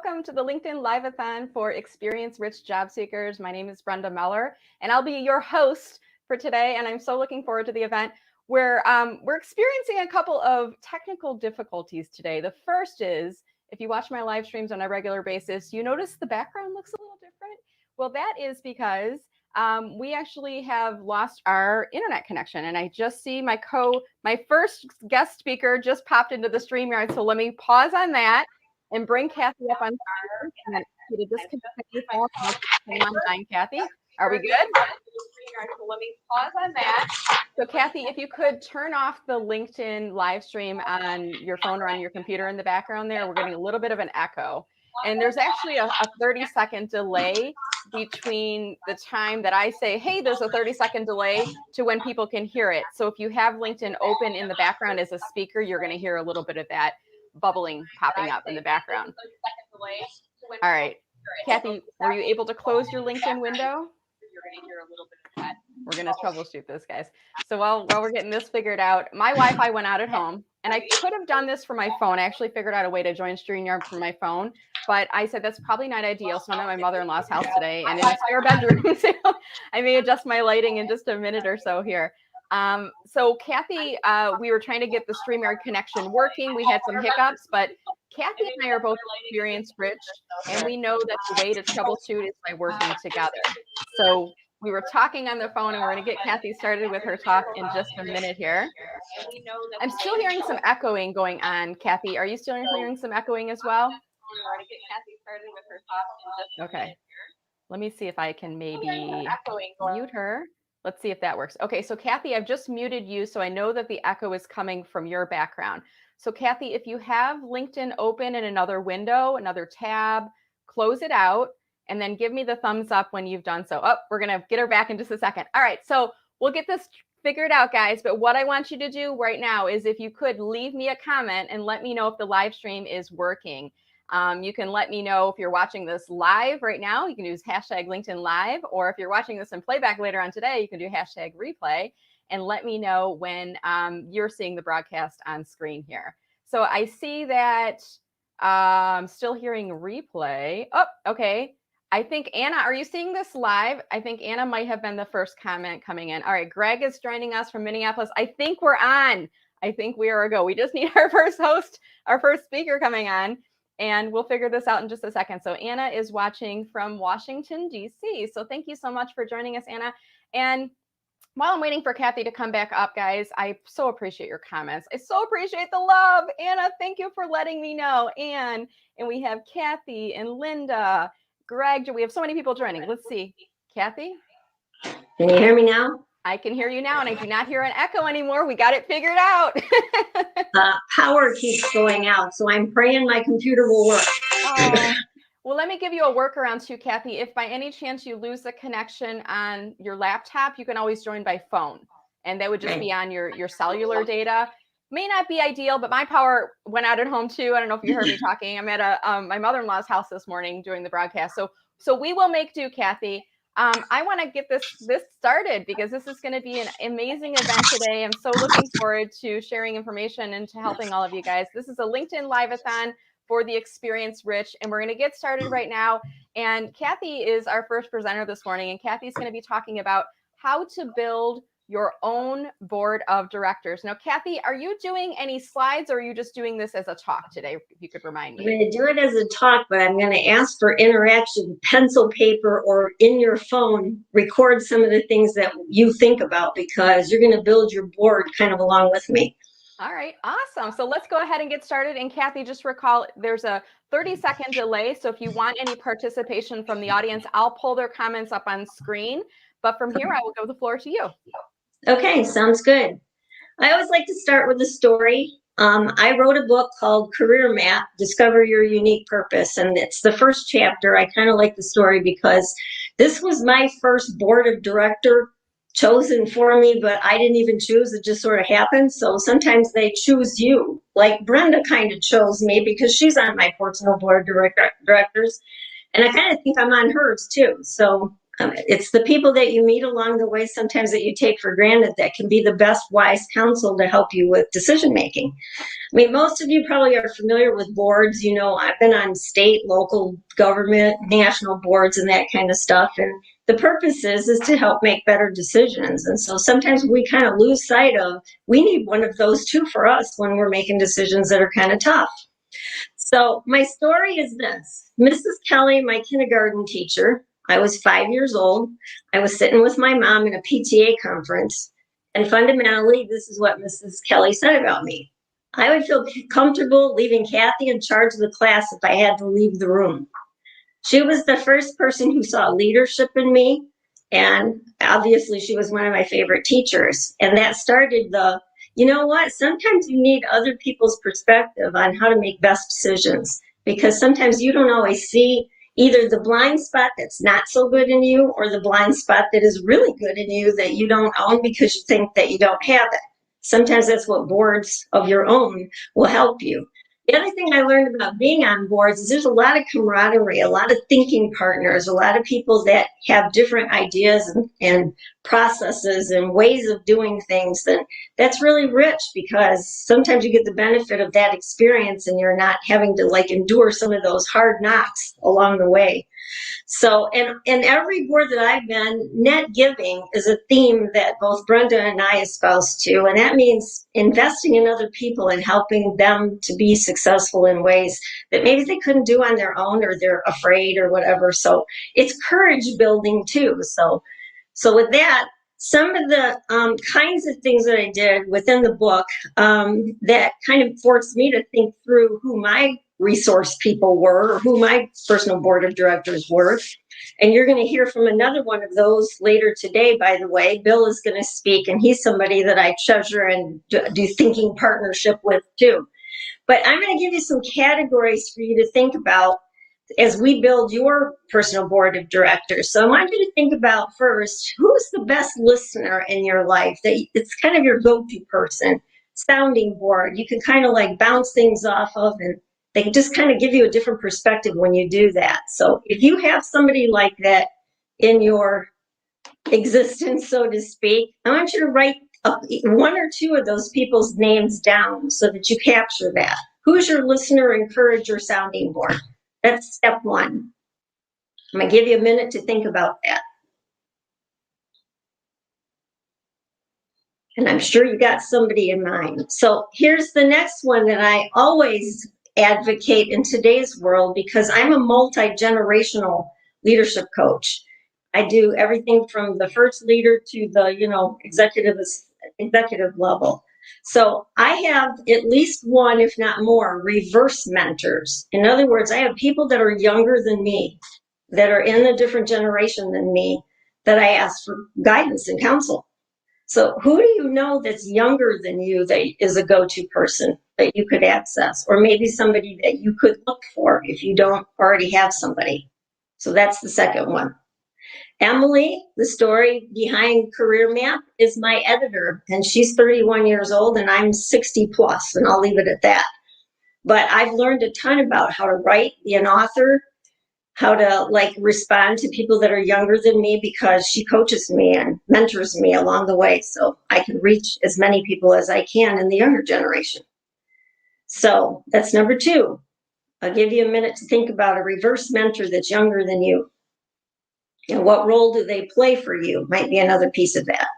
welcome to the LinkedIn Live-a-Thon for experience-rich job seekers. My name is Brenda Meller, and I'll be your host for today, and I'm so looking forward to the event. We're experiencing a couple of technical difficulties today. The first is, if you watch my live streams on a regular basis, you notice the background looks a little different. Well, that is because we actually have lost our internet connection, and I just see my first guest speaker just popped into the StreamYard, so let me pause on that and bring Kathy up on screen. And then to disconnect your phone. Come online, Kathy. Are we good? So let me pause on that. So Kathy, if you could turn off the LinkedIn live stream on your phone or on your computer in the background there, we're getting a little bit of an echo. And there's actually a 30-second delay between the time that I say, hey, there's a 30-second delay to when people can hear it. So if you have LinkedIn open in the background as a speaker, you're going to hear a little bit of that bubbling popping up in the background. All right, Kathy, were you able to close your LinkedIn window? We're going to troubleshoot this, guys. So while we're getting this figured out, my Wi-Fi went out at home, and I could have done this for my phone. I actually figured out a way to join StreamYard from my phone, but I said that's probably not ideal. So I'm at my mother-in-law's house today, and in a spare bedroom. So I may adjust my lighting in just a minute or so here. So Kathy, we were trying to get the StreamYard connection working. We had some hiccups, but Kathy and I are both experienced rich, and we know that the way to troubleshoot is by working together. So we were talking on the phone, and we're going to get Kathy started with her talk in just a minute here. I'm still hearing some echoing going on. Kathy, are you still hearing some echoing as well? Okay. Let me see if I can maybe mute her. Let's see if that works. Okay, so Kathy, I've just muted you, so I know that the echo is coming from your background. So Kathy, if you have LinkedIn open in another window, another tab, close it out, and then give me the thumbs up when you've done so. Oh, we're going to get her back in just a second. All right, so we'll get this figured out, guys. But what I want you to do right now is if you could leave me a comment and let me know if the live stream is working. You can let me know if you're watching this live right now. You can use hashtag LinkedIn Live, or if you're watching this in playback later on today, you can do hashtag replay and let me know when you're seeing the broadcast on screen here. So I see that I'm still hearing replay. Oh, okay. I think Anna, are you seeing this live? I think Anna might have been the first comment coming in. All right, Greg is joining us from Minneapolis. I think we're on. I think we are a go. We just need our first host, our first speaker coming on, and we'll figure this out in just a second. So Anna is watching from Washington, D.C. So thank you so much for joining us, Anna. And while I'm waiting for Kathy to come back up, guys, I so appreciate your comments. I so appreciate the love. Anna, thank you for letting me know. And we have Kathy and Linda, Greg, we have so many people joining. Let's see. Kathy? Can you hear me now? I can hear you now, and I do not hear an echo anymore. We got it figured out. Power keeps going out, so I'm praying my computer will work. Well, let me give you a workaround too, Kathy. If by any chance you lose the connection on your laptop, you can always join by phone, and that would just be on your cellular data. May not be ideal, but my power went out at home too. I don't know if you heard me talking. I'm at my mother-in-law's house this morning doing the broadcast. So we will make do, Kathy. I want to get this started because this is going to be an amazing event today. I'm so looking forward to sharing information and to helping all of you guys. This is a LinkedIn Live-a-Thon for the experience rich, and we're going to get started right now. And Kathy is our first presenter this morning, and Kathy's going to be talking about how to build your own board of directors. Now, Kathy, are you doing any slides, or are you just doing this as a talk today? If you could remind me. I'm going to do it as a talk, but I'm going to ask for interaction, pencil, paper, or in your phone. Record some of the things that you think about, because you're going to build your board kind of along with me. All right, awesome. So let's go ahead and get started. And Kathy, just recall there's a 30-second delay. So if you want any participation from the audience, I'll pull their comments up on screen. But from here, I will give the floor to you. Okay, sounds good. I always like to start with a story. I wrote a book called Career Map, Discover Your Unique Purpose. And it's the first chapter. I kind of like the story because this was my first board of director chosen for me, but I didn't even choose. It just sort of happened. So sometimes they choose you, like Brenda kind of chose me because she's on my personal board of directors. And I kind of think I'm on hers too. So It's the people that you meet along the way, sometimes that you take for granted, that can be the best wise counsel to help you with decision making. I mean, most of you probably are familiar with boards. You know, I've been on state, local government, national boards and that kind of stuff. And the purpose is to help make better decisions. And so sometimes we kind of lose sight of, we need one of those too for us when we're making decisions that are kind of tough. So my story is this. Mrs. Kelly, my kindergarten teacher, I was 5 years old. I was sitting with my mom in a PTA conference. And fundamentally, this is what Mrs. Kelly said about me. I would feel comfortable leaving Kathy in charge of the class if I had to leave the room. She was the first person who saw leadership in me. And obviously, she was one of my favorite teachers. And that started the, you know what, sometimes you need other people's perspective on how to make best decisions, because sometimes you don't always see either the blind spot that's not so good in you or the blind spot that is really good in you that you don't own because you think that you don't have it. Sometimes that's what boards of your own will help you. The other thing I learned about being on boards is there's a lot of camaraderie, a lot of thinking partners, a lot of people that have different ideas and processes and ways of doing things. And that's really rich, because sometimes you get the benefit of that experience and you're not having to like endure some of those hard knocks along the way. So, and every board that I've been, net giving is a theme that both Brenda and I espouse to, and that means investing in other people and helping them to be successful in ways that maybe they couldn't do on their own, or they're afraid or whatever. So it's courage building too. So with that, some of the kinds of things that I did within the book that kind of forced me to think through who my resource people were, or who my personal board of directors were. And you're going to hear from another one of those later today, by the way. Bill is going to speak, and he's somebody that I treasure and do thinking partnership with too. But I'm going to give you some categories for you to think about as we build your personal board of directors. So I want you to think about first, who's the best listener in your life? That it's kind of your go-to person, sounding board. You can kind of like bounce things off of, and they can just kind of give you a different perspective when you do that. So if you have somebody like that in your existence, so to speak, I want you to write one or two of those people's names down so that you capture that. Who's your listener, encourager, sounding board? That's step one. I'm going to give you a minute to think about that. And I'm sure you got somebody in mind. So here's the next one that I always advocate in today's world, because I'm a multi-generational leadership coach. I do everything from the first leader to the, executive level. So I have at least one, if not more, reverse mentors. In other words, I have people that are younger than me, that are in a different generation than me, that I ask for guidance and counsel. So who do you know that's younger than you that is a go-to person that you could access? Or maybe somebody that you could look for if you don't already have somebody. So that's the second one. Emily, the story behind Career Map, is my editor, and she's 31 years old and I'm 60 plus, and I'll leave it at that. But I've learned a ton about how to write, be an author, how to respond to people that are younger than me, because she coaches me and mentors me along the way so I can reach as many people as I can in the younger generation. So that's number two. I'll give you a minute to think about a reverse mentor that's younger than you. And what role do they play for you? Might be another piece of that.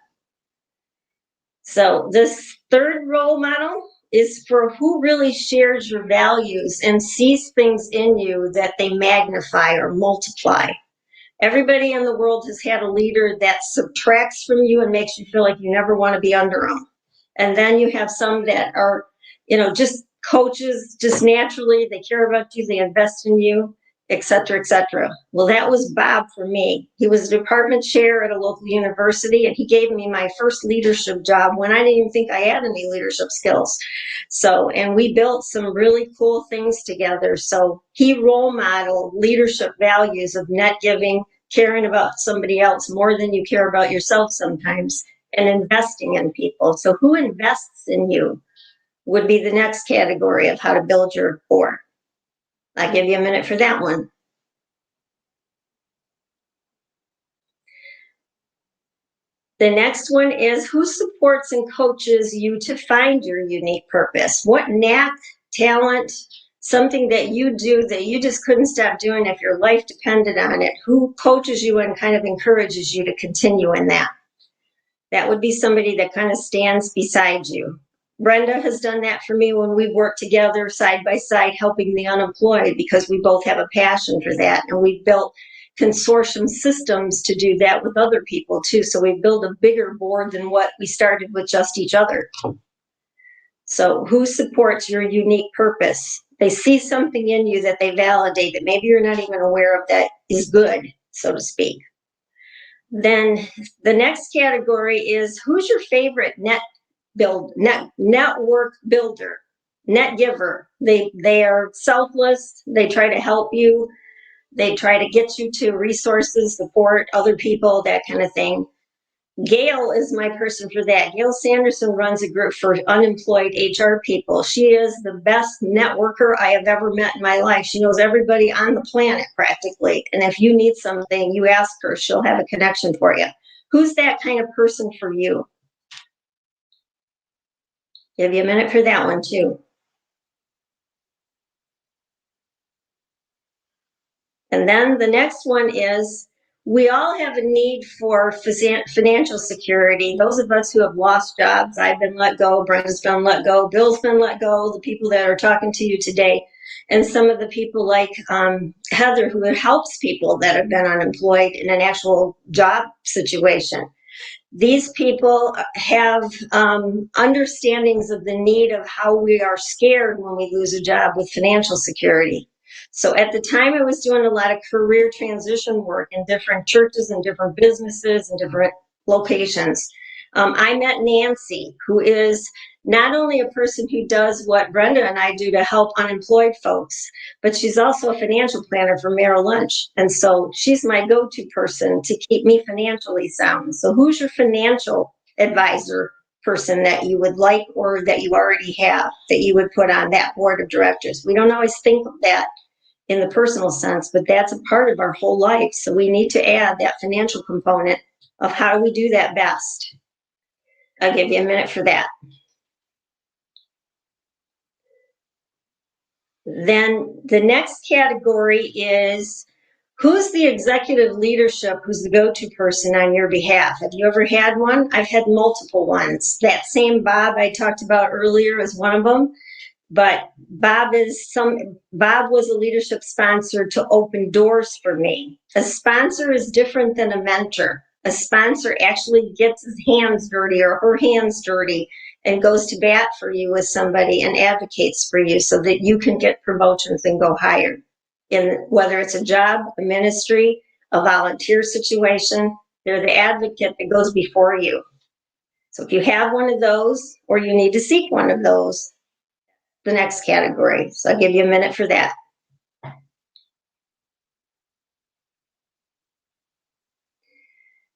So this third role model is for who really shares your values and sees things in you that they magnify or multiply. Everybody in the world has had a leader that subtracts from you and makes you feel like you never want to be under them. And then you have some that are, just coaches, just naturally, they care about you, they invest in you, et cetera, et cetera. Well, that was Bob for me. He was a department chair at a local university, and he gave me my first leadership job when I didn't even think I had any leadership skills. So, and we built some really cool things together. So he role modeled leadership values of net giving, caring about somebody else more than you care about yourself sometimes, and investing in people. So who invests in you would be the next category of how to build your board. I'll give you a minute for that one. The next one is who supports and coaches you to find your unique purpose? What knack, talent, something that you do that you just couldn't stop doing if your life depended on it? Who coaches you and kind of encourages you to continue in that? That would be somebody that kind of stands beside you. Brenda has done that for me when we worked together side by side helping the unemployed, because we both have a passion for that, and we've built consortium systems to do that with other people too. So we build a bigger board than what we started with just each other. So who supports your unique purpose? They see something in you that they validate that maybe you're not even aware of that is good, so to speak. Then the next category is who's your favorite network builder, net giver. They are selfless. They try to help you. They try to get you to resources, support other people, that kind of thing. Gail is my person for that. Gail Sanderson runs a group for unemployed HR people. She is the best networker I have ever met in my life. She knows everybody on the planet practically. And if you need something, you ask her, she'll have a connection for you. Who's that kind of person for you? Give you a minute for that one too. And then the next one is, we all have a need for financial security. Those of us who have lost jobs, I've been let go, Brenda's been let go, Bill's been let go, the people that are talking to you today, and some of the people like Heather, who helps people that have been unemployed in an actual job situation. These people have understandings of the need of how we are scared when we lose a job with financial security. So at the time, I was doing a lot of career transition work in different churches and different businesses and different locations. I met Nancy, who is not only a person who does what Brenda and I do to help unemployed folks, but she's also a financial planner for Merrill Lynch. And so she's my go-to person to keep me financially sound. So who's your financial advisor person that you would like, or that you already have, that you would put on that board of directors? We don't always think of that in the personal sense, but that's a part of our whole life. So we need to add that financial component of how do we do that best. I'll give you a minute for that. Then the next category is, who's the executive leadership, who's the go-to person on your behalf? Have you ever had one? I've had multiple ones. That same Bob I talked about earlier is one of them. But Bob was a leadership sponsor to open doors for me. A sponsor is different than a mentor. A sponsor actually gets his hands dirty or her hands dirty and goes to bat for you with somebody and advocates for you so that you can get promotions and go higher. In whether it's a job, a ministry, a volunteer situation, they're the advocate that goes before you. So if you have one of those, or you need to seek one of those, the next category. So I'll give you a minute for that.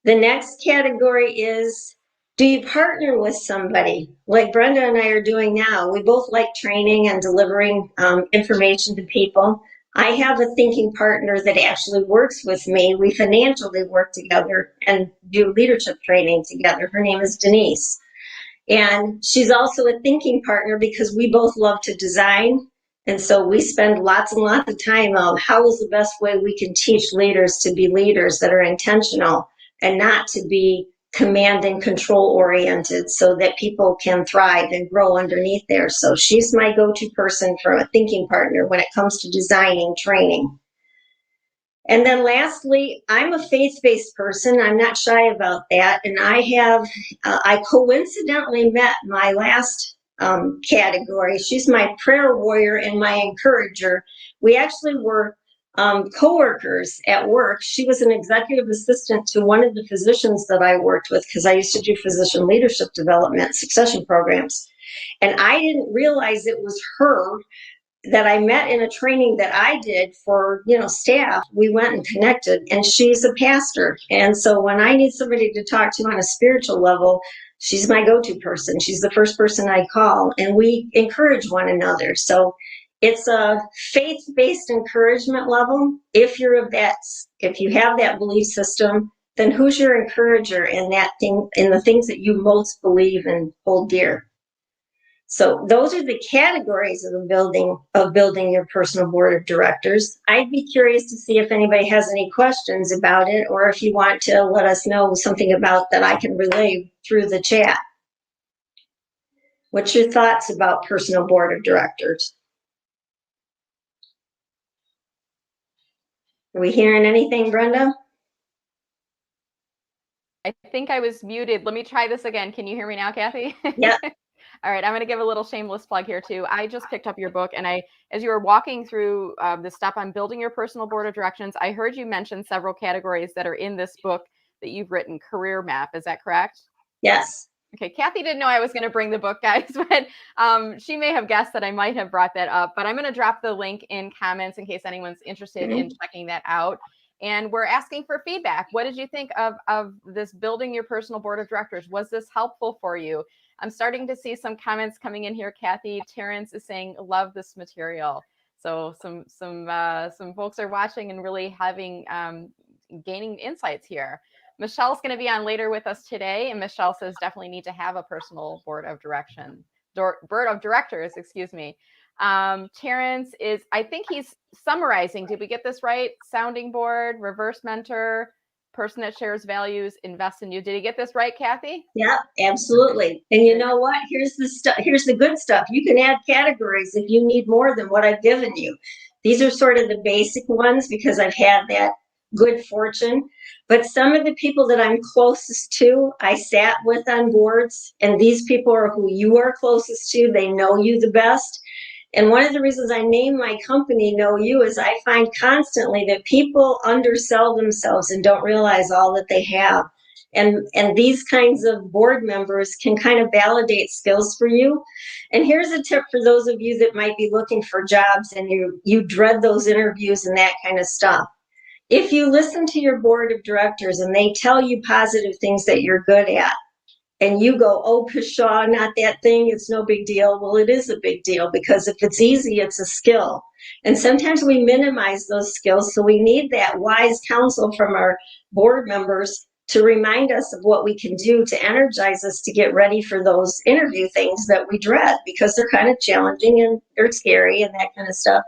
The next category is, do you partner with somebody like Brenda and I are doing now? We both like training and delivering information to people. I have a thinking partner that actually works with me. We financially work together and do leadership training together. Her name is Denise. And she's also a thinking partner because we both love to design. And so we spend lots and lots of time on how is the best way we can teach leaders to be leaders that are intentional and not to be command and control oriented, so that people can thrive and grow underneath there. So she's my go-to person for a thinking partner when it comes to designing training. And then lastly, I'm a faith-based person. I'm not shy about that. And I coincidentally met my last category. She's my prayer warrior and my encourager. We actually were co-workers at work. She was an executive assistant to one of the physicians that I worked with, because I used to do physician leadership development, succession programs. And I didn't realize it was her that I met in a training that I did for, staff. We went and connected, and she's a pastor. And so when I need somebody to talk to on a spiritual level, she's my go-to person. She's the first person I call, and we encourage one another. So it's a faith-based encouragement level. If you have that belief system, then who's your encourager in that thing, in the things that you most believe and hold dear? So those are the categories of building your personal board of directors. I'd be curious to see if anybody has any questions about it, or if you want to let us know something about that I can relay through the chat. What's your thoughts about personal board of directors? Are we hearing anything, Brenda? I think I was muted. Let me try this again. Can you hear me now, Kathy? Yeah. All right, I'm going to give a little shameless plug here too. I just picked up your book, and as you were walking through the step on building your personal board of directions, I heard you mention several categories that are in this book that you've written. Career map, is that correct? Yes. Okay, Kathy didn't know I was going to bring the book, guys, but she may have guessed that I might have brought that up. But I'm going to drop the link in comments in case anyone's interested in checking that out. And we're asking for feedback. What did you think of this building your personal board of directors? Was this helpful for you? I'm starting to see some comments coming in here. Kathy, Terrence is saying, love this material. So some folks are watching and really having gaining insights here. Michelle's going to be on later with us today, and Michelle says definitely need to have a personal board of directors, excuse me. Terrence is, I think he's summarizing. Did we get this right? Sounding board, reverse mentor, person that shares values, invest in you. Did he get this right, Kathy? Yeah, absolutely. And you know what? Here's the good stuff. You can add categories if you need more than what I've given you. These are sort of the basic ones because I've had that good fortune. But some of the people that I'm closest to, I sat with on boards, and these people are who you are closest to. They know you the best. And one of the reasons I name my company Know You is I find constantly that people undersell themselves and don't realize all that they have. And these kinds of board members can kind of validate skills for you. And here's a tip for those of you that might be looking for jobs and you dread those interviews and that kind of stuff. If you listen to your board of directors and they tell you positive things that you're good at, and you go, oh, pshaw, not that thing, it's no big deal. Well, it is a big deal because if it's easy, it's a skill. And sometimes we minimize those skills. So we need that wise counsel from our board members to remind us of what we can do to energize us to get ready for those interview things that we dread because they're kind of challenging and they're scary and that kind of stuff.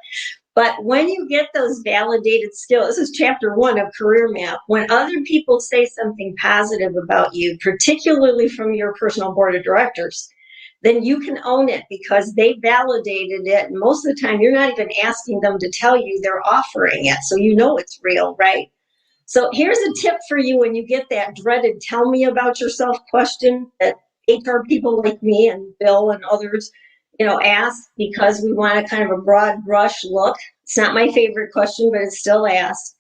But when you get those validated skills, this is chapter 1 of Career Map. When other people say something positive about you, particularly from your personal board of directors, then you can own it because they validated it. And most of the time, you're not even asking them to tell you, they're offering it. So you know it's real, right? So here's a tip for you when you get that dreaded tell me about yourself question that HR people like me and Bill and others ask because we want a kind of a broad brush look. It's not my favorite question, but it's still asked.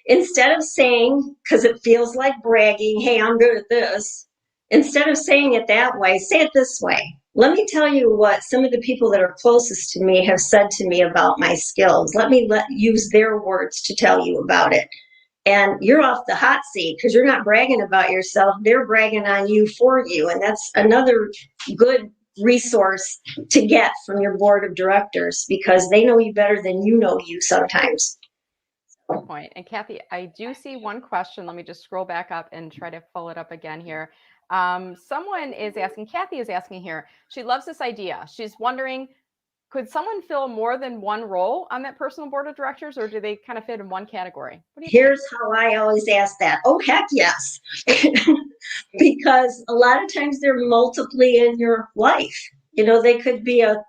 Instead of saying, because it feels like bragging, hey, I'm good at this, instead of saying it that way, say it this way. Let me tell you what some of the people that are closest to me have said to me about my skills. Let me use their words to tell you about it. And you're off the hot seat because you're not bragging about yourself. They're bragging on you for you. And that's another good resource to get from your board of directors because they know you better than you know you sometimes. Good point. And Kathy, I do see one question. Let me just scroll back up and try to pull it up again here. Someone is asking, Kathy is asking here, she loves this idea. She's wondering, could someone fill more than one role on that personal board of directors, or do they kind of fit in one category? Here's how I always ask that. Oh, heck yes. Because a lot of times they're multiply in your life. They could be a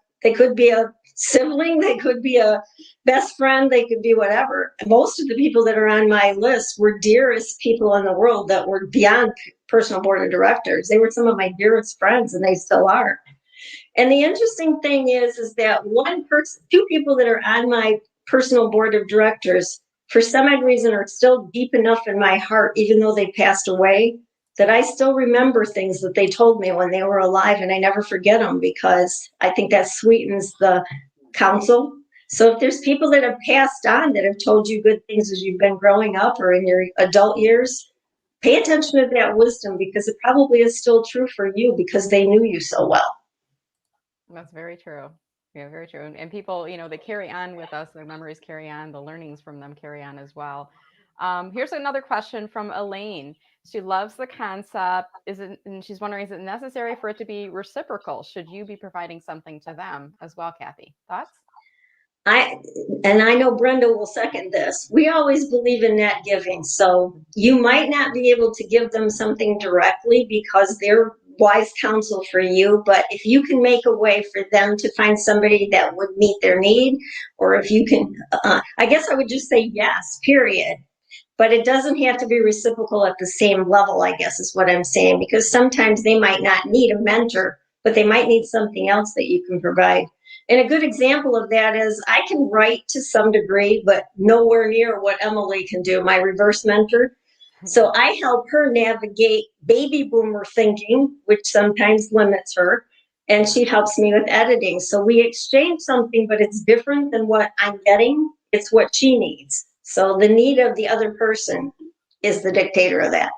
sibling, they could be a best friend, they could be whatever. Most of the people that are on my list were dearest people in the world that were beyond personal board of directors. They were some of my dearest friends, and they still are. And the interesting thing is that two people that are on my personal board of directors, for some odd reason, are still deep enough in my heart, even though they passed away, that I still remember things that they told me when they were alive, and I never forget them because I think that sweetens the counsel. So if there's people that have passed on that have told you good things as you've been growing up or in your adult years, pay attention to that wisdom because it probably is still true for you because they knew you so well. That's very true. Yeah, very true. And people, they carry on with us. Their memories carry on. The learnings from them carry on as well. Here's another question from Elaine. She loves the concept. And she's wondering, is it necessary for it to be reciprocal? Should you be providing something to them as well, Kathy? Thoughts? I know Brenda will second this. We always believe in net giving. So you might not be able to give them something directly because they're wise counsel for you, but if you can make a way for them to find somebody that would meet their need, or if you can, I guess I would just say yes, period. But it doesn't have to be reciprocal at the same level, I guess is what I'm saying, because sometimes they might not need a mentor, but they might need something else that you can provide. And a good example of that is I can write to some degree, but nowhere near what Emily can do, my reverse mentor. So I help her navigate baby boomer thinking, which sometimes limits her, and she helps me with editing. So we exchange something, but it's different than what I'm getting. It's what she needs. So the need of the other person is the dictator of that.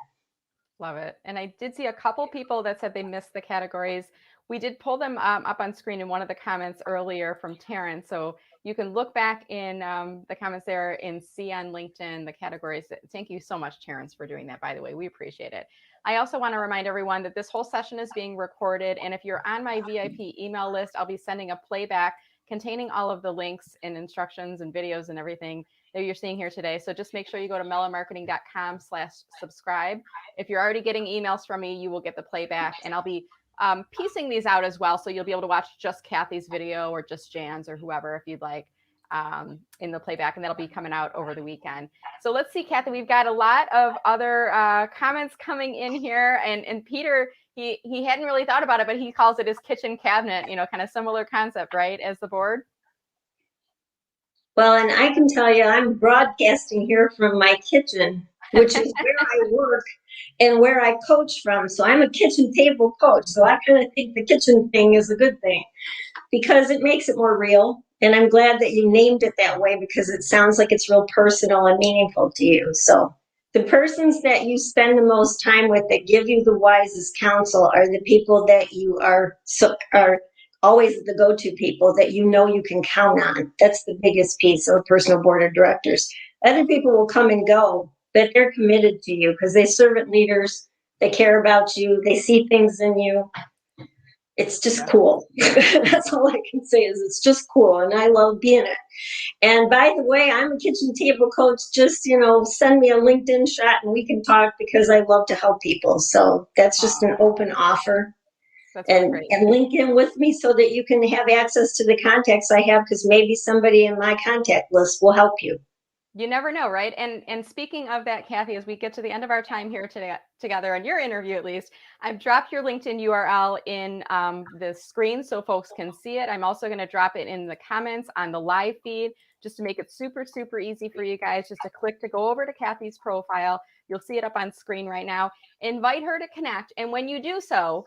Love it. And I did see a couple people that said they missed the categories. We did pull them up on screen in one of the comments earlier from Terrence. So you can look back in the comments there and see on LinkedIn the categories. Thank you so much, Terrence, for doing that, by the way. We appreciate it. I also want to remind everyone that this whole session is being recorded. And if you're on my VIP email list, I'll be sending a playback containing all of the links and instructions and videos and everything that you're seeing here today. So just make sure you go to mellamarketing.com/subscribe. If you're already getting emails from me, you will get the playback, and I'll be piecing these out as well. So you'll be able to watch just Kathy's video or just Jan's or whoever, if you'd like, in the playback, and that'll be coming out over the weekend. So let's see, Kathy, we've got a lot of other comments coming in here, and Peter, he hadn't really thought about it, but he calls it his kitchen cabinet, you know, kind of similar concept, right, as the board? Well, and I can tell you, I'm broadcasting here from my kitchen, which is where I work and where I coach from. So I'm a kitchen table coach. So I kind of think the kitchen thing is a good thing because it makes it more real. And I'm glad that you named it that way because it sounds like it's real personal and meaningful to you. So the persons that you spend the most time with that give you the wisest counsel are the people that you are always the go-to people that you know you can count on. That's the biggest piece of a personal board of directors. Other people will come and go, but they're committed to you because they servant leaders, they care about you, they see things in you. It's just cool. That's all I can say is it's just cool, and I love being it. And by the way, I'm a kitchen table coach. Just, send me a LinkedIn shot and we can talk because I love to help people. So that's just an open offer. That's really great. And link in with me so that you can have access to the contacts I have, because maybe somebody in my contact list will help you. You never know, right? And speaking of that, Kathy, as we get to the end of our time here today, together on your interview, at least, I've dropped your LinkedIn URL in the screen so folks can see it. I'm also going to drop it in the comments on the live feed just to make it super, super easy for you guys. Just a click to go over to Kathy's profile. You'll see it up on screen right now. Invite her to connect. And when you do so,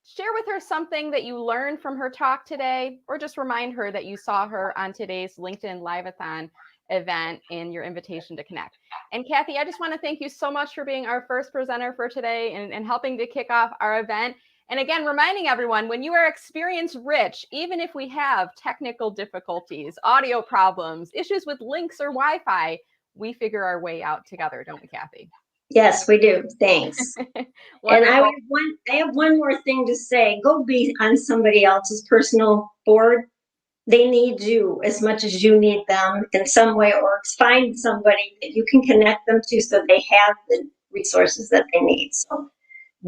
share with her something that you learned from her talk today, or just remind her that you saw her on today's LinkedIn Live-a-Thon event in your invitation to connect. And Kathy, I just want to thank you so much for being our first presenter for today and helping to kick off our event. And again, reminding everyone, when you are experience rich, even if we have technical difficulties, audio problems, issues with links or Wi-Fi, we figure our way out together, don't we, Kathy? Yes, we do. Thanks. And I have one more thing to say. Go be on somebody else's personal board. They need you as much as you need them in some way, or find somebody that you can connect them to so they have the resources that they need. So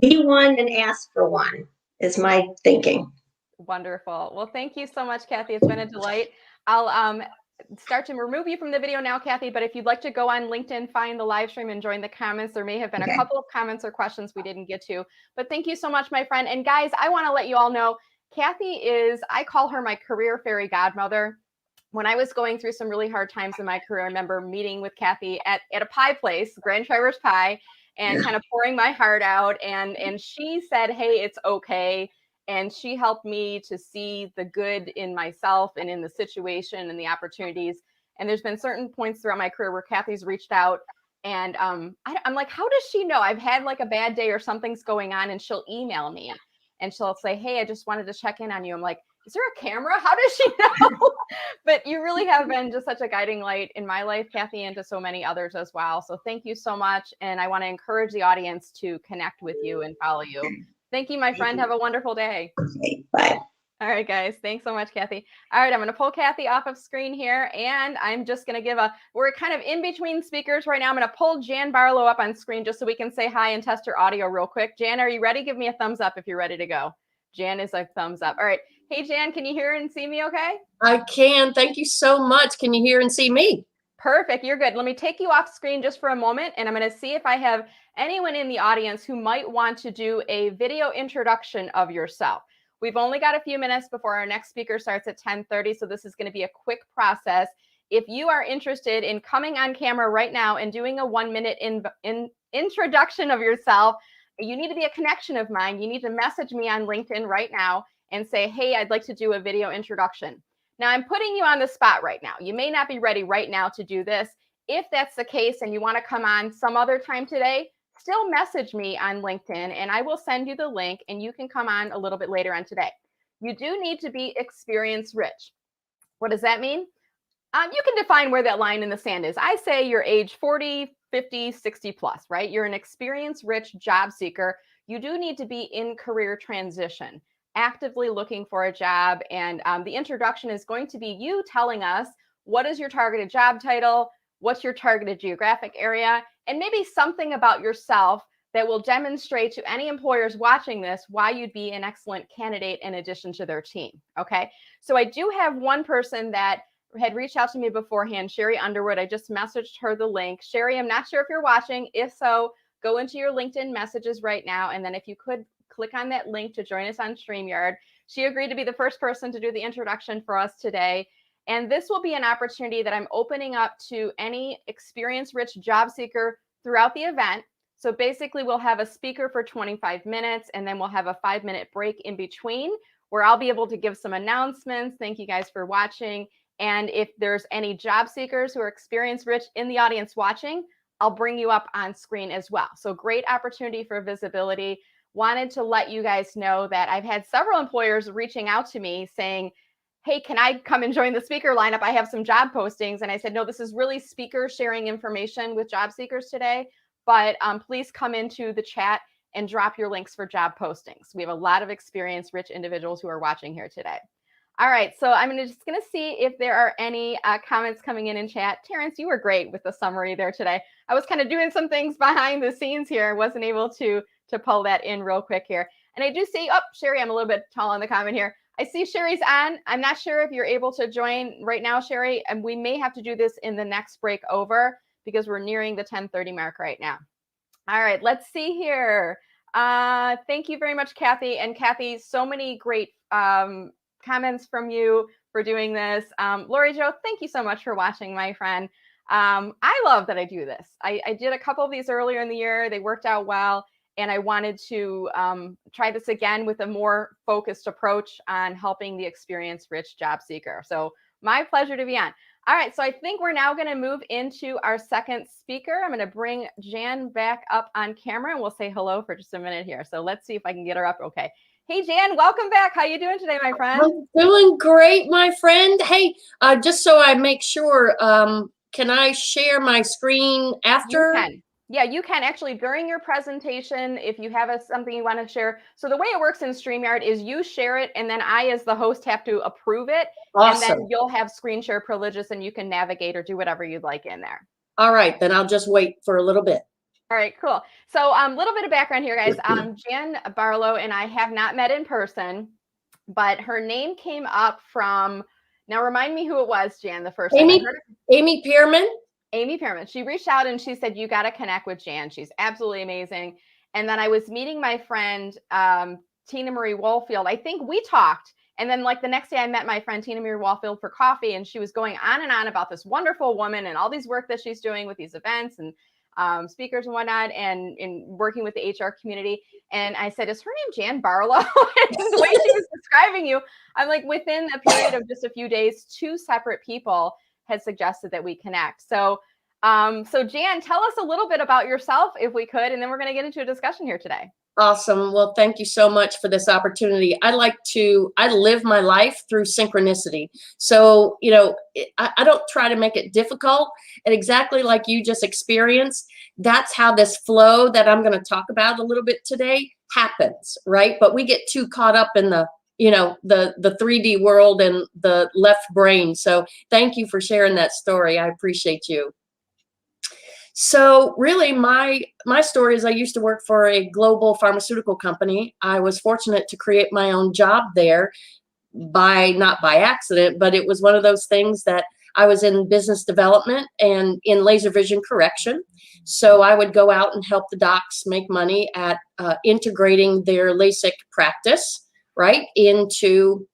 be one and ask for one is my thinking. Wonderful. Well, thank you so much, Kathy. It's been a delight. I'll start to remove you from the video now, Kathy, but if you'd like to go on LinkedIn, find the live stream and join the comments. There may have been a couple of comments or questions we didn't get to, but thank you so much, my friend. And guys, I want to let you all know, Kathy is, I call her my career fairy godmother. When I was going through some really hard times in my career, I remember meeting with Kathy at a pie place, Grand Traverse Pie, and kind of pouring my heart out. And she said, hey, it's okay. And she helped me to see the good in myself and in the situation and the opportunities. And there's been certain points throughout my career where Kathy's reached out, and I'm like, how does she know? I've had like a bad day or something's going on, and she'll email me and she'll say, hey, I just wanted to check in on you. I'm like, is there a camera? How does she know? But you really have been just such a guiding light in my life, Kathy, and to so many others as well. So thank you so much. And I want to encourage the audience to connect with you and follow you. Thank you, my friend. Have a wonderful day. Okay, bye. All right, guys. Thanks so much, Kathy. All right, I'm going to pull Kathy off of screen here, and I'm just going to give we're kind of in between speakers right now. I'm going to pull Jan Barlow up on screen just so we can say hi and test her audio real quick. Jan, are you ready? Give me a thumbs up if you're ready to go. Jan is like thumbs up. All right. Hey, Jan, can you hear and see me okay? I can. Thank you so much. Can you hear and see me? Perfect. You're good. Let me take you off screen just for a moment, and I'm going to see if I have anyone in the audience who might want to do a video introduction of yourself. We've only got a few minutes before our next speaker starts at 10:30, so this is going to be a quick process. If you are interested in coming on camera right now and doing a 1-minute introduction of yourself, you need to be a connection of mine. You need to message me on LinkedIn right now and say, hey, I'd like to do a video introduction. Now, I'm putting you on the spot right now. You may not be ready right now to do this. If that's the case and you want to come on some other time today, still message me on LinkedIn and I will send you the link and you can come on a little bit later on today. You do need to be experience rich. What does that mean? You can define where that line in the sand is. I say you're age 40, 50, 60 plus, right? You're an experience rich job seeker. You do need to be in career transition, actively looking for a job. And the introduction is going to be you telling us what is your targeted job title, what's your targeted geographic area, and maybe something about yourself that will demonstrate to any employers watching this why you'd be an excellent candidate in addition to their team. Okay, so I do have one person that had reached out to me beforehand, Sherry Underwood. I just messaged her the link. Sherry, I'm not sure if you're watching. If so, go into your LinkedIn messages right now. And then if you could click on that link to join us on StreamYard. She agreed to be the first person to do the introduction for us today. And this will be an opportunity that I'm opening up to any experience-rich job seeker throughout the event. So basically, we'll have a speaker for 25 minutes, and then we'll have a 5-minute break in between where I'll be able to give some announcements. Thank you guys for watching. And if there's any job seekers who are experience-rich in the audience watching, I'll bring you up on screen as well. So great opportunity for visibility. Wanted to let you guys know that I've had several employers reaching out to me saying, hey, can I come and join the speaker lineup? I have some job postings. And I said, no, this is really speakers sharing information with job seekers today, but please come into the chat and drop your links for job postings. We have a lot of experience-rich individuals who are watching here today. All right, so I'm just going to see if there are any comments coming in chat. Terrence, you were great with the summary there today. I was kind of doing some things behind the scenes here. I wasn't able to pull that in real quick here. And I do see, oh, Sherry, I'm a little bit tall on the comment here. I see Sherry's on. I'm not sure if you're able to join right now, Sherry, and we may have to do this in the next break over because we're nearing the 10:30 mark right now. All right, let's see here. Thank you very much, Kathy. And Kathy, so many great comments from you for doing this. Lori Jo, thank you so much for watching, my friend. I love that I do this. I did a couple of these earlier in the year. They worked out well. And I wanted to try this again with a more focused approach on helping the experience-rich job seeker. So my pleasure to be on. All right, so I think we're now going to move into our second speaker. I'm going to bring Jan back up on camera, and we'll say hello for just a minute here. So let's see if I can get her up. Okay. Hey, Jan, welcome back. How you doing today, my friend? I'm doing great, my friend. Hey, just so I make sure, can I share my screen after? You can. Yeah, you can actually during your presentation, if you have something you want to share. So the way it works in StreamYard is you share it, and then I, as the host, have to approve it. Awesome. And then you'll have screen share privileges, and you can navigate or do whatever you'd like in there. All right, then I'll just wait for a little bit. All right, cool. So a little bit of background here, guys. Jan Barlow and I have not met in person, but her name came up from, now remind me who it was, Jan, the first time I heard it. Amy Pearman. Amy Pearman. She reached out and she said, you got to connect with Jan. She's absolutely amazing. And then I was meeting my friend, Tina Marie Woolfield. I think we talked. And then like the next day I met my friend, Tina Marie Woolfield, for coffee. And she was going on and on about this wonderful woman and all these work that she's doing with these events and speakers and whatnot, and in working with the HR community. And I said, is her name Jan Barlow? And the way she was describing you, I'm like, within a period of just a few days, 2 separate people had suggested that we connect. So So Jan, tell us a little bit about yourself if we could, and then we're going to get into a discussion here today. Awesome. Well, thank you so much for this opportunity. I live my life through synchronicity. So, I don't try to make it difficult. And exactly like you just experienced, that's how this flow that I'm going to talk about a little bit today happens, right? But we get too caught up in the 3D world and the left brain. So thank you for sharing that story. I appreciate you. So really my story is I used to work for a global pharmaceutical company. I was fortunate to create my own job there not by accident, but it was one of those things that I was in business development and in laser vision correction. So I would go out and help the docs make money at integrating their LASIK practice, right, into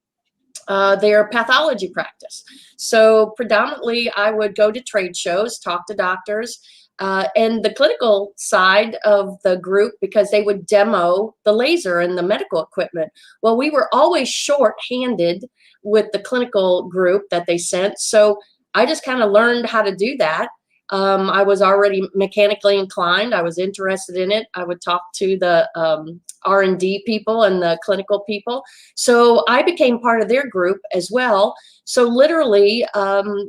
their pathology practice. So predominantly I would go to trade shows, talk to doctors, and the clinical side of the group, because they would demo the laser and the medical equipment. Well, we were always short-handed with the clinical group that they sent. So I just kind of learned how to do that. I was already mechanically inclined. I was interested in it. I would talk to the R&D people and the clinical people. So I became part of their group as well. So literally,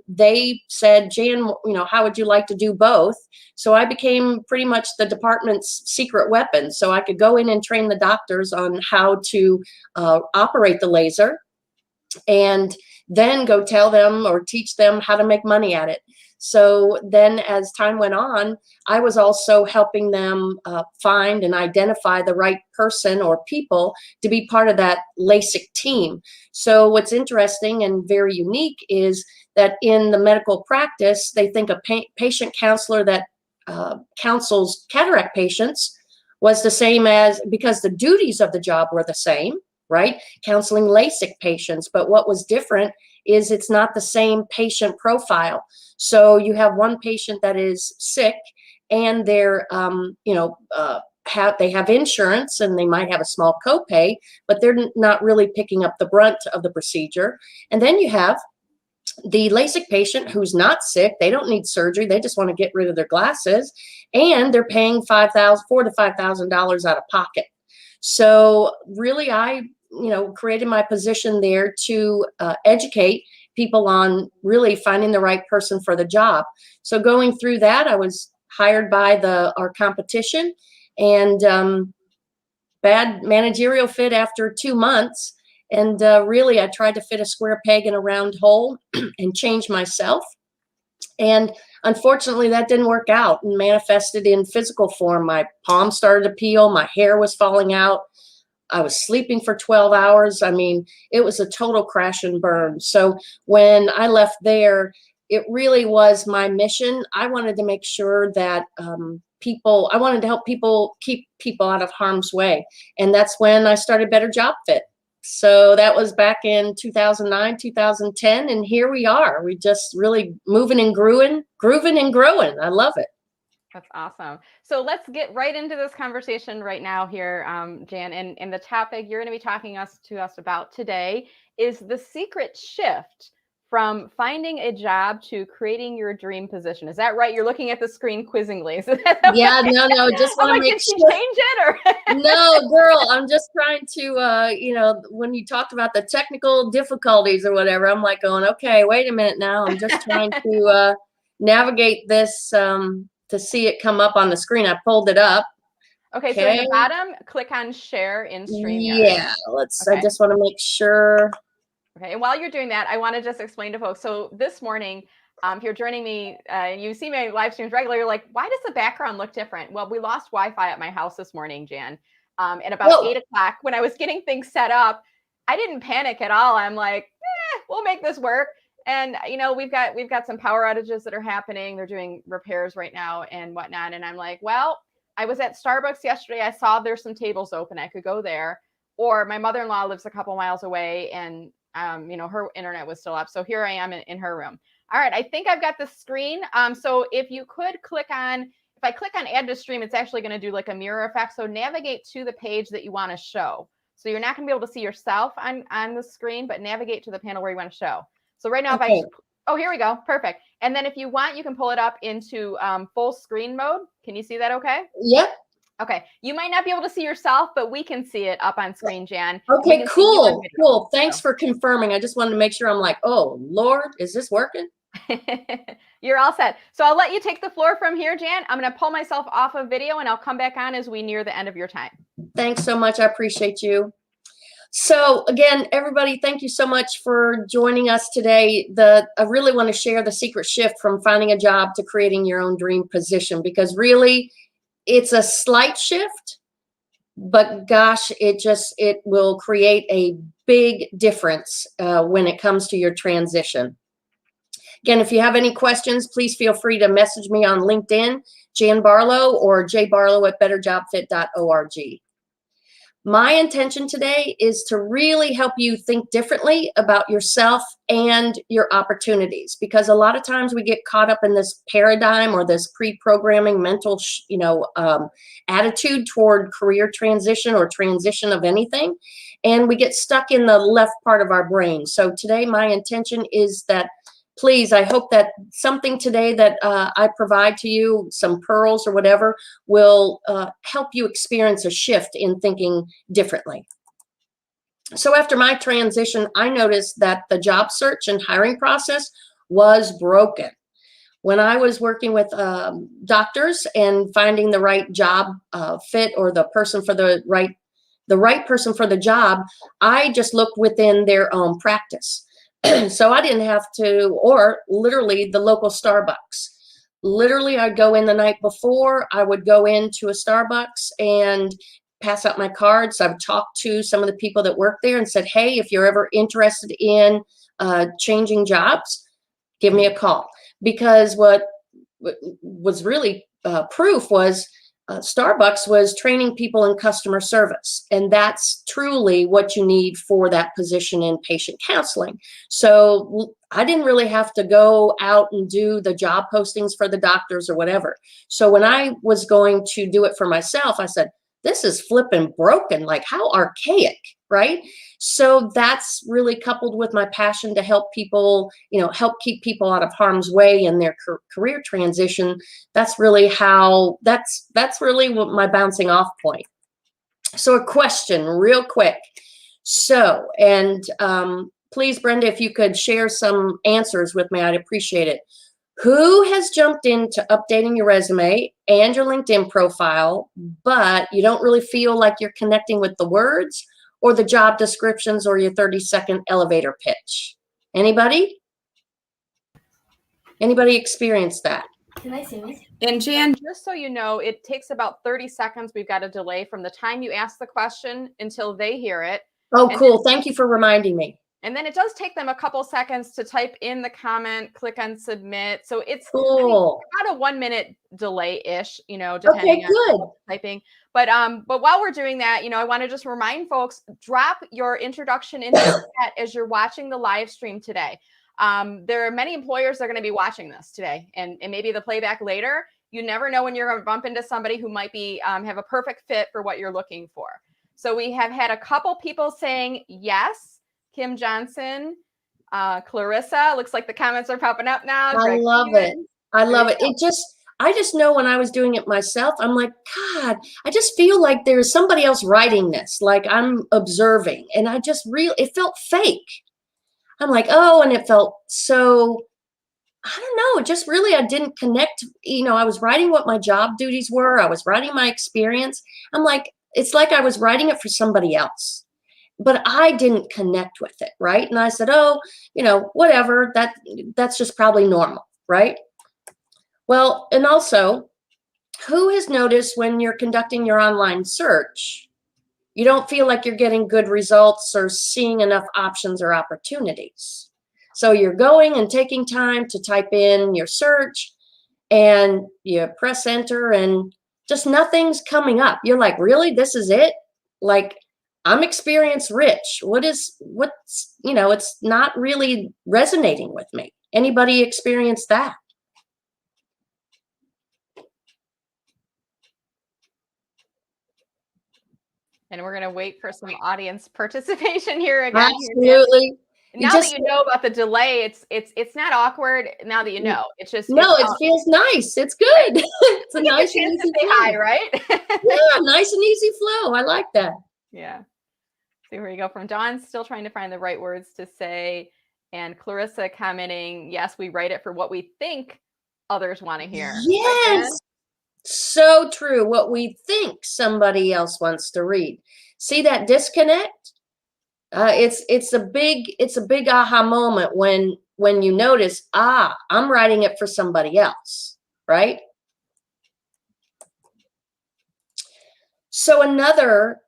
they said, Jan, how would you like to do both? So I became pretty much the department's secret weapon. So I could go in and train the doctors on how to operate the laser, and then go tell them or teach them how to make money at it. So then as time went on, I was also helping them find and identify the right person or people to be part of that LASIK team. So what's interesting and very unique is that in the medical practice, they think a patient counselor that counsels cataract patients was the same as, because the duties of the job were the same, right? Counseling LASIK patients. But what was different is it's not the same patient profile. So you have one patient that is sick and they're, they have insurance and they might have a small copay, but they're not really picking up the brunt of the procedure. And then you have the LASIK patient who's not sick. They don't need surgery. They just want to get rid of their glasses, and they're paying $4,000 to $5,000 out of pocket. So really, I created my position there to educate people on really finding the right person for the job. So going through that, I was hired by our competition, and bad managerial fit after 2 months. And really, I tried to fit a square peg in a round hole and change myself. And unfortunately, that didn't work out and manifested in physical form. My palms started to peel. My hair was falling out. I was sleeping for 12 hours. I mean, it was a total crash and burn. So when I left there, it really was my mission. I wanted to make sure that I wanted to help people, keep people out of harm's way. And that's when I started Better Job Fit. So that was back in 2009, 2010. And here we are. We just really moving and grooving and growing. I love it. That's awesome. So let's get right into this conversation right now here, Jan. And the topic you're going to be talking to us about today is the secret shift from finding a job to creating your dream position. Is that right? You're looking at the screen quizzingly. Yeah, no, just want to make sure. Change it or? No, girl, I'm just trying to, when you talked about the technical difficulties or whatever, I'm like going, okay, wait a minute now. I'm just trying to navigate this to see it come up on the screen. I pulled it up. Okay, so at the bottom, click on share in StreamYard. Yeah, I just want to make sure. Okay, and while you're doing that, I want to just explain to folks. So this morning, if you're joining me, you see my live streams regularly, you're like, why does the background look different? Well, we lost Wi-Fi at my house this morning, Jan. At about 8 o'clock, when I was getting things set up, I didn't panic at all. I'm like, we'll make this work. And we've got some power outages that are happening. They're doing repairs right now and whatnot. And I'm like, well, I was at Starbucks yesterday. I saw there's some tables open. I could go there. Or my mother-in-law lives a couple miles away, and her internet was still up. So here I am in her room. All right, I think I've got the screen. So if you could if I click on add to stream, it's actually going to do like a mirror effect. So navigate to the page that you want to show. So you're not going to be able to see yourself on the screen, but navigate to the panel where you want to show. So right now, if I Oh, here we go. Perfect. And then if you want, you can pull it up into full screen mode. Can you see that okay? Yep. Okay. You might not be able to see yourself, but we can see it up on screen, Jan. Okay, cool. Cool. Thanks for confirming. I just wanted to make sure. I'm like, oh, Lord, is this working? You're all set. So I'll let you take the floor from here, Jan. I'm going to pull myself off of video and I'll come back on as we near the end of your time. Thanks so much. I appreciate you. So again, everybody, thank you so much for joining us today. I really want to share the secret shift from finding a job to creating your own dream position, because really it's a slight shift, but gosh, it will create a big difference when it comes to your transition. Again, if you have any questions, please feel free to message me on LinkedIn, Jan Barlow, or jbarlow@betterjobfit.org. My intention today is to really help you think differently about yourself and your opportunities, because a lot of times we get caught up in this paradigm or this pre-programming mental, attitude toward career transition or transition of anything, and we get stuck in the left part of our brain. So today, my intention is that, please, I hope that something today that I provide to you, some pearls or whatever, will help you experience a shift in thinking differently. So after my transition, I noticed that the job search and hiring process was broken. When I was working with doctors and finding the right job fit, or the person for the right person for the job, I just looked within their own practice. So I didn't have to, or literally the local Starbucks. Literally, I'd go in the night before, I would go into a Starbucks and pass out my cards. I would talk to some of the people that work there and said, hey, if you're ever interested in changing jobs, give me a call. Because what was really proof was Starbucks was training people in customer service, and that's truly what you need for that position in patient counseling. So I didn't really have to go out and do the job postings for the doctors or whatever. So when I was going to do it for myself, I said, this is flipping broken, like how archaic, right? So that's really coupled with my passion to help people, help keep people out of harm's way in their career transition. That's really that's really what my bouncing off point. So a question real quick. So, and please, Brenda, if you could share some answers with me, I'd appreciate it. Who has jumped into updating your resume and your LinkedIn profile, but you don't really feel like you're connecting with the words or the job descriptions or your 30-second elevator pitch? Anybody? Anybody experience that? Can I say this? And Jan, just so you know, it takes about 30 seconds. We've got a delay from the time you ask the question until they hear it. Oh, cool. Thank you for reminding me. And then it does take them a couple seconds to type in the comment, click on submit. So it's cool. About a 1 minute delay-ish, depending on typing. But while we're doing that, I want to just remind folks, drop your introduction into the chat as you're watching the live stream today. There are many employers that are going to be watching this today, and maybe the playback later. You never know when you're going to bump into somebody who might be have a perfect fit for what you're looking for. So we have had a couple people saying yes. Kim Johnson, Clarissa, looks like the comments are popping up now. I love it. I love it. I just know when I was doing it myself, I'm like, God, I just feel like there's somebody else writing this, like I'm observing. And it felt fake. I'm like, oh, and it felt so, I don't know, just really, I didn't connect. I was writing what my job duties were. I was writing my experience. I'm like, it's like I was writing it for somebody else. But I didn't connect with it, right? And I said, oh, whatever, that's just probably normal, right? Well, and also, who has noticed when you're conducting your online search, you don't feel like you're getting good results or seeing enough options or opportunities? So you're going and taking time to type in your search and you press enter and just nothing's coming up. You're like, really, this is it? Like, I'm experience rich. It's not really resonating with me. Anybody experience that? And we're going to wait for some audience participation here again. Absolutely. now that you know about the delay, it's not awkward now that you know. It's just no, it feels nice. It's good. It's a nice and easy flow. Hi, right? Yeah, nice and easy flow. I like that. Yeah. See where you go from Dawn, still trying to find the right words to say, and Clarissa commenting, yes, we write it for what we think others want to hear. Yes. Right, so true. What we think somebody else wants to read. See that disconnect? It's a big aha moment when you notice, I'm writing it for somebody else, right? So another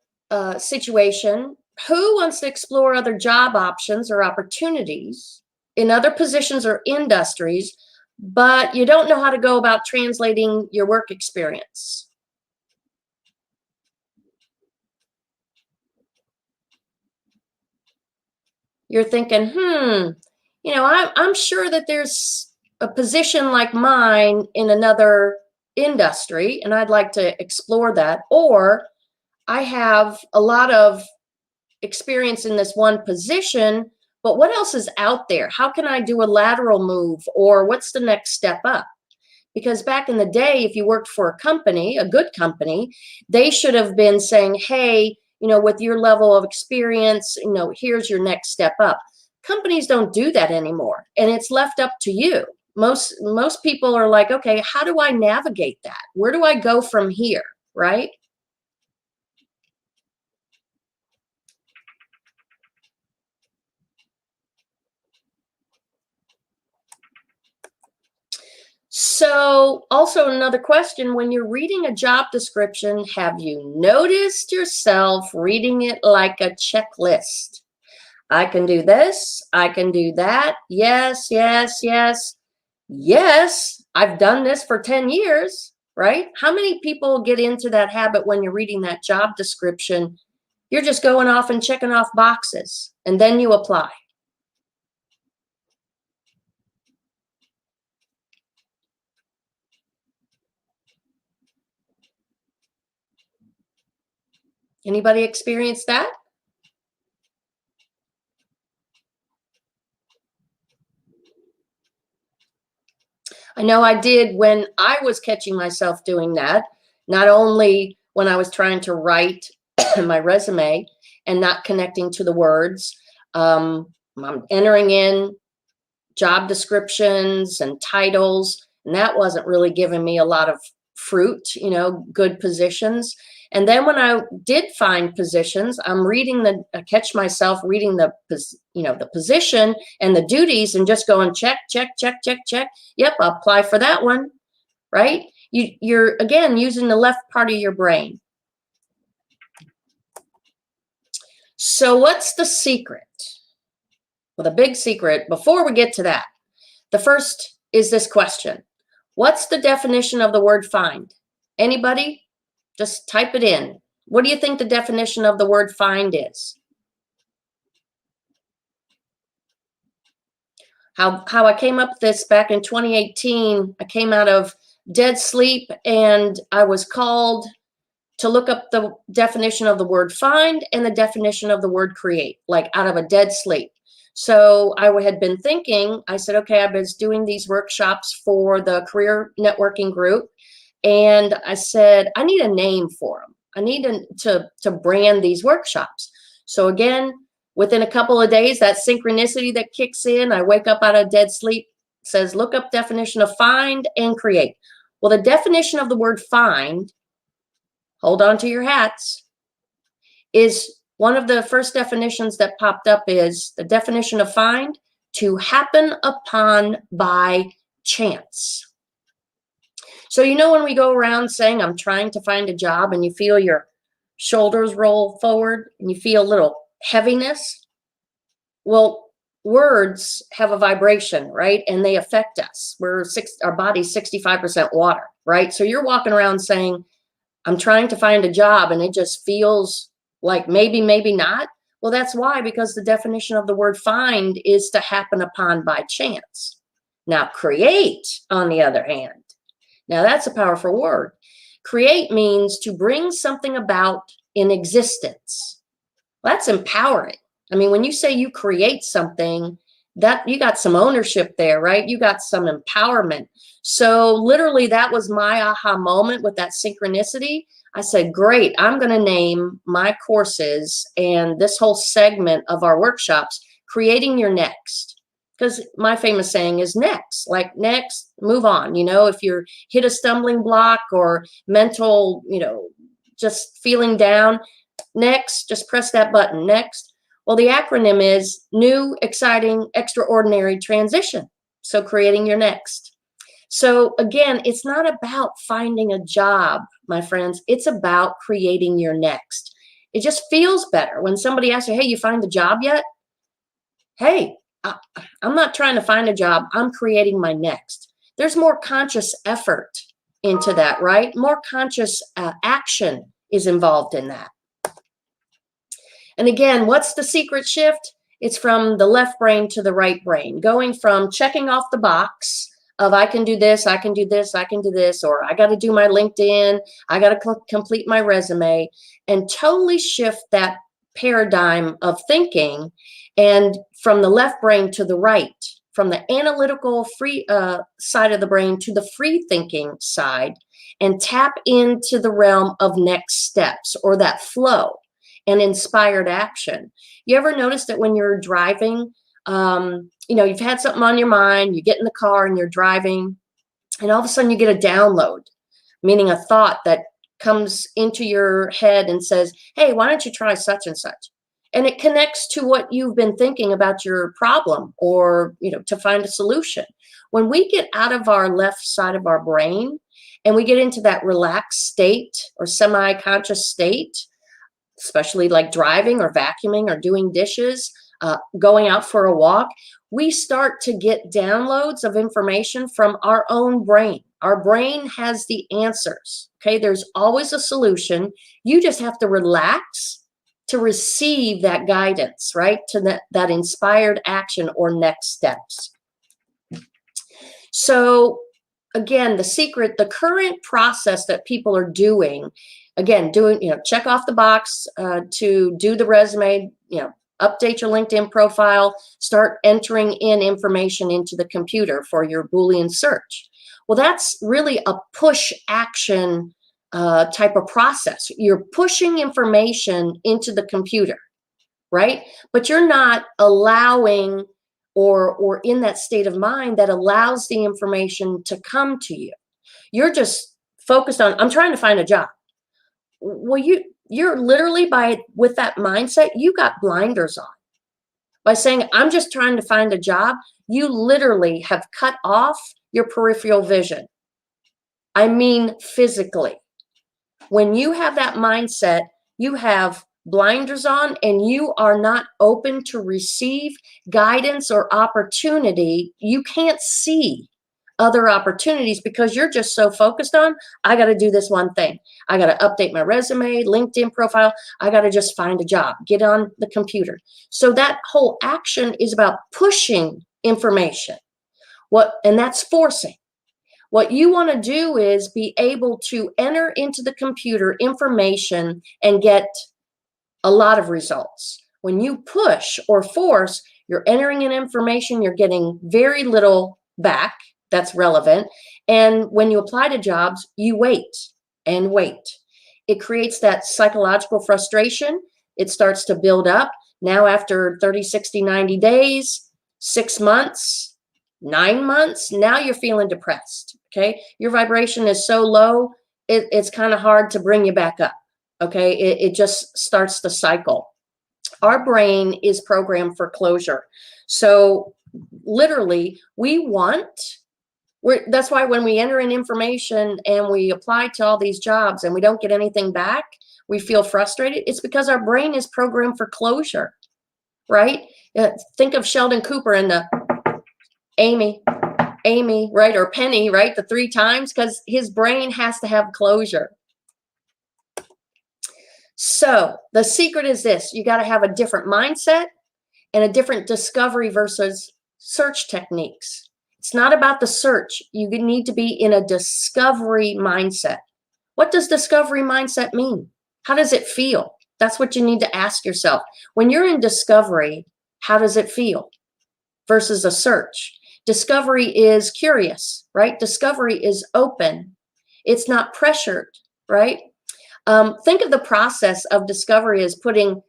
situation, who wants to explore other job options or opportunities in other positions or industries, but you don't know how to go about translating your work experience? You're thinking, I'm sure that there's a position like mine in another industry, and I'd like to explore that. Or I have a lot of experience in this one position, but what else is out there? How can I do a lateral move, or what's the next step up? Because back in the day, if you worked for a company, a good company, they should have been saying, hey, with your level of experience, here's your next step up. Companies don't do that anymore, and it's left up to you. Most people are like, okay, how do I navigate that? Where do I go from here, right? So also another question, when you're reading a job description, have you noticed yourself reading it like a checklist? I can do this, I can do that. Yes, yes, yes, yes. I've done this for 10 years, right? How many people get into that habit when you're reading that job description? You're just going off and checking off boxes, and then you apply. Anybody experience that? I know I did when I was catching myself doing that, not only when I was trying to write my resume and not connecting to the words. I'm entering in job descriptions and titles, and that wasn't really giving me a lot of fruit, good positions. And then when I did find positions, I catch myself reading the position and the duties and just going check, check, check, check, check. Yep, I'll apply for that one, right? You're, again, using the left part of your brain. So what's the secret? Well, the big secret, before we get to that, the first is this question. What's the definition of the word find? Anybody? Just type it in. What do you think the definition of the word find is? How I came up with this back in 2018, I came out of dead sleep and I was called to look up the definition of the word find and the definition of the word create, like out of a dead sleep. So I had been thinking, I said, okay, I was doing these workshops for the career networking group. And I said, I need a name for them. I need to brand these workshops. So again, within a couple of days, that synchronicity that kicks in, I wake up out of dead sleep, says, look up definition of find and create. Well, the definition of the word find, hold on to your hats, is one of the first definitions that popped up is the definition of find, to happen upon by chance. So, when we go around saying, I'm trying to find a job, and you feel your shoulders roll forward and you feel a little heaviness, well, words have a vibration, right? And they affect us. Our body's 65% water, right? So you're walking around saying, I'm trying to find a job, and it just feels like maybe, maybe not. Well, that's why, because the definition of the word find is to happen upon by chance. Now, create, on the other hand, now that's a powerful word. Create means to bring something about in existence. Well, that's empowering, I mean, when you say you create something, that you got some ownership there, right? You got some empowerment. So literally that was my aha moment with that synchronicity. I said, great, I'm going to name my courses and this whole segment of our workshops, Creating Your Next. Because my famous saying is next, like next, move on. You know, if you're hit a stumbling block or mental, you know, just feeling down, next, just press that button, next. Well, the acronym is New, Exciting, Extraordinary Transition. So creating your next. So again, it's not about finding a job, my friends. It's about creating your next. It just feels better when somebody asks you, hey, you find a job yet? Hey, I'm not trying to find a job. I'm creating my next. There's more conscious effort into that, right? More conscious action is involved in that. And again, what's the secret shift? It's from the left brain to the right brain, going from checking off the box of I can do this, I can do this, I can do this, or I got to do my LinkedIn, I got to complete my resume, and totally shift that paradigm of thinking, and from the left brain to the right, from the analytical free side of the brain to the free thinking side, and tap into the realm of next steps or that flow and inspired action. You ever notice that when you're driving, you know, you've had something on your mind, you get in the car and you're driving, and all of a sudden you get a download, meaning a thought that comes into your head and says, hey, why don't you try such and such? And it connects to what you've been thinking about your problem or, you know, to find a solution. When we get out of our left side of our brain and we get into that relaxed state or semi-conscious state, especially like driving or vacuuming or doing dishes, going out for a walk, we start to get downloads of information from our own brain. Our brain has the answers, okay? There's always a solution. You just have to relax to receive that guidance, right? To that inspired action or next steps. So again, the secret, the current process that people are doing, again, you know, check off the box to do the resume, you know, update your LinkedIn profile, start entering in information into the computer for your Boolean search. Well, that's really a push action type of process. You're pushing information into the computer, right? But you're not allowing or in that state of mind that allows the information to come to you. You're just focused on, I'm trying to find a job. Well, you're literally with that mindset, you got blinders on. By saying, I'm just trying to find a job, you literally have cut off your peripheral vision. I mean, physically. When you have that mindset, you have blinders on and you are not open to receive guidance or opportunity. You can't see other opportunities because you're just so focused on, I got to do this one thing. I got to update my resume, LinkedIn profile. I got to just find a job, get on the computer. So that whole action is about pushing information. And that's forcing. What you want to do is be able to enter into the computer information and get a lot of results. When you push or force, you're entering in information, you're getting very little back that's relevant. And when you apply to jobs, you wait and wait. It creates that psychological frustration. It starts to build up. Now after 30, 60, 90 days, 6 months, 9 months, now you're feeling depressed, okay? Your vibration is so low, it's kind of hard to bring you back up, okay? It just starts the cycle. Our brain is programmed for closure. So literally, that's why when we enter in information and we apply to all these jobs and we don't get anything back, we feel frustrated. It's because our brain is programmed for closure, right? Think of Sheldon Cooper and the Amy, right? Or Penny, right? The 3 times, because his brain has to have closure. So the secret is this: you got to have a different mindset and a different discovery versus search techniques. It's not about the search. You need to be in a discovery mindset. What does discovery mindset mean? How does it feel? That's what you need to ask yourself. When you're in discovery, how does it feel versus a search? Discovery is curious, right? Discovery is open. It's not pressured, right? Think of the process of discovery as putting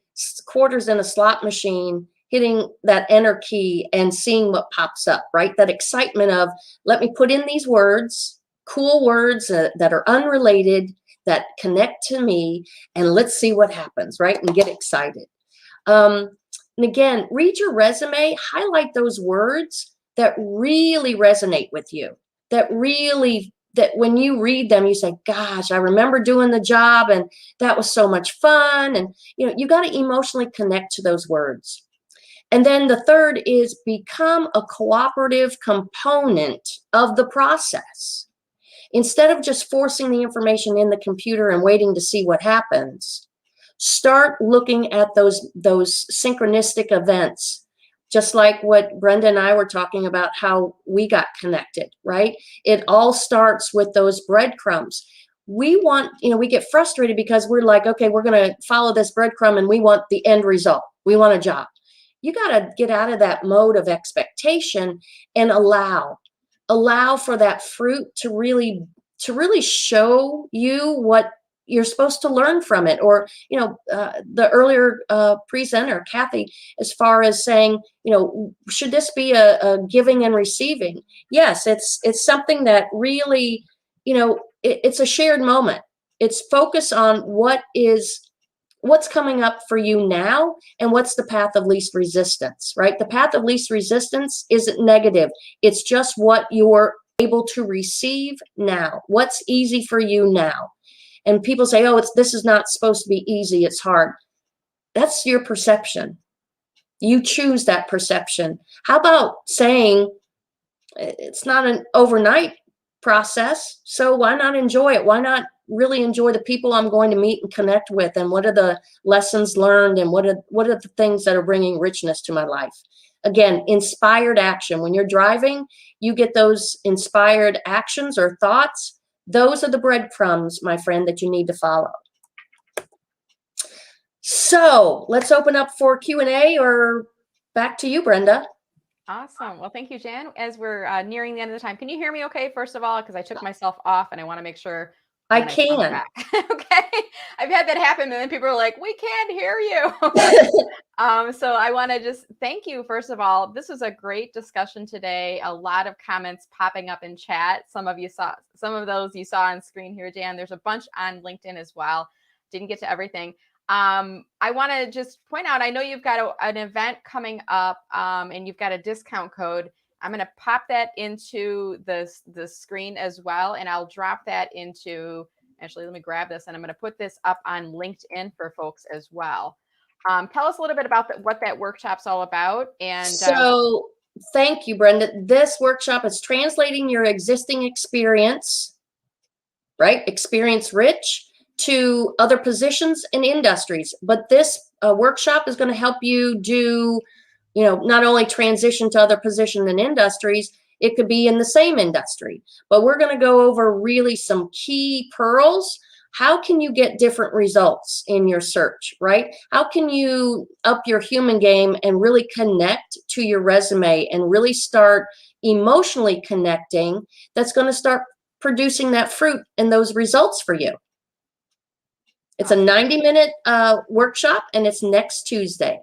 quarters in a slot machine, hitting that enter key and seeing what pops up, right? That excitement of, let me put in these words, cool words that are unrelated, that connect to me, and let's see what happens, right? And get excited. And again, read your resume, highlight those words that really resonate with you, that when you read them, you say, gosh, I remember doing the job and that was so much fun. And, you got to emotionally connect to those words. And then the third is become a cooperative component of the process. Instead of just forcing the information in the computer and waiting to see what happens, start looking at those synchronistic events. Just like what Brenda and I were talking about, how we got connected, right? It all starts with those breadcrumbs. We get frustrated because we're like, okay, we're going to follow this breadcrumb and we want the end result. We want a job. You got to get out of that mode of expectation and allow for that fruit to really show you what you're supposed to learn from it. Or, the earlier presenter, Kathy, as far as saying, should this be a giving and receiving? Yes, it's something that really, it's a shared moment. It's focus on what's coming up for you now and what's the path of least resistance, right? The path of least resistance isn't negative. It's just what you're able to receive now. What's easy for you now? And people say, oh, this is not supposed to be easy. It's hard. That's your perception. You choose that perception. How about saying it's not an overnight process, so why not enjoy it? Why not really enjoy the people I'm going to meet and connect with, and what are the lessons learned, and what are the things that are bringing richness to my life? Again, inspired action. When you're driving, you get those inspired actions or thoughts. Those are the breadcrumbs, my friend, that you need to follow. So let's open up for Q&A, or back to you, Brenda. Awesome. Well, thank you, Jan. As we're nearing the end of the time, can you hear me okay, first of all? Because I took myself off and I want to make sure I can. Okay. I've had that happen, and then people are like, we can't hear you. So I want to just thank you, first of all. This was a great discussion today. A lot of comments popping up in chat. Some of those you saw on screen here, Jan. There's a bunch on LinkedIn as well. Didn't get to everything. I want to just point out, I know you've got an event coming up, and you've got a discount code. I'm going to pop that into the screen as well, and I'll drop that into, actually, let me grab this, and I'm going to put this up on LinkedIn for folks as well. Tell us a little bit about what that workshop's all about. And so thank you, Brenda. This workshop is translating your existing experience, right? Experience rich, to other positions and industries. But this workshop is going to help you do, not only transition to other positions and industries, it could be in the same industry, but we're going to go over really some key pearls. How can you get different results in your search, right? How can you up your human game and really connect to your resume and really start emotionally connecting? That's going to start producing that fruit and those results for you. It's a 90-minute workshop, and it's next Tuesday.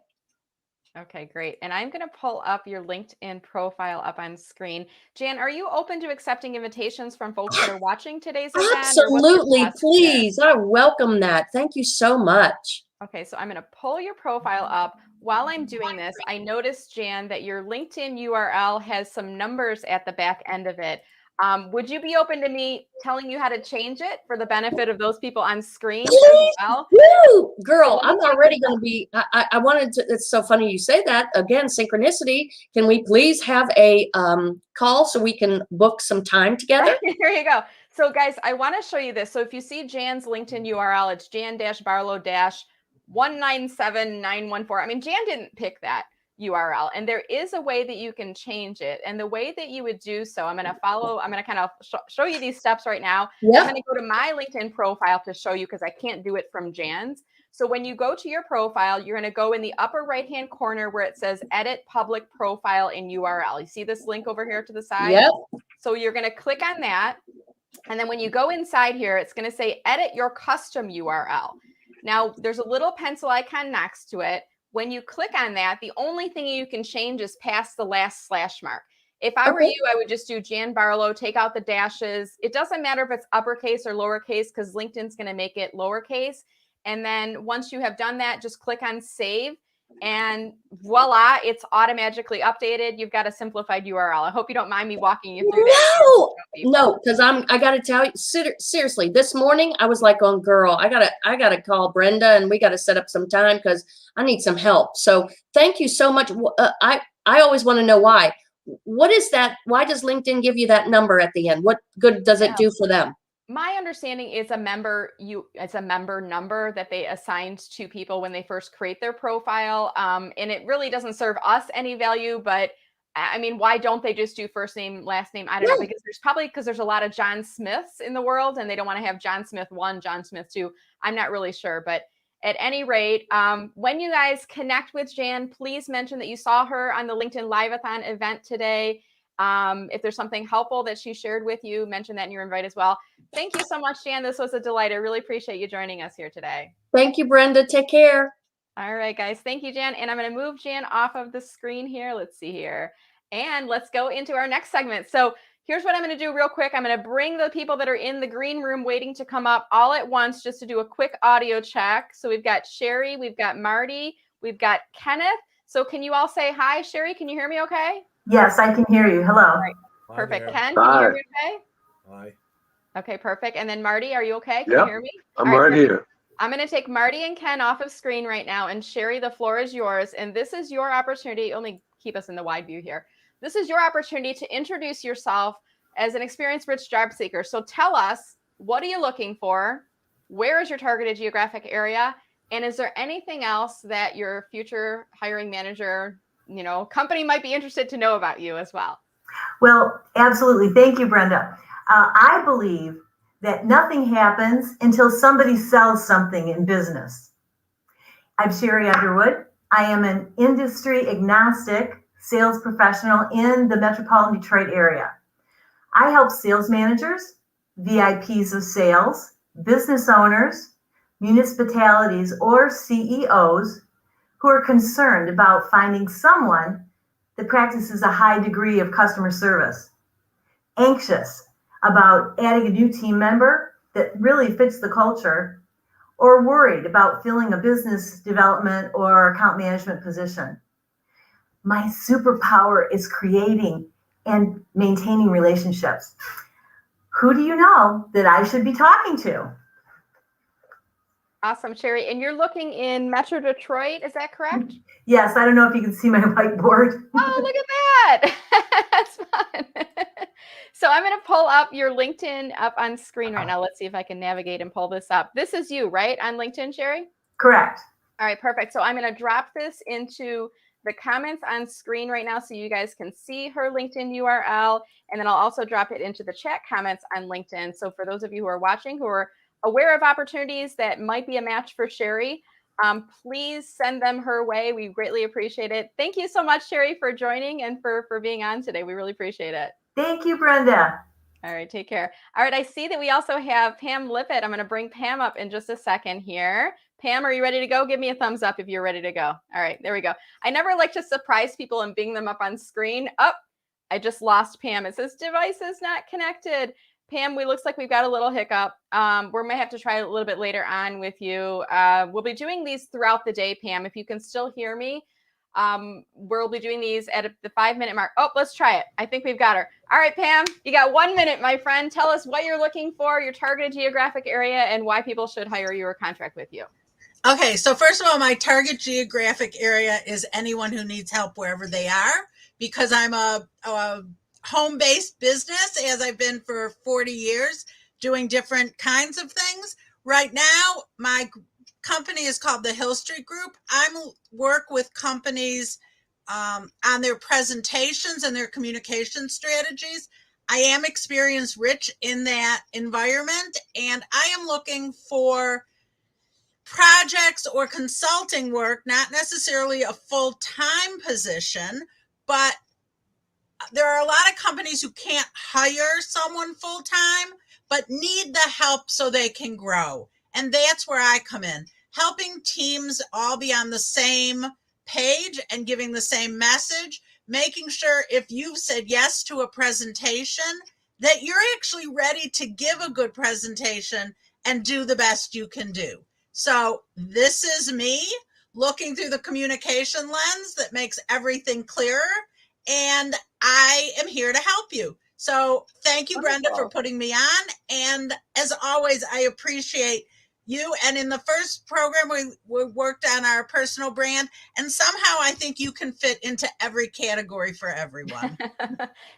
Okay, great. And I'm going to pull up your LinkedIn profile up on screen. Jan, are you open to accepting invitations from folks that are watching today's event? Absolutely, please. I welcome that. Thank you so much. Okay, so I'm going to pull your profile up. While I'm doing this, I noticed, Jan, that your LinkedIn URL has some numbers at the back end of it. Would you be open to me telling you how to change it for the benefit of those people on screen as well? Woo! Girl, I'm already going to be, I wanted to, it's so funny you say that. Again, synchronicity. Can we please have a call so we can book some time together? Here you go. So guys, I want to show you this. So if you see Jan's LinkedIn URL, it's Jan-Barlow-197914. I mean, Jan didn't pick that. URL. And there is a way that you can change it. And the way that you would do so, I'm going to kind of show you these steps right now. Yeah. I'm going to go to my LinkedIn profile to show you, because I can't do it from Jan's. So when you go to your profile, you're going to go in the upper right-hand corner where it says edit public profile in URL. You see this link over here to the side? Yep. So you're going to click on that. And then when you go inside here, it's going to say edit your custom URL. Now there's a little pencil icon next to it. When you click on that, the only thing you can change is past the last slash mark. If I were you, I would just do Jan Barlow, take out the dashes. It doesn't matter if it's uppercase or lowercase, because LinkedIn's going to make it lowercase. And then once you have done that, just click on save, and voila, it's automatically updated. You've got a simplified URL. I hope you don't mind me walking you through that. No, because I got to tell you, seriously, this morning I was like, oh, girl, I gotta call Brenda, and we got to set up some time because I need some help. So thank you so much. I always want to know why. What is that? Why does LinkedIn give you that number at the end? What good does it do for them? My understanding is it's a member number that they assigned to people when they first create their profile. And it really doesn't serve us any value, but I mean, why don't they just do first name, last name? I don't know, because there's a lot of John Smiths in the world, and they don't want to have John Smith 1, John Smith 2. I'm not really sure, but at any rate, when you guys connect with Jan, please mention that you saw her on the LinkedIn Live-a-Thon event today. If there's something helpful that she shared with you, mention that in your invite as well. Thank you so much, Jan. This was a delight. I really appreciate you joining us here today. Thank you, Brenda. Take care. All right, guys. Thank you, Jan. And I'm going to move Jan off of the screen here. Let's see here. And let's go into our next segment. So here's what I'm going to do real quick. I'm going to bring the people that are in the green room waiting to come up all at once, just to do a quick audio check. So we've got Sherry, we've got Marty, we've got Kenneth. So can you all say hi? Sherry, can you hear me okay? Yes, I can hear you. Hello. All right. Perfect. Ken, can you hear me okay? Hi. Okay, perfect. And then Marty, are you okay? Can Yep. you hear me? I'm right here. I'm going to take Marty and Ken off of screen right now. And Sherry, the floor is yours. And this is your opportunity. Only keep us in the wide view here. This is your opportunity to introduce yourself as an experienced-rich job seeker. So tell us, what are you looking for? Where is your targeted geographic area? And is there anything else that your future hiring manager, company might be interested to know about you as well? Well, absolutely. Thank you, Brenda. I believe that nothing happens until somebody sells something in business. I'm Sherry Underwood. I am an industry agnostic sales professional in the metropolitan Detroit area. I help sales managers, VIPs of sales, business owners, municipalities, or CEOs who are concerned about finding someone that practices a high degree of customer service, anxious about adding a new team member that really fits the culture, or worried about filling a business development or account management position. My superpower is creating and maintaining relationships. Who do you know that I should be talking to? Awesome, Sherry. And you're looking in Metro Detroit, is that correct? Yes, I don't know if you can see my whiteboard. Oh, look at that. That's fun. So I'm going to pull up your LinkedIn up on screen right now. Let's see if I can navigate and pull this up. This is you, right, on LinkedIn, Sherry? Correct. All right, perfect. So I'm going to drop this into the comments on screen right now so you guys can see her LinkedIn URL. And then I'll also drop it into the chat comments on LinkedIn. So for those of you who are watching, who are aware of opportunities that might be a match for Sherry, please send them her way. We greatly appreciate it. Thank you so much, Sherry, for joining and for being on today. We really appreciate it. Thank you, Brenda. All right, take care. All right, I see that we also have Pam Lippett. I'm going to bring Pam up in just a second here. Pam, are you ready to go? Give me a thumbs up if you're ready to go. All right, there we go. I never like to surprise people and bring them up on screen. Oh, I just lost Pam. It says device is not connected. Pam, we looks like we've got a little hiccup. We might have to try a little bit later on with you. We'll be doing these throughout the day, Pam. If you can still hear me, we'll be doing these at the 5-minute mark. Oh, let's try it. I think we've got her. All right, Pam, you got 1 minute, my friend. Tell us what you're looking for, your targeted geographic area, and why people should hire you or contract with you. Okay, so first of all, my target geographic area is anyone who needs help wherever they are, because I'm a home-based business, as I've been for 40 years, doing different kinds of things. Right now, my company is called the Hill Street Group. I work with companies on their presentations and their communication strategies. I am experience rich in that environment, and I am looking for projects or consulting work, not necessarily a full-time position, but there are a lot of companies who can't hire someone full-time, but need the help so they can grow. And that's where I come in, helping teams all be on the same page and giving the same message, making sure if you've said yes to a presentation, that you're actually ready to give a good presentation and do the best you can do. So this is me looking through the communication lens that makes everything clearer, and I am here to help you. So thank you, Brenda, for putting me on. And as always, I appreciate you. And in the first program, we worked on our personal brand, and somehow I think you can fit into every category for everyone.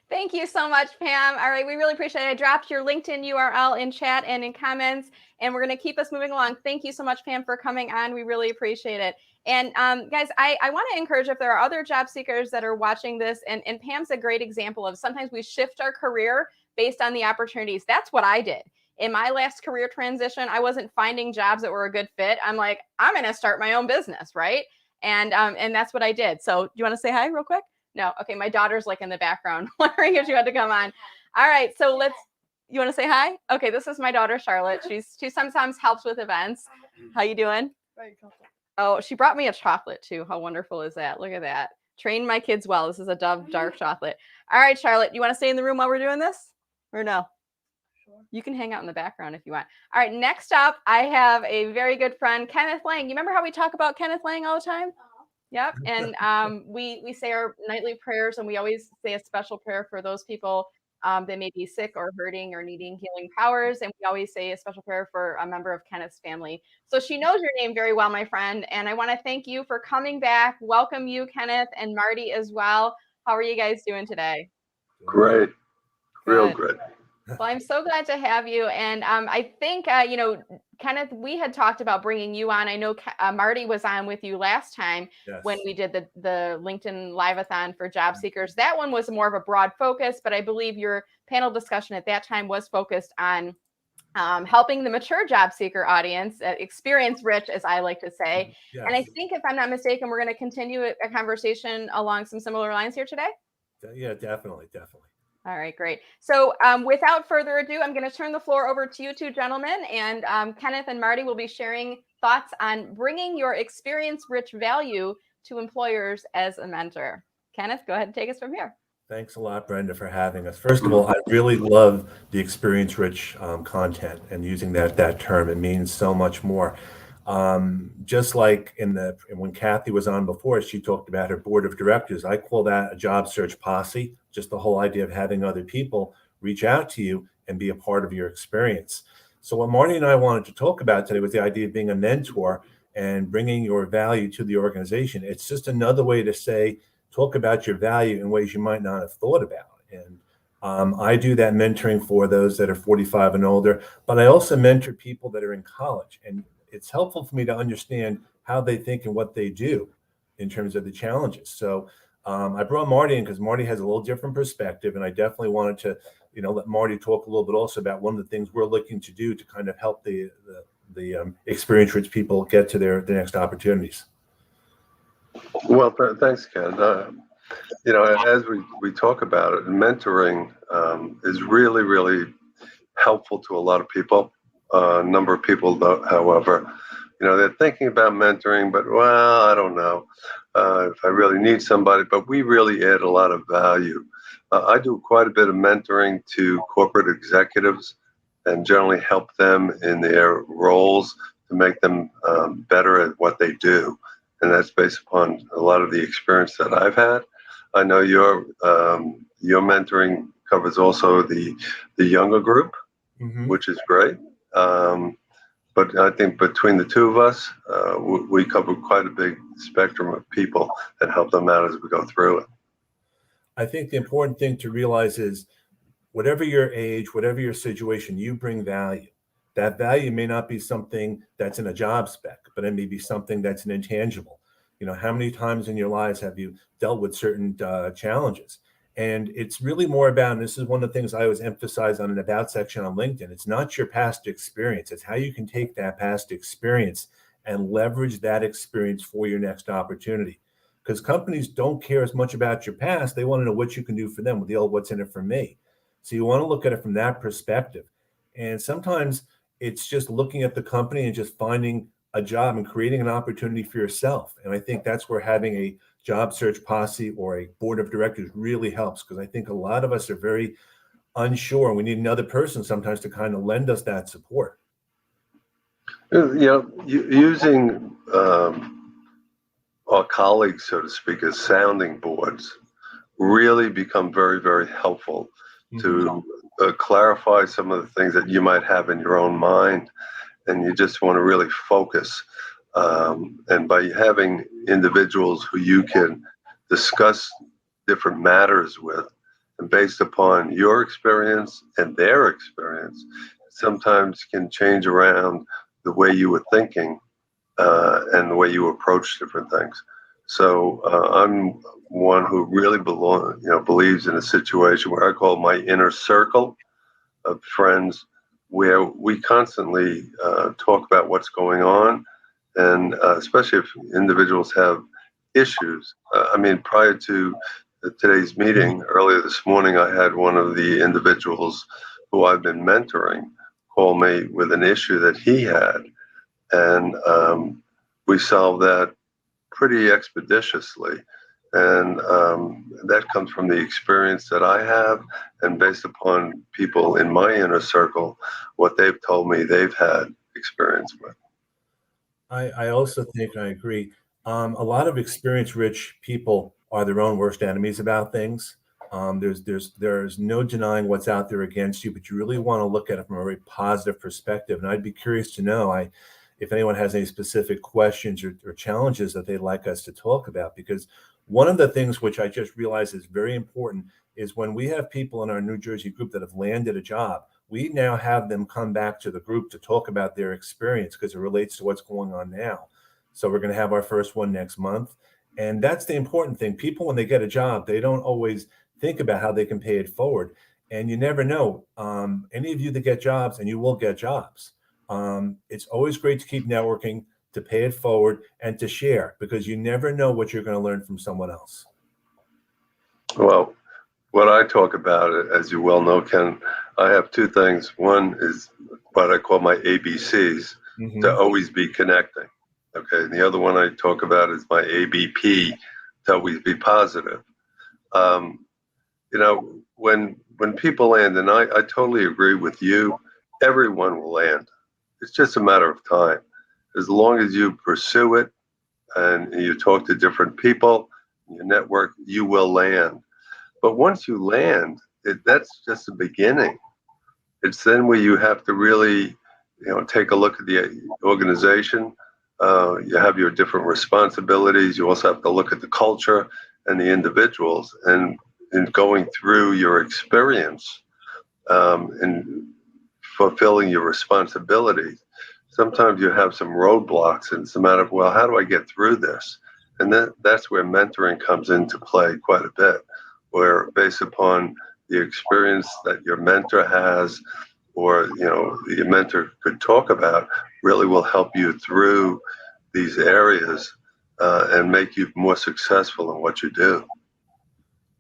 Thank you so much, Pam. All right, we really appreciate it. I dropped your LinkedIn URL in chat and in comments, and we're going to keep us moving along. Thank you so much, Pam, for coming on. We really appreciate it. And guys, I want to encourage, if there are other job seekers that are watching this, and Pam's a great example of sometimes we shift our career based on the opportunities. That's what I did. In my last career transition, I wasn't finding jobs that were a good fit. I'm like, I'm going to start my own business, right? And that's what I did. So do you want to say hi real quick? No. Okay. My daughter's like in the background wondering if she had to come on. All right. So you want to say hi? Okay. This is my daughter, Charlotte. She sometimes helps with events. How you doing? Oh, she brought me a chocolate too. How wonderful is that? Look at that. Train my kids well. This is a Dove dark chocolate. All right, Charlotte, you want to stay in the room while we're doing this or no? Sure. You can hang out in the background if you want. All right. Next up, I have a very good friend, Kenneth Lang. You remember how we talk about Kenneth Lang all the time? Yep. And we say our nightly prayers, and we always say a special prayer for those people that may be sick or hurting or needing healing powers. And we always say a special prayer for a member of Kenneth's family. So she knows your name very well, my friend. And I want to thank you for coming back. Welcome you, Kenneth, and Marty as well. How are you guys doing today? Great. Real great. Well, I'm so glad to have you. And I think, Kenneth, we had talked about bringing you on. I know Marty was on with you last time when we did the LinkedIn Live-a-Thon for job seekers. That one was more of a broad focus, but I believe your panel discussion at that time was focused on helping the mature job seeker audience, experience rich, as I like to say. Yes. And I think, if I'm not mistaken, we're going to continue a conversation along some similar lines here today. Yeah, definitely. All right, great. So without further ado, I'm going to turn the floor over to you two gentlemen, and Kenneth and Marty will be sharing thoughts on bringing your experience-rich value to employers as a mentor. Kenneth, go ahead and take us from here. Thanks a lot, Brenda, for having us. First of all, I really love the experience-rich content and using that term. It means so much more. Just like when Kathy was on before, she talked about her board of directors. I call that a job search posse, just the whole idea of having other people reach out to you and be a part of your experience. So what Marty and I wanted to talk about today was the idea of being a mentor and bringing your value to the organization. It's just another way to talk about your value in ways you might not have thought about. And I do that mentoring for those that are 45 and older, but I also mentor people that are in college. And it's helpful for me to understand how they think and what they do in terms of the challenges. So I brought Marty in because Marty has a little different perspective, and I definitely wanted to, let Marty talk a little bit also about one of the things we're looking to do to kind of help the experience-rich people get to their next opportunities. Well, thanks, Ken. As we talk about it, mentoring is really, really helpful to a lot of people. A number of people, however, they're thinking about mentoring, but, well, I don't know if I really need somebody, but we really add a lot of value. I do quite a bit of mentoring to corporate executives and generally help them in their roles to make them better at what they do. And that's based upon a lot of the experience that I've had. I know your mentoring covers also the younger group, which is great. But I think between the two of us, we cover quite a big spectrum of people and help them out as we go through it. I think the important thing to realize is whatever your age, whatever your situation, you bring value. That value may not be something that's in a job spec, but it may be something that's an intangible. You know, how many times in your lives have you dealt with certain challenges? And it's really more about, and this is one of the things I always emphasize on an about section on LinkedIn, it's not your past experience, it's how you can take that past experience and leverage that experience for your next opportunity. Because companies don't care as much about your past, they want to know what you can do for them with the old what's in it for me. So you want to look at it from that perspective. And sometimes it's just looking at the company and just finding a job and creating an opportunity for yourself. And I think that's where having a job search posse or a board of directors really helps, because I think a lot of us are very unsure. We need another person sometimes to kind of lend us that support. You know, using our colleagues, so to speak, as sounding boards really become very, very helpful to clarify some of the things that you might have in your own mind, and you just want to really focus. And by having individuals who you can discuss different matters with, and based upon your experience and their experience, sometimes can change around the way you were thinking and the way you approach different things. So I'm one who really believes in a situation where I call my inner circle of friends, where we constantly talk about what's going on, and especially if individuals have issues. I mean, prior to today's meeting, earlier this morning, I had one of the individuals who I've been mentoring call me with an issue that he had, and we solved that pretty expeditiously. And that comes from the experience that I have, and based upon people in my inner circle, what they've told me they've had experience with. I also think, I agree, a lot of experience-rich people are their own worst enemies about things. There's no denying what's out there against you, but you really want to look at it from a very positive perspective. And I'd be curious to know if anyone has any specific questions or challenges that they'd like us to talk about, because one of the things which I just realized is very important is when we have people in our New Jersey group that have landed a job, we now have them come back to the group to talk about their experience because it relates to what's going on now. So we're going to have our first one next month. And that's the important thing. People, when they get a job, they don't always think about how they can pay it forward. And you never know. Any of you that get jobs, and you will get jobs, it's always great to keep networking, to pay it forward, and to share, because you never know what you're going to learn from someone else. Well, what I talk about, as you well know, Ken, I have two things. One is what I call my ABCs, to always be connecting. Okay. And the other one I talk about is my ABP, to always be positive. You know, when people land, and I totally agree with you, everyone will land. It's just a matter of time. As long as you pursue it and you talk to different people, you network, you will land. But once you land, that's just the beginning. It's then where you have to really, take a look at the organization. You have your different responsibilities. You also have to look at the culture and the individuals. And in going through your experience and fulfilling your responsibilities, sometimes you have some roadblocks, and it's a matter of, well, how do I get through this? And that's where mentoring comes into play quite a bit, where based upon the experience that your mentor has, or your mentor could talk about, really will help you through these areas and make you more successful in what you do.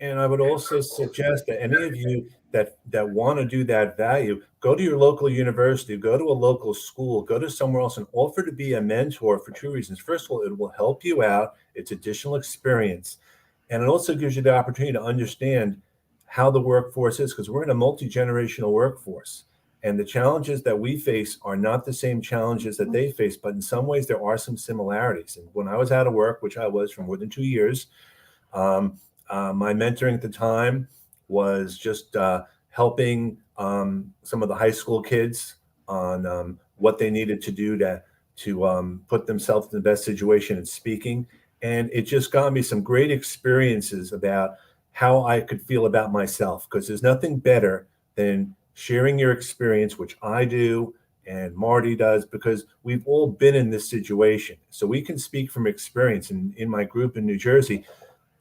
And I would also suggest that any of you that want to do that value, go to your local university, go to a local school, go to somewhere else and offer to be a mentor for two reasons. First of all, it will help you out. It's additional experience. And it also gives you the opportunity to understand how the workforce is, because we're in a multi-generational workforce. And the challenges that we face are not the same challenges that they face, but in some ways there are some similarities. And when I was out of work, which I was for more than 2 years, my mentoring at the time was just helping some of the high school kids on what they needed to do to put themselves in the best situation in speaking. And it just got me some great experiences about how I could feel about myself, because there's nothing better than sharing your experience, which I do, and Marty does, because we've all been in this situation. So we can speak from experience. And in my group in New Jersey,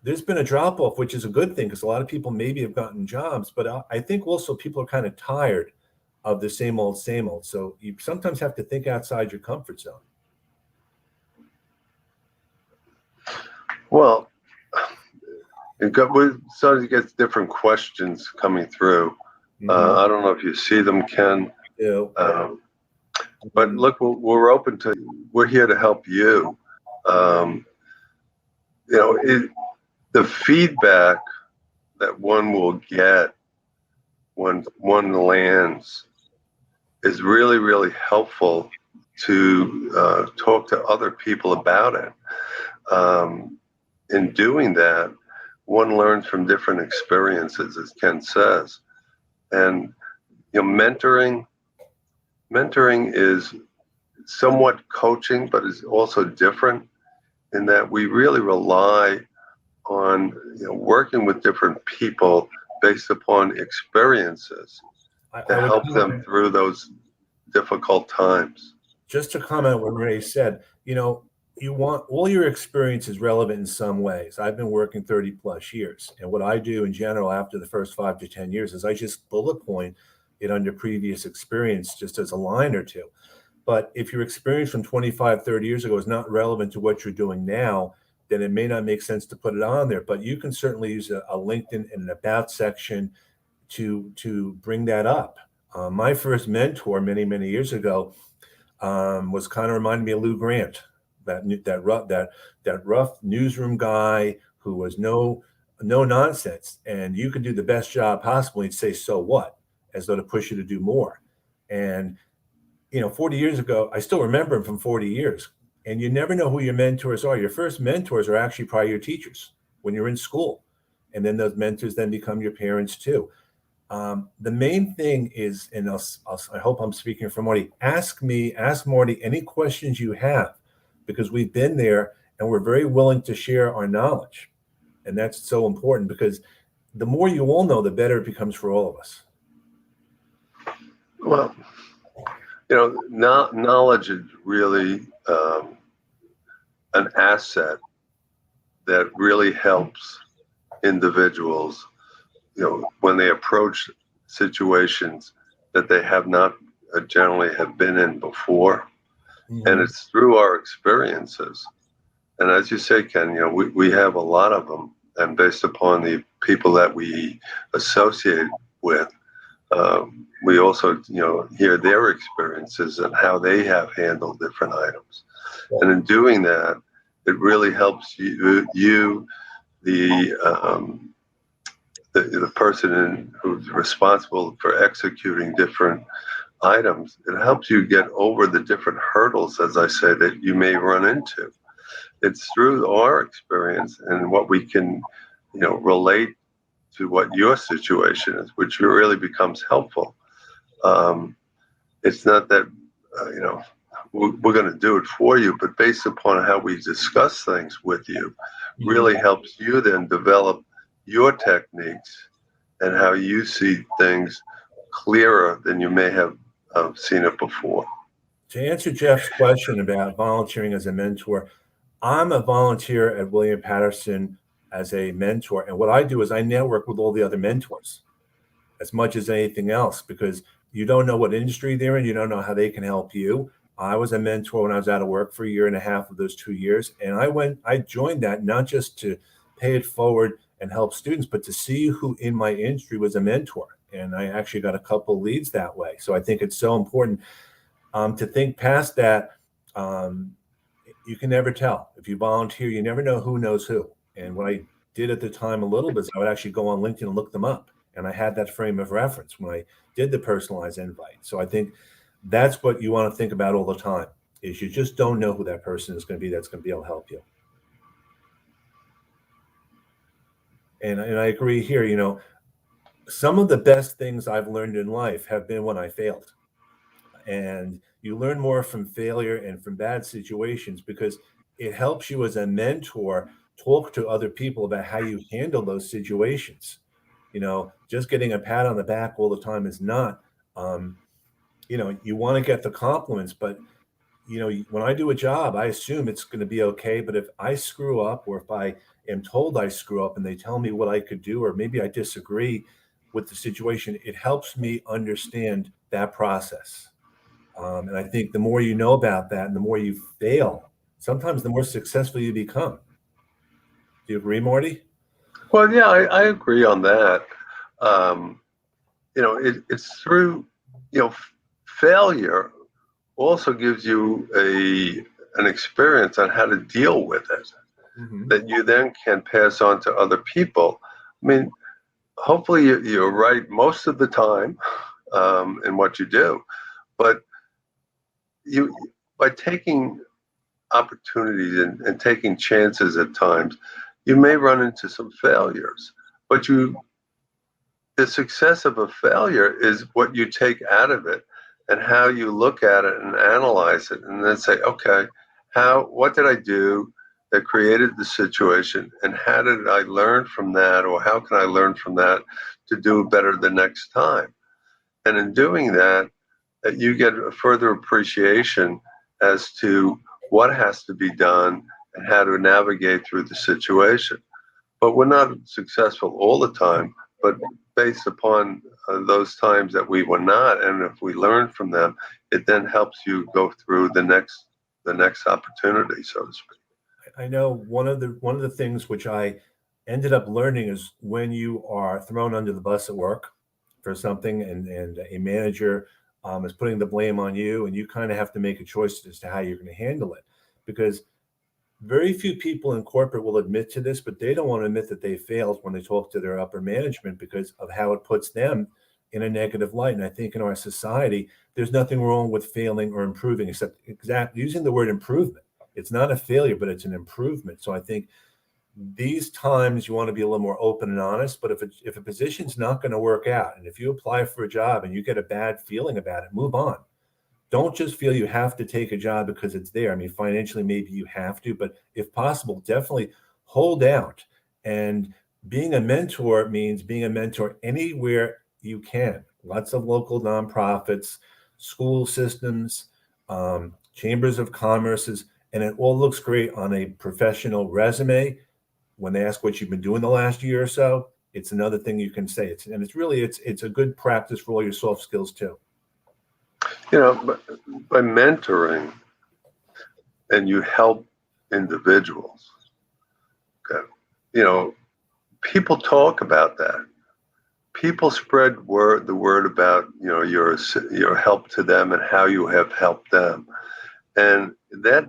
there's been a drop off, which is a good thing because a lot of people maybe have gotten jobs, but I think also people are kind of tired of the same old, same old. So you sometimes have to think outside your comfort zone. Well, we're starting to get different questions coming through. I don't know if you see them, Ken. Yeah. But look, we're here to help you. The feedback that one will get when one lands is really, really helpful to talk to other people about it. In doing that, one learns from different experiences, as Ken says. And mentoring is somewhat coaching, but is also different in that we really rely on working with different people based upon experiences to help them through those difficult times. Just to comment on what Renee said, you want all your experience is relevant in some ways. I've been working 30 plus years. And what I do in general after the first 5 to 10 years is I just bullet point it under previous experience just as a line or two. But if your experience from 25, 30 years ago is not relevant to what you're doing now, then it may not make sense to put it on there. But you can certainly use a LinkedIn and an About section to bring that up. My first mentor many, many years ago was kind of reminding me of Lou Grant, that rough newsroom guy who was no nonsense, and you could do the best job possible and say, so what, as though to push you to do more. And 40 years ago, I still remember him from 40 years. And you never know who your mentors are. Your first mentors are actually probably your teachers when you're in school. And then those mentors then become your parents too. The main thing is, and I hope I'm speaking for Marty, ask Marty any questions you have, because we've been there and we're very willing to share our knowledge. And that's so important, because the more you all know, the better it becomes for all of us. Well, knowledge is really an asset that really helps individuals, when they approach situations that they have not generally have been in before. Mm-hmm. And it's through our experiences. And as you say, Ken, we have a lot of them, and based upon the people that we associate with, we also, hear their experiences and how they have handled different items. And in doing that, it really helps you the person who's responsible for executing different items. It helps you get over the different hurdles, as I say, that you may run into. It's through our experience and what we can, relate to what your situation is, which really becomes helpful. It's not that, we're going to do it for you, but based upon how we discuss things with you, really helps you then develop your techniques and how you see things clearer than you may have seen it before. To answer Jeff's question about volunteering as a mentor, I'm a volunteer at William Patterson as a mentor. And what I do is I network with all the other mentors as much as anything else, because you don't know what industry they're in. You don't know how they can help you. I was a mentor when I was out of work for 1.5 years of those 2 years. And I joined that not just to pay it forward and help students, but to see who in my industry was a mentor. And I actually got a couple leads that way. So I think it's so important to think past that. You can never tell. If you volunteer, you never know who knows who. And what I did at the time a little bit is I would actually go on LinkedIn and look them up. And I had that frame of reference when I did the personalized invite. So I think that's what you want to think about all the time, is you just don't know who that person is going to be that's going to be able to help you. And I agree here, some of the best things I've learned in life have been when I failed. And you learn more from failure and from bad situations, because it helps you as a mentor talk to other people about how you handle those situations. Just getting a pat on the back all the time is not you want to get the compliments, but when I do a job, I assume it's going to be okay. But if I screw up, or if I am told I screw up and they tell me what I could do, or maybe I disagree with the situation, it helps me understand that process. And I think the more you know about that and the more you fail, sometimes the more successful you become. Do you agree, Marty? Well, yeah, I agree on that. It's through, failure also gives you an experience on how to deal with it that you then can pass on to other people. I mean, hopefully you're right most of the time in what you do, but by taking opportunities and taking chances at times, you may run into some failures, but the success of a failure is what you take out of it and how you look at it and analyze it, and then say, okay, what did I do that created the situation, and how did I learn from that, or how can I learn from that to do better the next time? And in doing that, you get a further appreciation as to what has to be done and how to navigate through the situation. But we're not successful all the time, but based upon those times that we were not, and if we learn from them, it then helps you go through the next opportunity, so to speak. I know one of the things which I ended up learning is when you are thrown under the bus at work for something, and a manager is putting the blame on you, and you kind of have to make a choice as to how you're going to handle it, because very few people in corporate will admit to this, but they don't want to admit that they failed when they talk to their upper management because of how it puts them in a negative light. And I think in our society, there's nothing wrong with failing or improving, except using the word improvement. It's not a failure, but it's an improvement. So I think these times you want to be a little more open and honest, but if a position's not going to work out, and if you apply for a job and you get a bad feeling about it, move on. Don't just feel you have to take a job because it's there. I mean, financially, maybe you have to, but if possible, definitely hold out. And being a mentor means being a mentor anywhere you can. Lots of local nonprofits, school systems, chambers of commerces, and it all looks great on a professional resume. When they ask what you've been doing the last year or so, it's another thing you can say. It's a good practice for all your soft skills too. By mentoring, and you help individuals, okay, people talk about that. People spread the word about, your help to them and how you have helped them. And that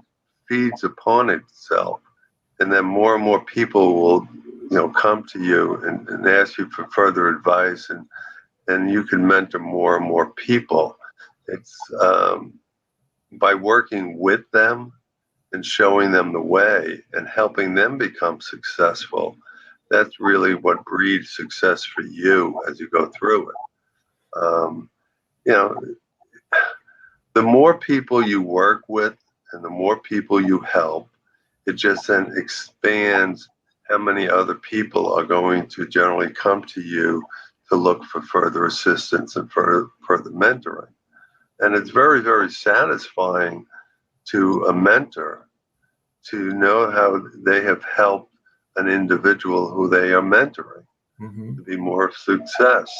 feeds upon itself. And then more and more people will, come to you and ask you for further advice, and you can mentor more and more people. It's by working with them and showing them the way and helping them become successful. That's really what breeds success for you as you go through it. The more people you work with and the more people you help, it just then expands how many other people are going to generally come to you to look for further assistance and further mentoring. And it's very, very satisfying to a mentor to know how they have helped an individual who they are mentoring to be more of success.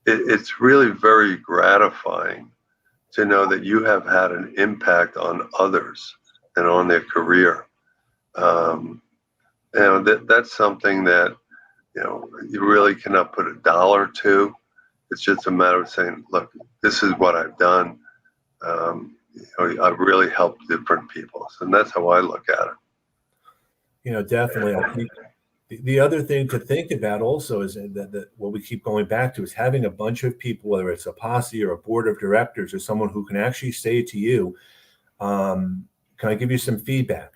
It's really very gratifying to know that you have had an impact on others and on their career. That's something that you really cannot put a dollar to. It's just a matter of saying, look, this is what I've done. I've really helped different people. And that's how I look at it. Definitely. I think the other thing to think about also is that what we keep going back to is having a bunch of people, whether it's a posse or a board of directors or someone who can actually say to you, can I give you some feedback?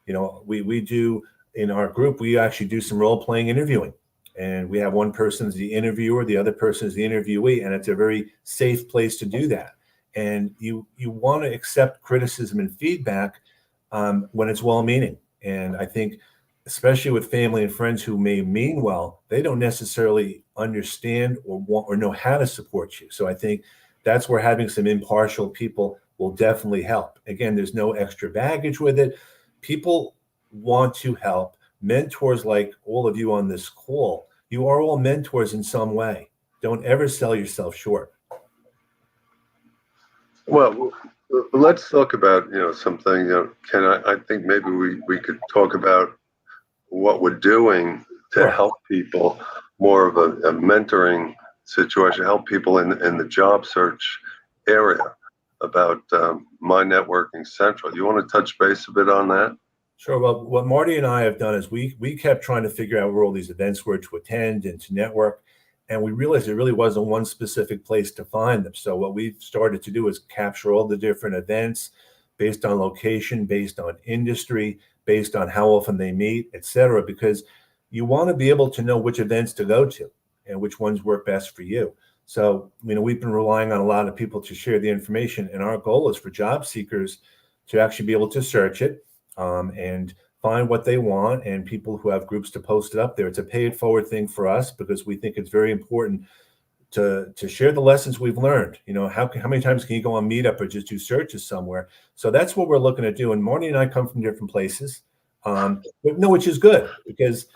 We do in our group, we actually do some role-playing interviewing. And we have one person as the interviewer, the other person is the interviewee, and it's a very safe place to do that. And you want to accept criticism and feedback when it's well-meaning. And I think especially with family and friends who may mean well, they don't necessarily understand or want or know how to support you. So I think that's where having some impartial people will definitely help. Again, there's no extra baggage with it. People want to help. Mentors like all of you on this call, you are all mentors in some way. Don't ever sell yourself short. Well, let's talk about, something, Ken, I think maybe we could talk about what we're doing to Sure. help people, more of a mentoring situation, help people in the job search area about My Networking Central. You want to touch base a bit on that? Sure. Well, what Marty and I have done is we kept trying to figure out where all these events were to attend and to network. And we realized there really wasn't one specific place to find them. So what we've started to do is capture all the different events based on location, based on industry, based on how often they meet, et cetera, because you want to be able to know which events to go to and which ones work best for you. So, we've been relying on a lot of people to share the information. And our goal is for job seekers to actually be able to search it and find what they want, and people who have groups to post it up there. It's a pay it forward thing for us because we think it's very important to share the lessons we've learned. How many times can you go on Meetup or just do searches somewhere? So that's what we're looking to do. And Marty and I come from different places, which is good because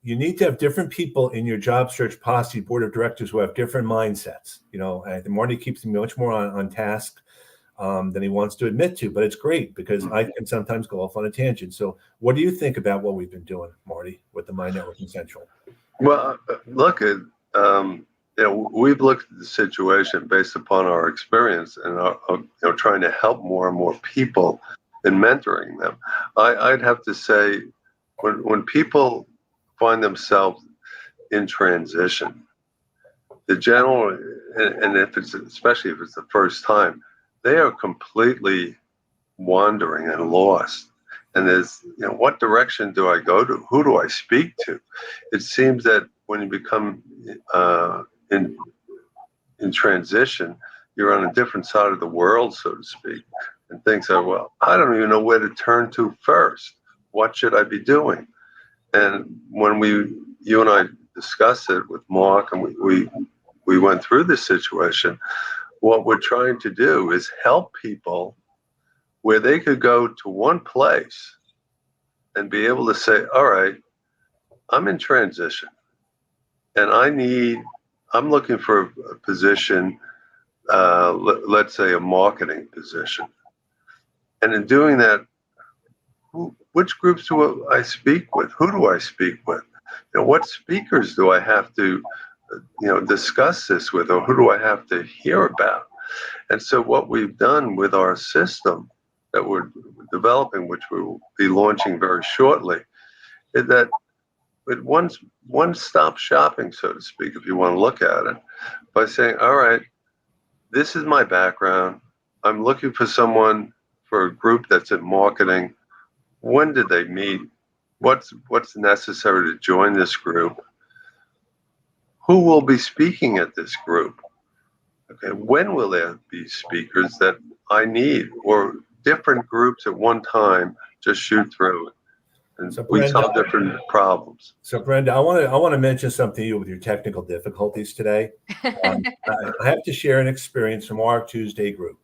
you need to have different people in your job search posse board of directors who have different mindsets. I think Marty keeps me much more on task than he wants to admit to, but it's great because I can sometimes go off on a tangent. So what do you think about what we've been doing, Marty, with the My Networking Central? Well, look, we've looked at the situation based upon our experience and trying to help more and more people in mentoring them. I'd have to say when people find themselves in transition, the general, and especially if it's the first time, they are completely wandering and lost. And there's, what direction do I go to? Who do I speak to? It seems that when you become in transition, you're on a different side of the world, so to speak, and things are, well, I don't even know where to turn to first. What should I be doing? And when you and I discussed it with Mark, and we went through this situation, what we're trying to do is help people where they could go to one place and be able to say, all right, I'm in transition and I'm looking for a position, let's say a marketing position. And in doing that, which groups do I speak with? Who do I speak with? What speakers do I have to discuss this with, or who do I have to hear about? And so what we've done with our system that we're developing, which we will be launching very shortly, is that with one-stop shopping, so to speak, if you want to look at it, by saying, all right, this is my background. I'm looking for someone for a group that's in marketing. When did they meet? What's necessary to join this group? Who will be speaking at this group? Okay, when will there be speakers that I need, or different groups at one time just shoot through it? And So we Brenda, solve different problems. So Brenda, I want to mention something to you with your technical difficulties today. I have to share an experience from our Tuesday group.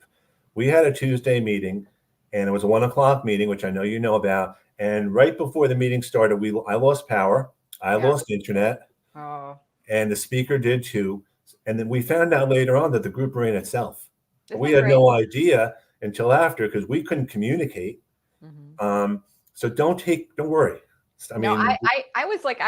We had a Tuesday meeting, and it was a 1 o'clock meeting, which I know you know about. And right before the meeting started, I lost power, I lost internet, and the speaker did too. And then we found out later on that the group ran itself. We had no idea until after because we couldn't communicate. Mm-hmm. So don't worry. I mean, no, I was like,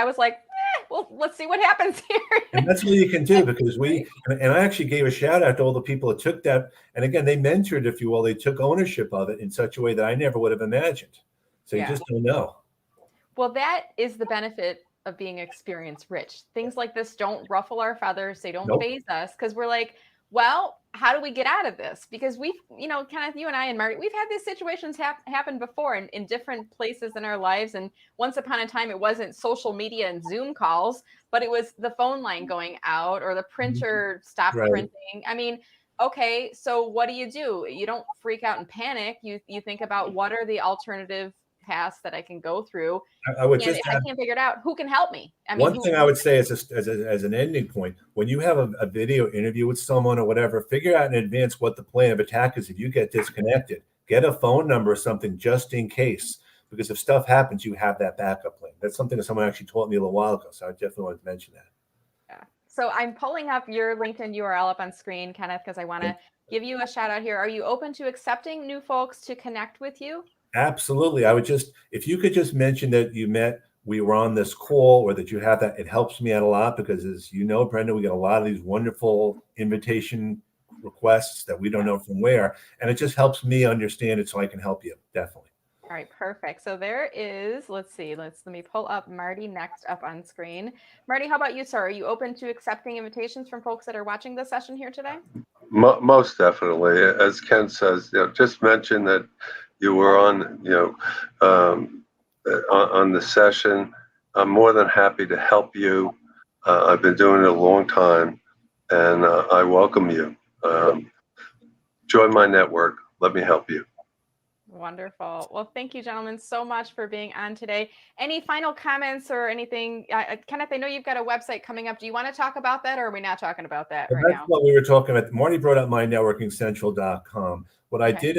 well, let's see what happens here. And that's what you can do because and I actually gave a shout out to all the people that took that. And again, they mentored, if you will, they took ownership of it in such a way that I never would have imagined. So you just don't know. Well, that is the benefit of being experience rich. Things like this don't ruffle our feathers. They don't faze us because we're like, well, how do we get out of this? Because we've, Kenneth, you and I and Marty, we've had these situations happen before in different places in our lives. And once upon a time, it wasn't social media and Zoom calls, but it was the phone line going out or the printer stopped printing. I mean, okay, so what do? You don't freak out and panic. You think about what are the alternative tasks that I can go through. I would And just if I can't figure it out, who can help me? I mean, one thing I would say as an ending point, when you have a video interview with someone or whatever, figure out in advance what the plan of attack is. If you get disconnected, get a phone number or something just in case, because if stuff happens, you have that backup plan. That's something that someone actually taught me a little while ago. So I definitely want to mention that. Yeah. So I'm pulling up your LinkedIn URL up on screen, Kenneth, because I want to give you a shout out here. Are you open to accepting new folks to connect with you? Absolutely. I would just, if you could just mention that we were on this call, or that you have that, it helps me out a lot, because as you know, Brenda, we get a lot of these wonderful invitation requests that we don't know from where, and it just helps me understand it so I can help you. Definitely. All right, perfect. So there is, let me pull up Marty next up on screen. Marty, how about you, sir? Are you open to accepting invitations from folks that are watching the session here today? Most definitely. As Ken says, just mention that you were on, on the session. I'm more than happy to help you. I've been doing it a long time, and I welcome you. Join my network. Let me help you. Wonderful. Well, thank you, gentlemen, so much for being on today. Any final comments or anything? Kenneth, I know you've got a website coming up. Do you want to talk about that, or are we not talking about that right now? That's what we were talking about. Marty brought up mynetworkingcentral.com. What I did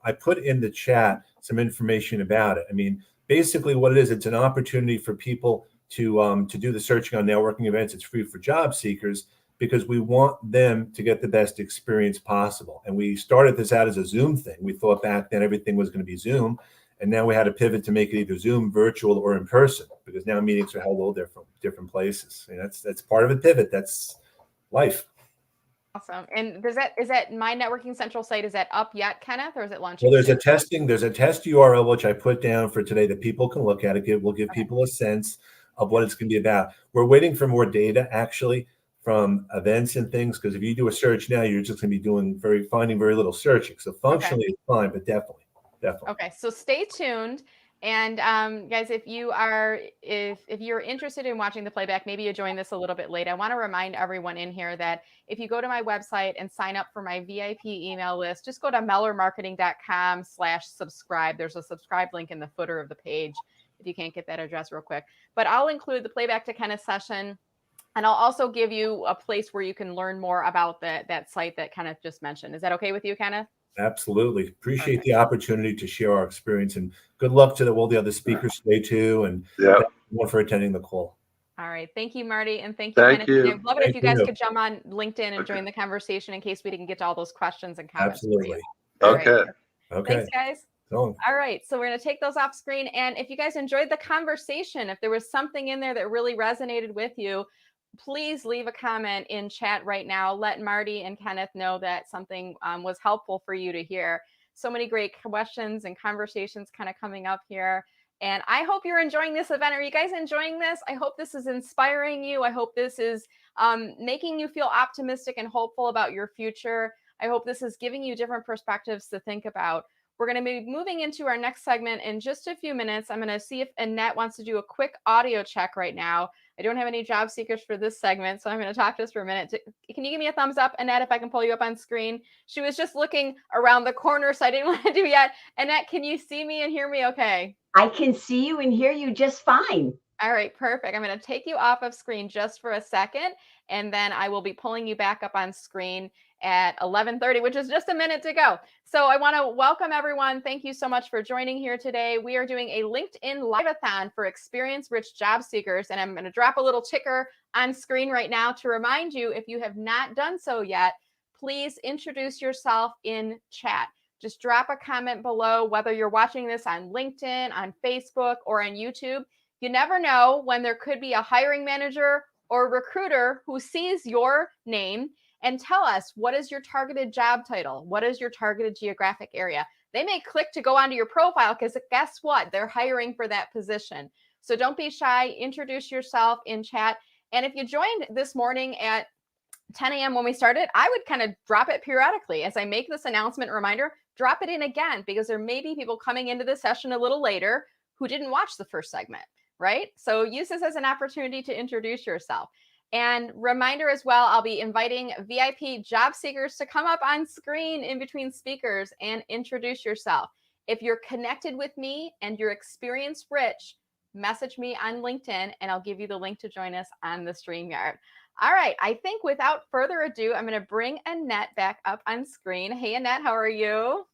I put in the chat some information about it. I mean, basically what it is, it's an opportunity for people to do the searching on networking events. It's free for job seekers, because we want them to get the best experience possible. And we started this out as a Zoom thing. We thought back then everything was going to be Zoom. And now we had to pivot to make it either Zoom, virtual, or in person, because now meetings are held all different places. And that's part of a pivot. That's life. Awesome. And is that My Networking Central site, is that up yet, Kenneth, or is it launching? Well, there's a test URL, which I put down for today that people can look at. We'll give people a sense of what it's going to be about. We're waiting for more data, actually, from events and things, because if you do a search now, you're just going to be finding very little searching. So functionally, it's fine, but definitely. Okay, so stay tuned. And guys, if you're interested in watching the playback, maybe you joined this a little bit late. I want to remind everyone in here that if you go to my website and sign up for my VIP email list, just go to mellermarketing.com/subscribe. There's a subscribe link in the footer of the page if you can't get that address real quick. But I'll include the playback to Kenneth's session. And I'll also give you a place where you can learn more about that site that Kenneth just mentioned. Is that okay with you, Kenneth? Absolutely. Appreciate the opportunity to share our experience, and good luck to all the other speakers today too. And thank you for attending the call. All right. Thank you, Marty. And thank Thank Kenneth. you. I'd love it if you guys could jump on LinkedIn and join the conversation in case we didn't get to all those questions and comments. Absolutely. Okay. Thanks, guys. All right. So we're going to take those off screen. And if you guys enjoyed the conversation, if there was something in there that really resonated with you, please leave a comment in chat right now. Let Marty and Kenneth know that something was helpful for you to hear. So many great questions and conversations kind of coming up here. And I hope you're enjoying this event. Are you guys enjoying this? I hope this is inspiring you. I hope this is making you feel optimistic and hopeful about your future. I hope this is giving you different perspectives to think about. We're going to be moving into our next segment in just a few minutes. I'm going to see if Annette wants to do a quick audio check right now. I don't have any job seekers for this segment, so I'm going to talk to us for a minute. Can you give me a thumbs up, Annette, if I can pull you up on screen? She was just looking around the corner, so I didn't want to do yet. Annette, can you see me and hear me okay? I can see you and hear you just fine. All right, perfect. I'm going to take you off of screen just for a second, and then I will be pulling you back up on screen at 11:30, which is just a minute to go. So I want to welcome everyone. Thank you so much for joining here today. We are doing a LinkedIn Live-a-Thon for experience-rich job seekers, and I'm going to drop a little ticker on screen right now to remind you, if you have not done so yet, please introduce yourself in chat. Just drop a comment below, whether you're watching this on LinkedIn, on Facebook, or on YouTube. You never know when there could be a hiring manager or recruiter who sees your name and tell us, what is your targeted job title? What is your targeted geographic area? They may click to go onto your profile because guess what? They're hiring for that position. So don't be shy. Introduce yourself in chat. And if you joined this morning at 10 a.m. when we started, I would kind of drop it periodically. As I make this announcement reminder, drop it in again, because there may be people coming into the session a little later who didn't watch the first segment, right? So use this as an opportunity to introduce yourself. And reminder as well, I'll be inviting VIP job seekers to come up on screen in between speakers and introduce yourself. If you're connected with me and you're experience rich, message me on LinkedIn and I'll give you the link to join us on the StreamYard. All right, I think without further ado, I'm going to bring Annette back up on screen. Hey, Annette, how are you?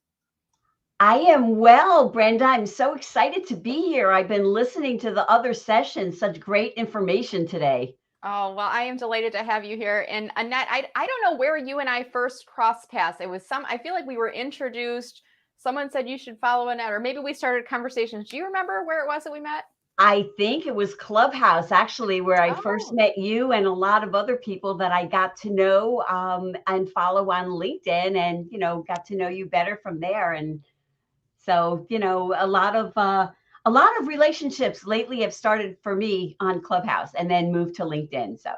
I am well, Brenda. I'm so excited to be here. I've been listening to the other sessions, such great information today. Oh, well, I am delighted to have you here. And Annette, I don't know where you and I first crossed paths. It was I feel like we were introduced. Someone said you should follow Annette, or maybe we started conversations. Do you remember where it was that we met? I think it was Clubhouse, actually, where I first Oh. met you and a lot of other people that I got to know and follow on LinkedIn, and, you know, got to know you better from there. And so, you know, a lot of relationships lately have started for me on Clubhouse and then moved to LinkedIn. So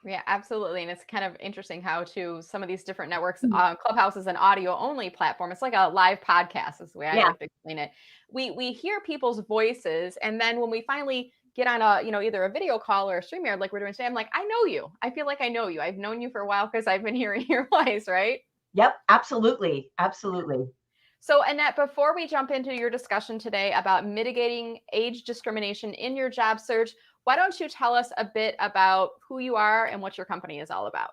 Yeah, absolutely. And it's kind of interesting how to some of these different networks, Clubhouse is an audio only platform. It's like a live podcast is the way I like to explain it. We hear people's voices. And then when we finally get on a, you know, either a video call or a StreamYard like we're doing today, I'm like, I know you. I feel like I know you. I've known you for a while because I've been hearing your voice, right? Yep, absolutely. Absolutely. So Annette, before we jump into your discussion today about mitigating age discrimination in your job search, why don't you tell us a bit about who you are and what your company is all about?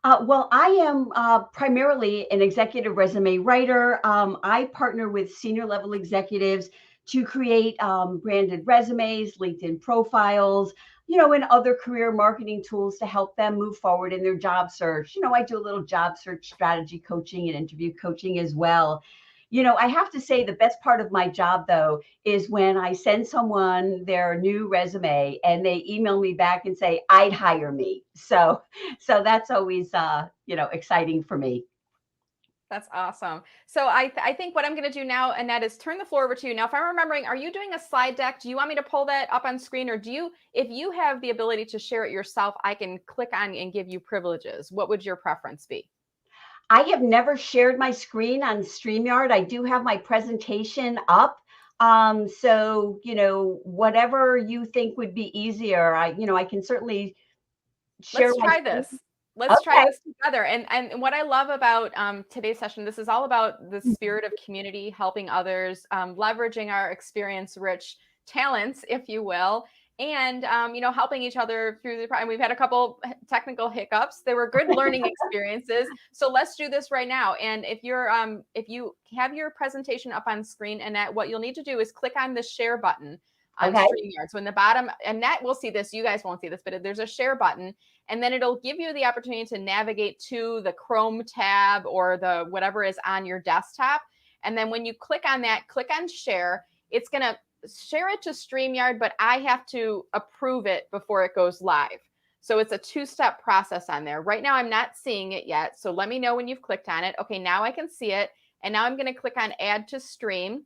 Well, I am primarily an executive resume writer. I partner with senior level executives to create branded resumes, LinkedIn profiles, you know, and other career marketing tools to help them move forward in their job search. You know, I do a little job search strategy coaching and interview coaching as well. You know, I have to say the best part of my job, though, is when I send someone their new resume and they email me back and say, I'd hire me. So that's always, you know, exciting for me. That's awesome. So I think what I'm going to do now, Annette, is turn the floor over to you. Now, if I'm remembering, are you doing a slide deck? Do you want me to pull that up on screen, or do you, if you have the ability to share it yourself, I can click on and give you privileges? What would your preference be? I have never shared my screen on StreamYard. I do have my presentation up. So, you know, whatever you think would be easier, I can certainly share. Let's try this. Let's try this together. And what I love about today's session, this is all about the spirit of community, helping others, leveraging our experience-rich talents, if you will, and you know, helping each other through the problem. We've had a couple technical hiccups. They were good learning experiences. So let's do this right now. And if you have your presentation up on screen, Annette, what you'll need to do is click on the share button on StreamYard. So in the bottom, Annette will see this, you guys won't see this, but there's a share button, and then it'll give you the opportunity to navigate to the Chrome tab or the whatever is on your desktop. And then when you click on that, click on share. It's going to share it to StreamYard, but I have to approve it before it goes live. So it's a two-step process on there. Right now, I'm not seeing it yet. So let me know when you've clicked on it. Okay, now I can see it. And now I'm going to click on add to stream.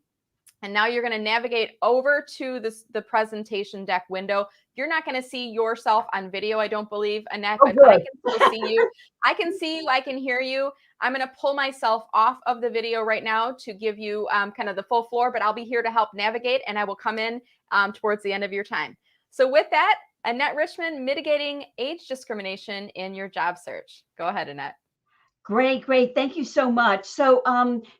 And now you're going to navigate over to the presentation deck window. You're not going to see yourself on video, I don't believe, Annette, but I can still see you. I can see you. I can hear you. I'm going to pull myself off of the video right now to give you kind of the full floor, but I'll be here to help navigate, and I will come in towards the end of your time. So with that, Annette Richmond, mitigating age discrimination in your job search. Go ahead, Annette. Great. Thank you so much. So,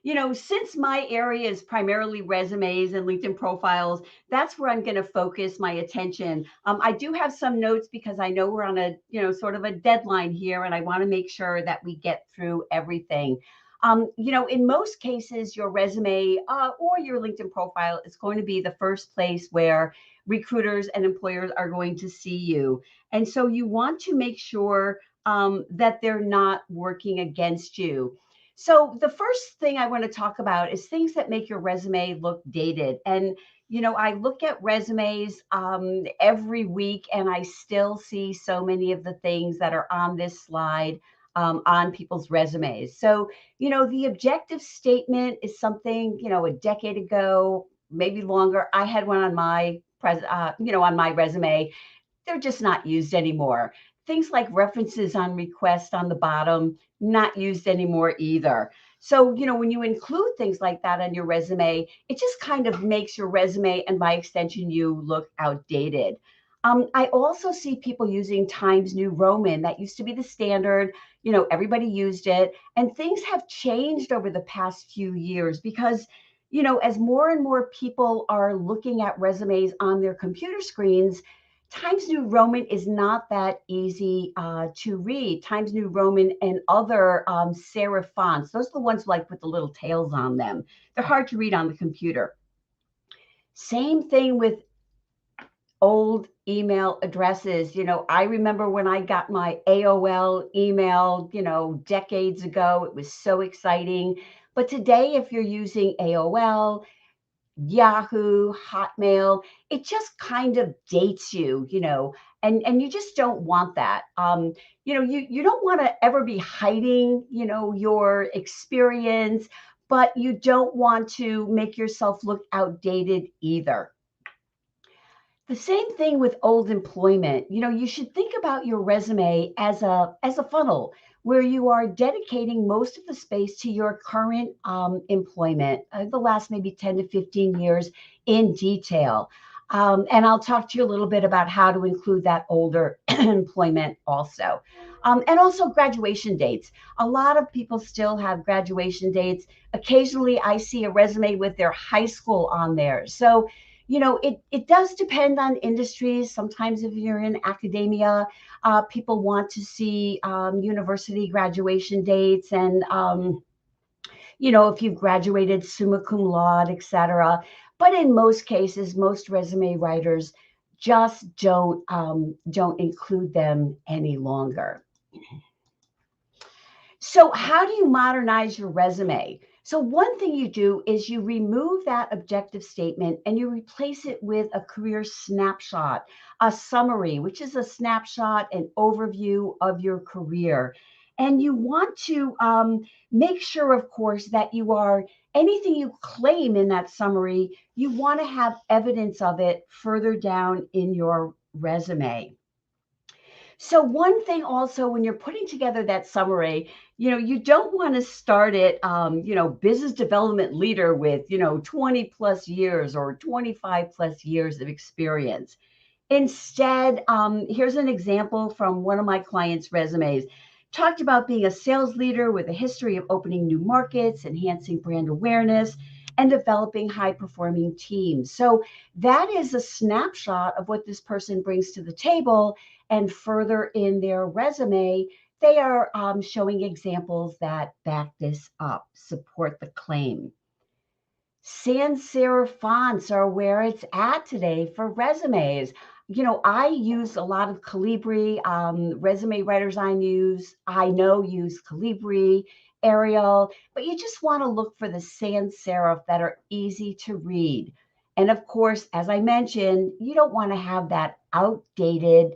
you know, since my area is primarily resumes and LinkedIn profiles, that's where I'm going to focus my attention. I do have some notes because I know we're on a, you know, sort of a deadline here, and I want to make sure that we get through everything. You know, in most cases, your resume or your LinkedIn profile is going to be the first place where recruiters and employers are going to see you. And so you want to make sure that they're not working against you. So the first thing I want to talk about is things that make your resume look dated. And, you know, I look at resumes every week, and I still see so many of the things that are on this slide on people's resumes. So, you know, the objective statement is something, you know, a decade ago, maybe longer. I had one on my, on my resume. They're just not used anymore. Things like references on request on the bottom, not used anymore either. So, you know, when you include things like that on your resume, it just kind of makes your resume, and by extension, you, look outdated. I also see people using Times New Roman. That used to be the standard. You know, everybody used it, and things have changed over the past few years because, as more and more people are looking at resumes on their computer screens, Times New Roman is not that easy to read. Times New Roman and other serif fonts, those are the ones like with the little tails on them. They're hard to read on the computer. Same thing with old email addresses. I remember when I got my AOL email, decades ago, it was so exciting. But today, if you're using AOL, Yahoo, Hotmail, it just kind of dates you, and you just don't want that. You don't want to ever be hiding, your experience, but you don't want to make yourself look outdated either. The same thing with old employment. You should think about your resume as a funnel where you are dedicating most of the space to your current employment, the last maybe 10 to 15 years in detail. And I'll talk to you a little bit about how to include that older employment also. And also graduation dates. A lot of people still have graduation dates. Occasionally I see a resume with their high school on there. So it does depend on industries. Sometimes if you're in academia, people want to see university graduation dates and, if you've graduated summa cum laude, et cetera. But in most cases, most resume writers just don't include them any longer. So how do you modernize your resume? So one thing you do is you remove that objective statement and you replace it with a career snapshot, a summary, which is a snapshot, an overview of your career. And you want to make sure, of course, that anything you claim in that summary, you want to have evidence of it further down in your resume. So one thing also, when you're putting together that summary, you don't want to start it, business development leader with, 20 plus years or 25 plus years of experience. Instead, here's an example from one of my clients' resumes. Talked about being a sales leader with a history of opening new markets, enhancing brand awareness, and developing high-performing teams. So that is a snapshot of what this person brings to the table. And further in their resume, they are showing examples that back this up, support the claim. Sans-Serif fonts are where it's at today for resumes. I use a lot of Calibri. Resume writers I know use Calibri, Arial, but you just want to look for the sans serif that are easy to read. And of course, as I mentioned, you don't want to have that outdated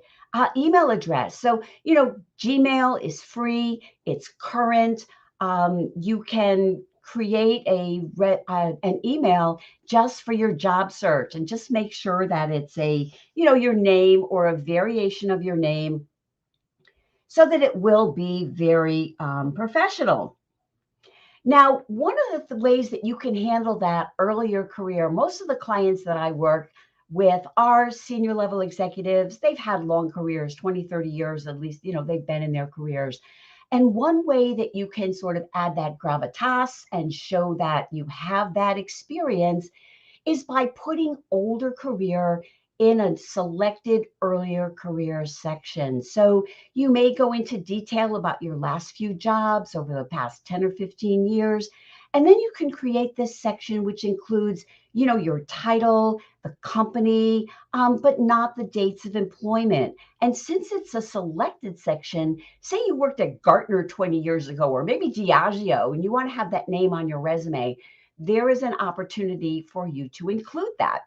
email address. So, Gmail is free, it's current. You can create an email just for your job search and just make sure that it's your name or a variation of your name so that it will be very professional. Now, one of the ways that you can handle that earlier career, most of the clients that I work with are senior level executives. They've had long careers, 20, 30 years at least, they've been in their careers. And one way that you can sort of add that gravitas and show that you have that experience is by putting older career in a selected earlier career section. So you may go into detail about your last few jobs over the past 10 or 15 years. And then you can create this section, which includes, your title, the company, but not the dates of employment. And since it's a selected section, say you worked at Gartner 20 years ago, or maybe Diageo, and you want to have that name on your resume, there is an opportunity for you to include that.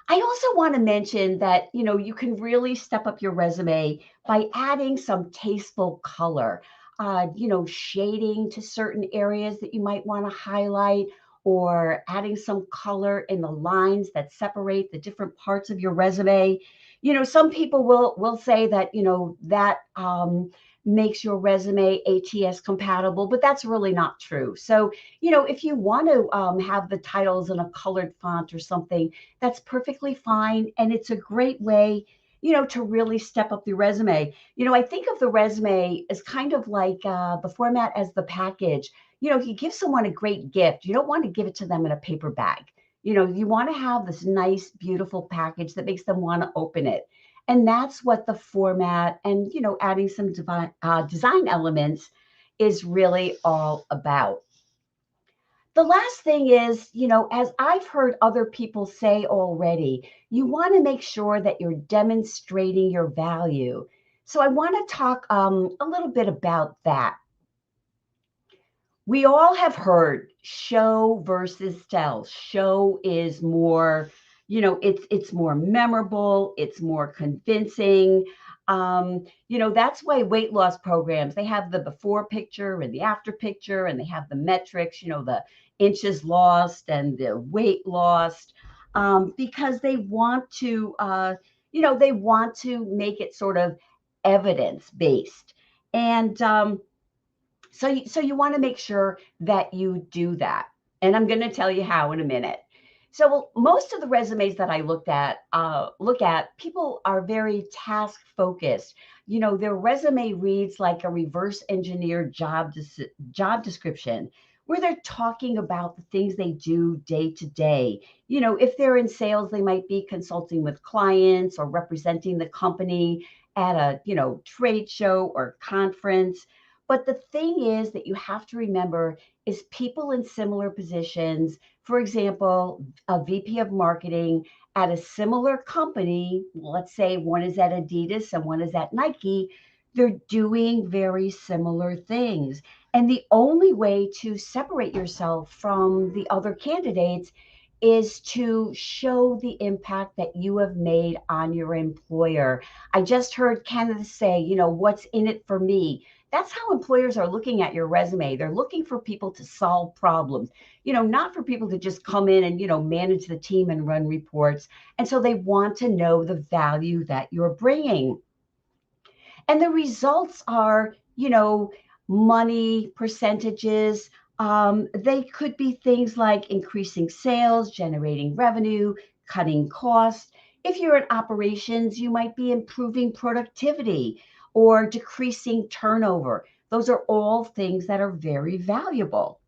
I also want to mention that, you can really step up your resume by adding some tasteful color, shading to certain areas that you might want to highlight, or adding some color in the lines that separate the different parts of your resume. Some people will say that, that makes your resume ATS compatible, but that's really not true. So, if you want to have the titles in a colored font or something, that's perfectly fine. And it's a great way, to really step up the resume. I think of the resume as kind of like the format as the package. you give someone a great gift, you don't want to give it to them in a paper bag. You want to have this nice, beautiful package that makes them want to open it. And that's what the format and, adding some design elements is really all about. The last thing is, as I've heard other people say already, you want to make sure that you're demonstrating your value. So I want to talk a little bit about that. We all have heard show versus tell. Show is more, it's more memorable, it's more convincing. That's why weight loss programs, they have the before picture and the after picture, and they have the metrics, the inches lost and the weight lost, because they want to, they want to make it sort of evidence based. And so you want to make sure that you do that. And I'm going to tell you how in a minute. So most of the resumes that I look at, people are very task focused. Their resume reads like a reverse engineered job description, where they're talking about the things they do day to day. If they're in sales, they might be consulting with clients or representing the company at a, trade show or conference. But the thing is that you have to remember is people in similar positions, for example, a VP of marketing at a similar company, let's say one is at Adidas and one is at Nike, they're doing very similar things. And the only way to separate yourself from the other candidates is to show the impact that you have made on your employer. I just heard candidates say, what's in it for me? That's how employers are looking at your resume. They're looking for people to solve problems, not for people to just come in and, manage the team and run reports. And so they want to know the value that you're bringing. And the results are, money, percentages. They could be things like increasing sales, generating revenue, cutting costs. If you're in operations, you might be improving productivity or decreasing turnover. Those are all things that are very valuable.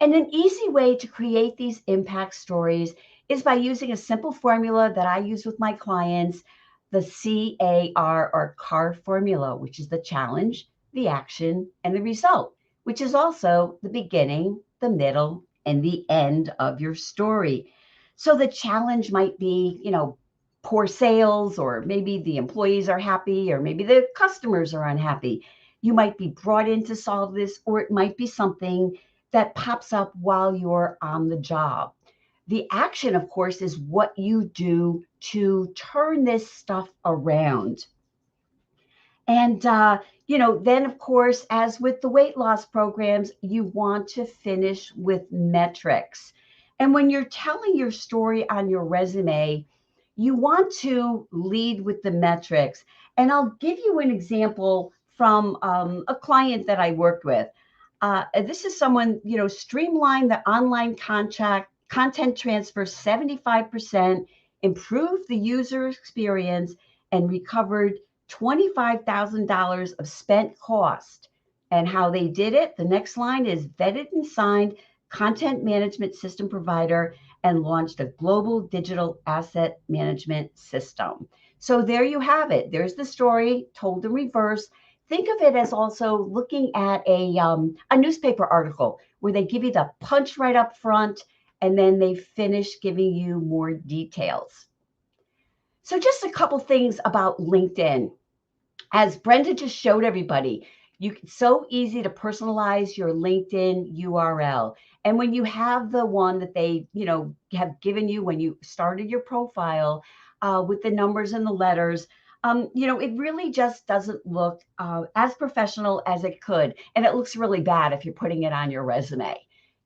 And an easy way to create these impact stories is by using a simple formula that I use with my clients, the CAR or CAR formula, which is the challenge, the action, and the result, which is also the beginning, the middle, and the end of your story. So the challenge might be, poor sales, or maybe the employees are happy, or maybe the customers are unhappy. You might be brought in to solve this, or it might be something that pops up while you're on the job. The action, of course, is what you do to turn this stuff around. And, then, of course, as with the weight loss programs, you want to finish with metrics. And when you're telling your story on your resume, you want to lead with the metrics. And I'll give you an example from a client that I worked with. This is someone, streamlined the online content transfer 75%, improved the user experience, and recovered $25,000 of spent cost. And how they did it, the next line is vetted and signed content management system provider and launched a global digital asset management system. So there you have it. There's the story told in reverse. Think of it as also looking at a newspaper article where they give you the punch right up front and then they finish giving you more details. So just a couple things about LinkedIn. As Brenda just showed everybody, it's so easy to personalize your LinkedIn URL. And when you have the one that they, have given you when you started your profile with the numbers and the letters, it really just doesn't look as professional as it could. And it looks really bad if you're putting it on your resume,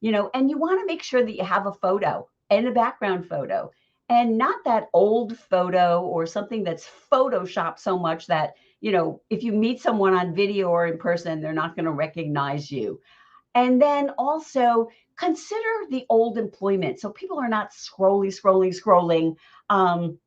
and you want to make sure that you have a photo and a background photo, and not that old photo or something that's photoshopped so much that, if you meet someone on video or in person, they're not going to recognize you. And then also consider the old employment. So people are not scrolling on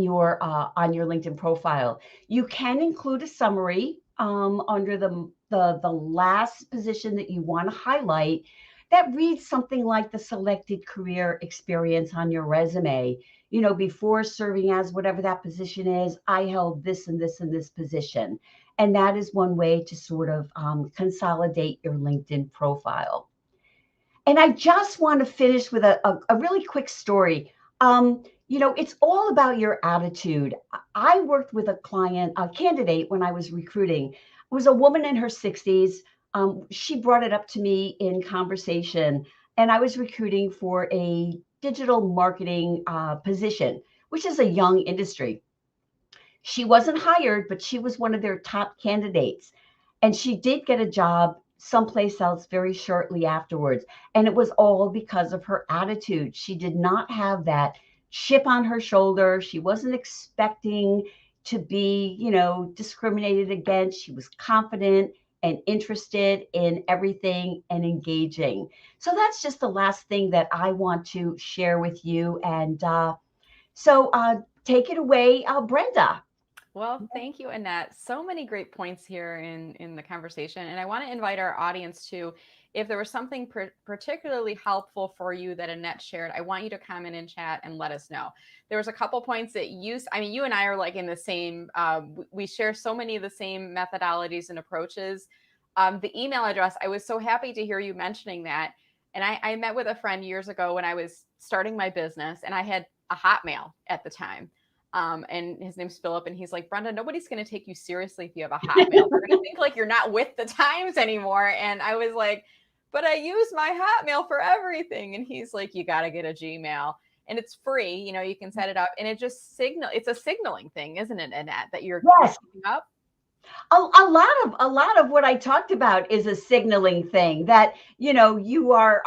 your LinkedIn profile. You can include a summary under the last position that you want to highlight that reads something like the selected career experience on your resume. You know, before serving as whatever that position is, I held this and this and this position. And that is one way to sort of consolidate your LinkedIn profile. And I just want to finish with a really quick story. You know, it's all about your attitude. I worked with a candidate when I was recruiting. It was a woman in her 60s. She brought it up to me in conversation, and I was recruiting for a digital marketing position, which is a young industry. She wasn't hired, but she was one of their top candidates. And she did get a job someplace else very shortly afterwards. And it was all because of her attitude. She did not have that chip on her shoulder. She wasn't expecting to be, you know, discriminated against. She was confident and interested in everything and engaging. So that's just the last thing that I want to share with you. And so take it away, Brenda. Well, thank you, Annette. So many great points here in the conversation. And I want to invite our audience to, if there was something particularly helpful for you that Annette shared, I want you to comment in chat and let us know. There was a couple points that you and I are like in the same, we share so many of the same methodologies and approaches. The email address, I was so happy to hear you mentioning that. And I met with a friend years ago when I was starting my business, and I had a Hotmail at the time. And his name's Philip, and he's like, Brenda, nobody's going to take you seriously if you have a Hotmail. They're going to think like you're not with the times anymore. And I was like, but I use my Hotmail for everything. And he's like, you got to get a Gmail, and it's free. You know, you can set it up, and it just it's a signaling thing, isn't it, Annette, that you're keeping up? A lot of what I talked about is a signaling thing that, you know, you are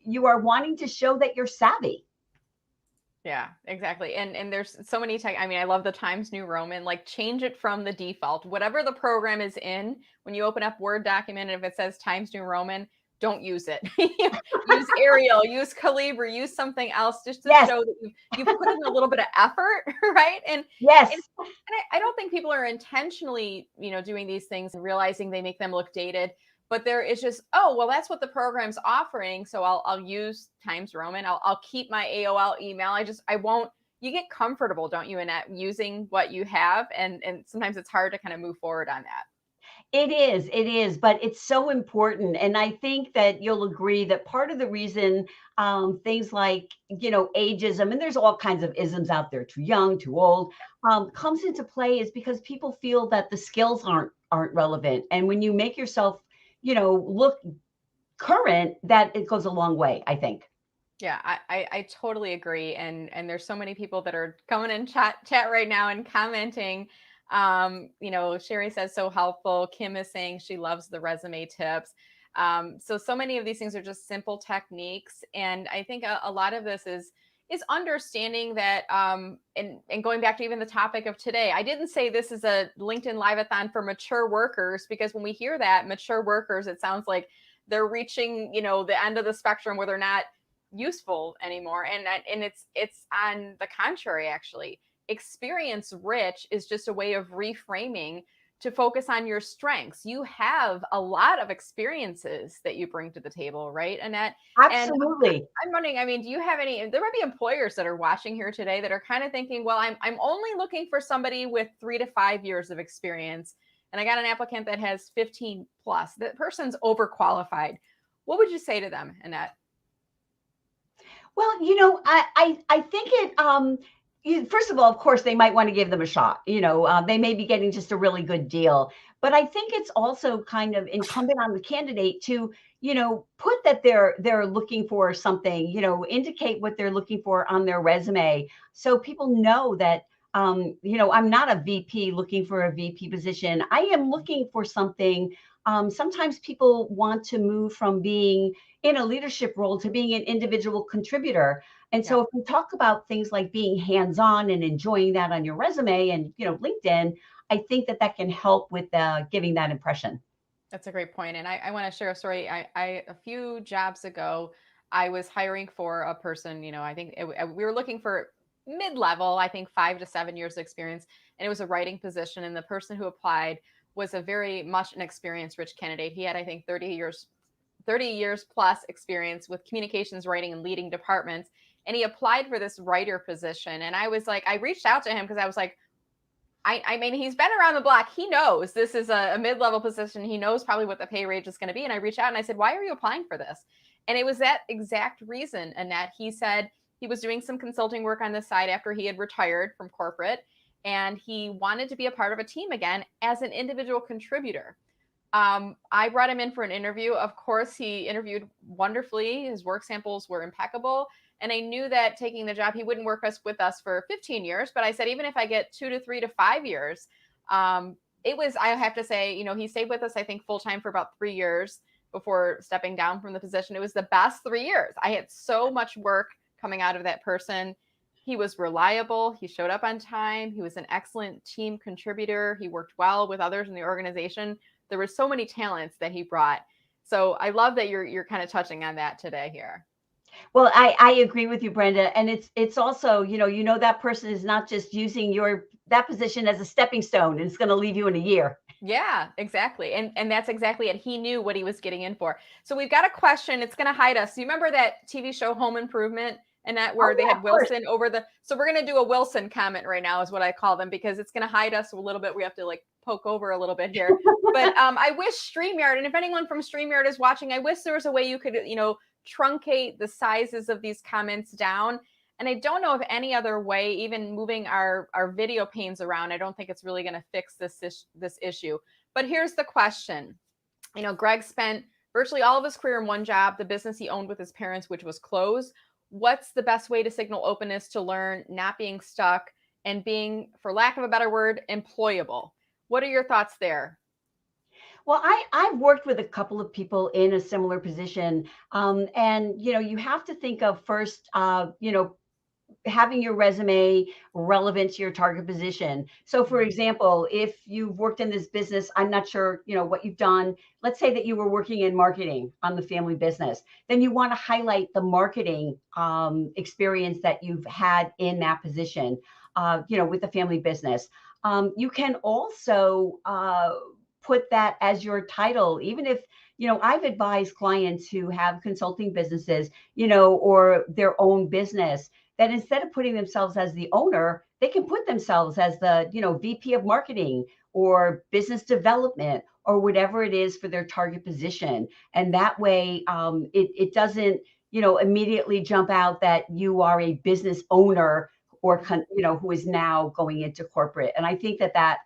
wanting to show that you're savvy. Yeah, exactly. And there's so many I love the Times New Roman, like change it from the default, whatever the program is in. When you open up Word document, and if it says Times New Roman, don't use it. Use Arial, use Calibri, use something else just to show that you put in a little bit of effort, right? And I don't think people are intentionally, you know, doing these things and realizing they make them look dated. But there is just, oh, well, that's what the program's offering. So I'll use Times Roman. I'll keep my AOL email. I won't, you get comfortable, don't you, Annette, using what you have. And sometimes it's hard to kind of move forward on that. It is, but it's so important. And I think that you'll agree that part of the reason things like, you know, ageism, and there's all kinds of isms out there, too young, too old, comes into play is because people feel that the skills aren't relevant. And when you make yourself, you know, look current, that it goes a long way, I think. Yeah, I totally agree. And there's so many people that are coming in chat right now and commenting. You know, Sherry says so helpful. Kim is saying she loves the resume tips. So many of these things are just simple techniques. And I think a lot of this is understanding that, and going back to even the topic of today, I didn't say this is a LinkedIn Live-a-Thon for mature workers, because when we hear that mature workers, it sounds like they're reaching, you know, the end of the spectrum where they're not useful anymore. And it's on the contrary, actually. Experience rich is just a way of reframing to focus on your strengths. You have a lot of experiences that you bring to the table, right, Annette? Absolutely. And I'm wondering, I mean, do you have any, there might be employers that are watching here today that are kind of thinking, well, I'm only looking for somebody with 3 to 5 years of experience, and I got an applicant that has 15 plus. That person's overqualified. What would you say to them, Annette? Well, you know, I think it, first of all, of course, they might want to give them a shot. You know, they may be getting just a really good deal. But I think it's also kind of incumbent on the candidate to, you know, put that they're looking for something, you know, indicate what they're looking for on their resume, so people know that, you know, I'm not a VP looking for a VP position. I am looking for something. Sometimes people want to move from being in a leadership role to being an individual contributor. And so if we talk about things like being hands-on and enjoying that on your resume and, you know, LinkedIn, I think that can help with giving that impression. That's a great point. And I want to share a story. I a few jobs ago, I was hiring for a person, you know, I think we were looking for mid-level, I think 5 to 7 years of experience. And it was a writing position. And the person who applied was a very much an experience-rich candidate. He had, I think, 30 years plus experience with communications, writing, and leading departments. And he applied for this writer position. And I was like, I reached out to him because I was like, I mean, he's been around the block. He knows this is a mid-level position. He knows probably what the pay range is going to be. And I reached out and I said, why are you applying for this? And it was that exact reason, Annette. He said he was doing some consulting work on the side after he had retired from corporate, and he wanted to be a part of a team again as an individual contributor. I brought him in for an interview. Of course, he interviewed wonderfully. His work samples were impeccable. And I knew that taking the job, he wouldn't work with us for 15 years. But I said, even if I get 2 to 3 to 5 years, it was, I have to say, you know, he stayed with us, I think, full time for about 3 years before stepping down from the position. It was the best 3 years. I had so much work coming out of that person. He was reliable. He showed up on time. He was an excellent team contributor. He worked well with others in the organization. There were so many talents that he brought. So I love that you're kind of touching on that today here. Well, I agree with you, Brenda. And it's also, you know, that person is not just using that position as a stepping stone and it's going to leave you in a year. Yeah, exactly. And that's exactly it. He knew what he was getting in for. So we've got a question. It's going to hide us. You remember that TV show Home Improvement? And that where they had Wilson over so we're going to do a Wilson comment right now is what I call them, because it's going to hide us a little bit. We have to like poke over a little bit here. But I wish StreamYard, and if anyone from StreamYard is watching, I wish there was a way you could, truncate the sizes of these comments down. And I don't know of any other way, even moving our video panes around. I don't think it's really going to fix this issue. But here's the question. Greg spent virtually all of his career in one job, the business he owned with his parents, which was clothes. What's the best way to signal openness to learn, not being stuck, and being, for lack of a better word, employable? What are your thoughts there? Well, I've worked with a couple of people in a similar position. And, you have to think of first, having your resume relevant to your target position. So for example, if you've worked in this business, I'm not sure, what you've done. Let's say that you were working in marketing on the family business. Then you want to highlight the marketing experience that you've had in that position, with the family business. You can also put that as your title, even if, I've advised clients who have consulting businesses, or their own business, that instead of putting themselves as the owner, they can put themselves as the, VP of marketing or business development or whatever it is for their target position. And that way it doesn't, immediately jump out that you are a business owner or, who is now going into corporate. And I think that,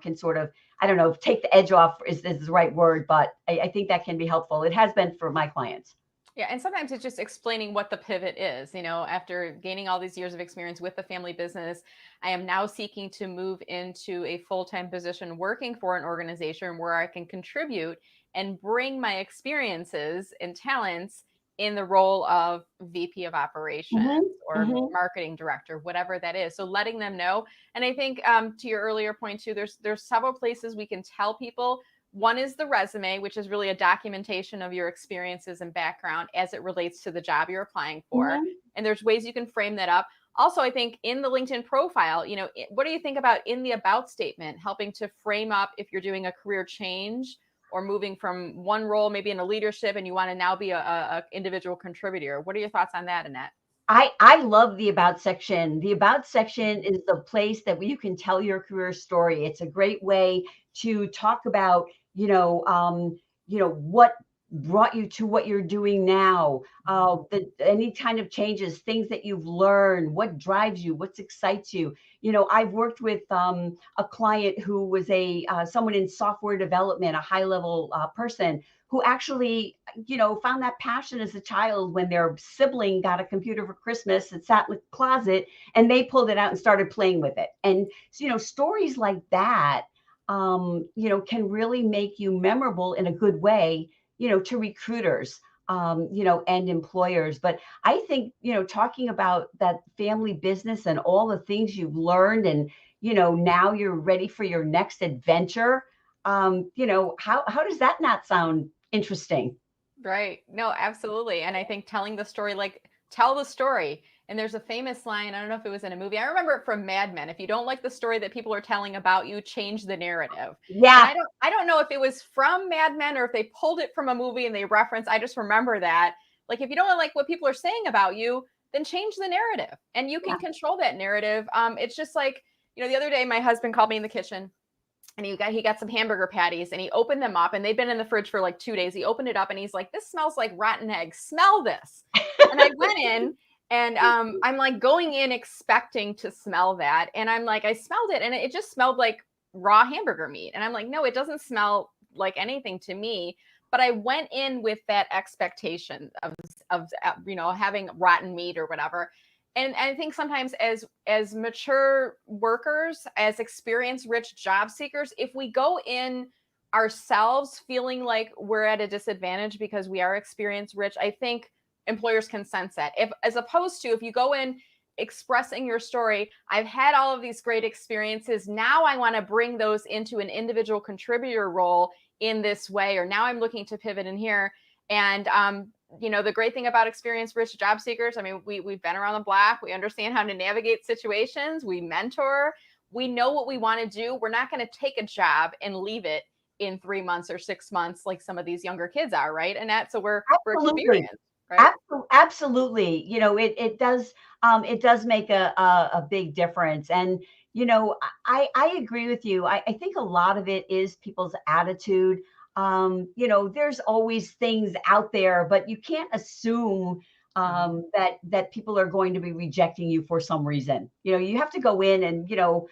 can sort of, I don't know if take the edge off is the right word, but I think that can be helpful. It has been for my clients. Yeah. And sometimes it's just explaining what the pivot is. After gaining all these years of experience with the family business, I am now seeking to move into a full-time position working for an organization where I can contribute and bring my experiences and talents in the role of VP of operations or marketing director, whatever that is. So letting them know. And I think to your earlier point too, there's several places we can tell people. One is the resume, which is really a documentation of your experiences and background as it relates to the job you're applying for. And there's ways you can frame that up. Also, I think in the LinkedIn profile, what do you think about in the about statement, helping to frame up if you're doing a career change or moving from one role, maybe in a leadership, and you want to now be a individual contributor? What are your thoughts on that, Annette? I love the about section. The about section is the place that you can tell your career story. It's a great way to talk about, what brought you to what you're doing now, any kind of changes, things that you've learned, what drives you, what excites you. I've worked with a client who was someone in software development, a high level person who actually, found that passion as a child when their sibling got a computer for Christmas and sat in the closet and they pulled it out and started playing with it. And, stories like that, can really make you memorable in a good way, to recruiters, and employers. But I think, talking about that family business and all the things you've learned and, now you're ready for your next adventure. How does that not sound interesting? Right. No, absolutely. And I think telling the story, tell the story. And there's a famous line, I don't know if it was in a movie. I remember it from Mad Men. If you don't like the story that people are telling about you, change the narrative. Yeah. And I don't know if it was from Mad Men or if they pulled it from a movie and they reference. I just remember that. Like, if you don't like what people are saying about you, then change the narrative, and you can control that narrative. It's just like, you know, the other day my husband called me in the kitchen, and he got some hamburger patties, and he opened them up, and they'd been in the fridge for like 2 days. He opened it up and he's like, "This smells like rotten eggs. Smell this." And I went in, and I'm like going in expecting to smell that, and I'm like, I smelled it, and it just smelled like raw hamburger meat, and I'm like, no, it doesn't smell like anything to me. But I went in with that expectation of you know, having rotten meat or whatever. And I think sometimes as mature workers, as experience rich job seekers, if we go in ourselves feeling like we're at a disadvantage because we are experience rich, I think employers can sense that. If, as opposed to, if you go in expressing your story, I've had all of these great experiences, now I want to bring those into an individual contributor role in this way, or now I'm looking to pivot in here. And you know, the great thing about experience rich job seekers, I mean, we've been around the block, we understand how to navigate situations, we mentor, we know what we want to do. We're not going to take a job and leave it in 3 months or 6 months like some of these younger kids are, right? And that's, so we're experienced, right? Absolutely. You know, it does make a big difference. And, you know, I agree with you. I think a lot of it is people's attitude. You know, there's always things out there, but you can't assume that people are going to be rejecting you for some reason. You know, you have to go in and, you know,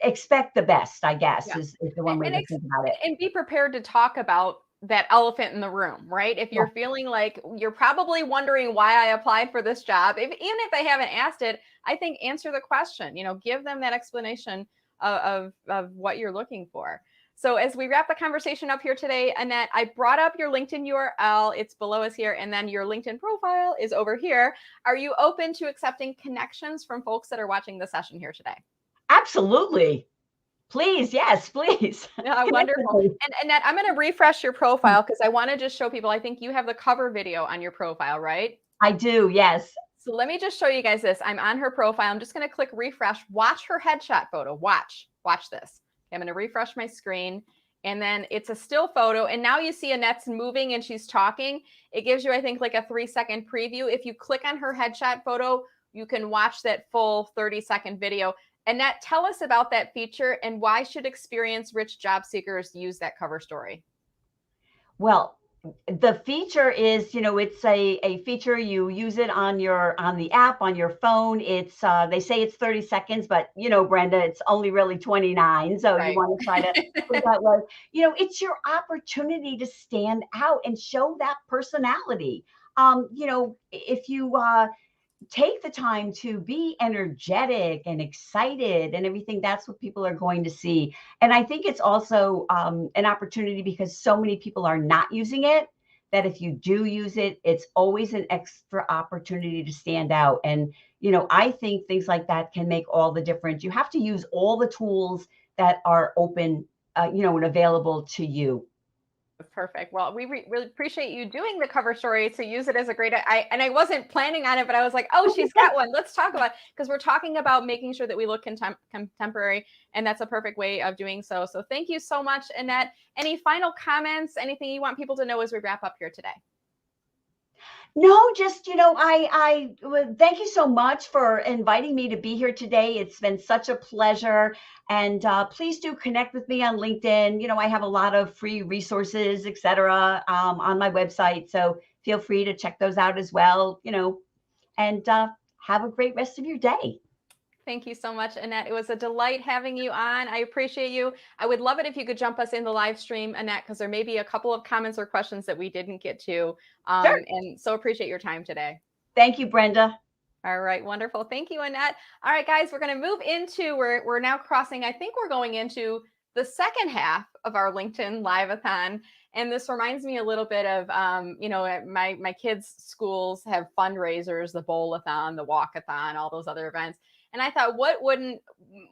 expect the best, I guess, is the one way to think about it. And be prepared to talk about that elephant in the room, right? If you're feeling like you're probably wondering why I applied for this job, even if they haven't asked it, I think answer the question, you know, give them that explanation of what you're looking for. So as we wrap the conversation up here today, Annette, I brought up your LinkedIn URL. It's below us here. And then your LinkedIn profile is over here. Are you open to accepting connections from folks that are watching the session here today? Absolutely. Please. Yes, please. Yeah, wonderful. And Annette, I'm going to refresh your profile because I want to just show people, I think you have the cover video on your profile, right? I do. Yes. So let me just show you guys this. I'm on her profile. I'm just going to click refresh. Watch her headshot photo. Watch this. Okay, I'm going to refresh my screen. And then it's a still photo. And now you see Annette's moving and she's talking. It gives you, I think, like a 3-second preview. If you click on her headshot photo, you can watch that full 30-second video. Annette, tell us about that feature and why should experience-rich job seekers use that cover story? Well, the feature is, you know, it's a feature, you use it on the app, on your phone. It's they say it's 30 seconds, but you know, Brenda, it's only really 29. So you want to try to put that was, you know, it's your opportunity to stand out and show that personality. You know, if you take the time to be energetic and excited and everything, that's what people are going to see. And I think it's also an opportunity because so many people are not using it, that if you do use it, it's always an extra opportunity to stand out. And, you know, I think things like that can make all the difference. You have to use all the tools that are open, you know, and available to you. Perfect. Well, we really appreciate you doing the cover story to use it as a great, and I wasn't planning on it, but I was like, oh, she's got one. Let's talk about it, because we're talking about making sure that we look contemporary, and that's a perfect way of doing so. So thank you so much, Annette. Any final comments, anything you want people to know as we wrap up here today? No, just, you know, I thank you so much for inviting me to be here today. It's been such a pleasure. And please do connect with me on LinkedIn. You know, I have a lot of free resources, etc., on my website. So feel free to check those out as well, you know, and have a great rest of your day. Thank you so much, Annette. It was a delight having you on. I appreciate you. I would love it if you could jump us in the live stream, Annette, because there may be a couple of comments or questions that we didn't get to. Sure. And so appreciate your time today. Thank you, Brenda. All right, wonderful. Thank you, Annette. All right, guys, we're going to move into, we're now crossing, I think we're going into the second half of our LinkedIn Live-a-Thon. And this reminds me a little bit of, you know, my kids' schools have fundraisers, the bowl-a-thon, the walk-a-thon, all those other events. And I thought, what wouldn't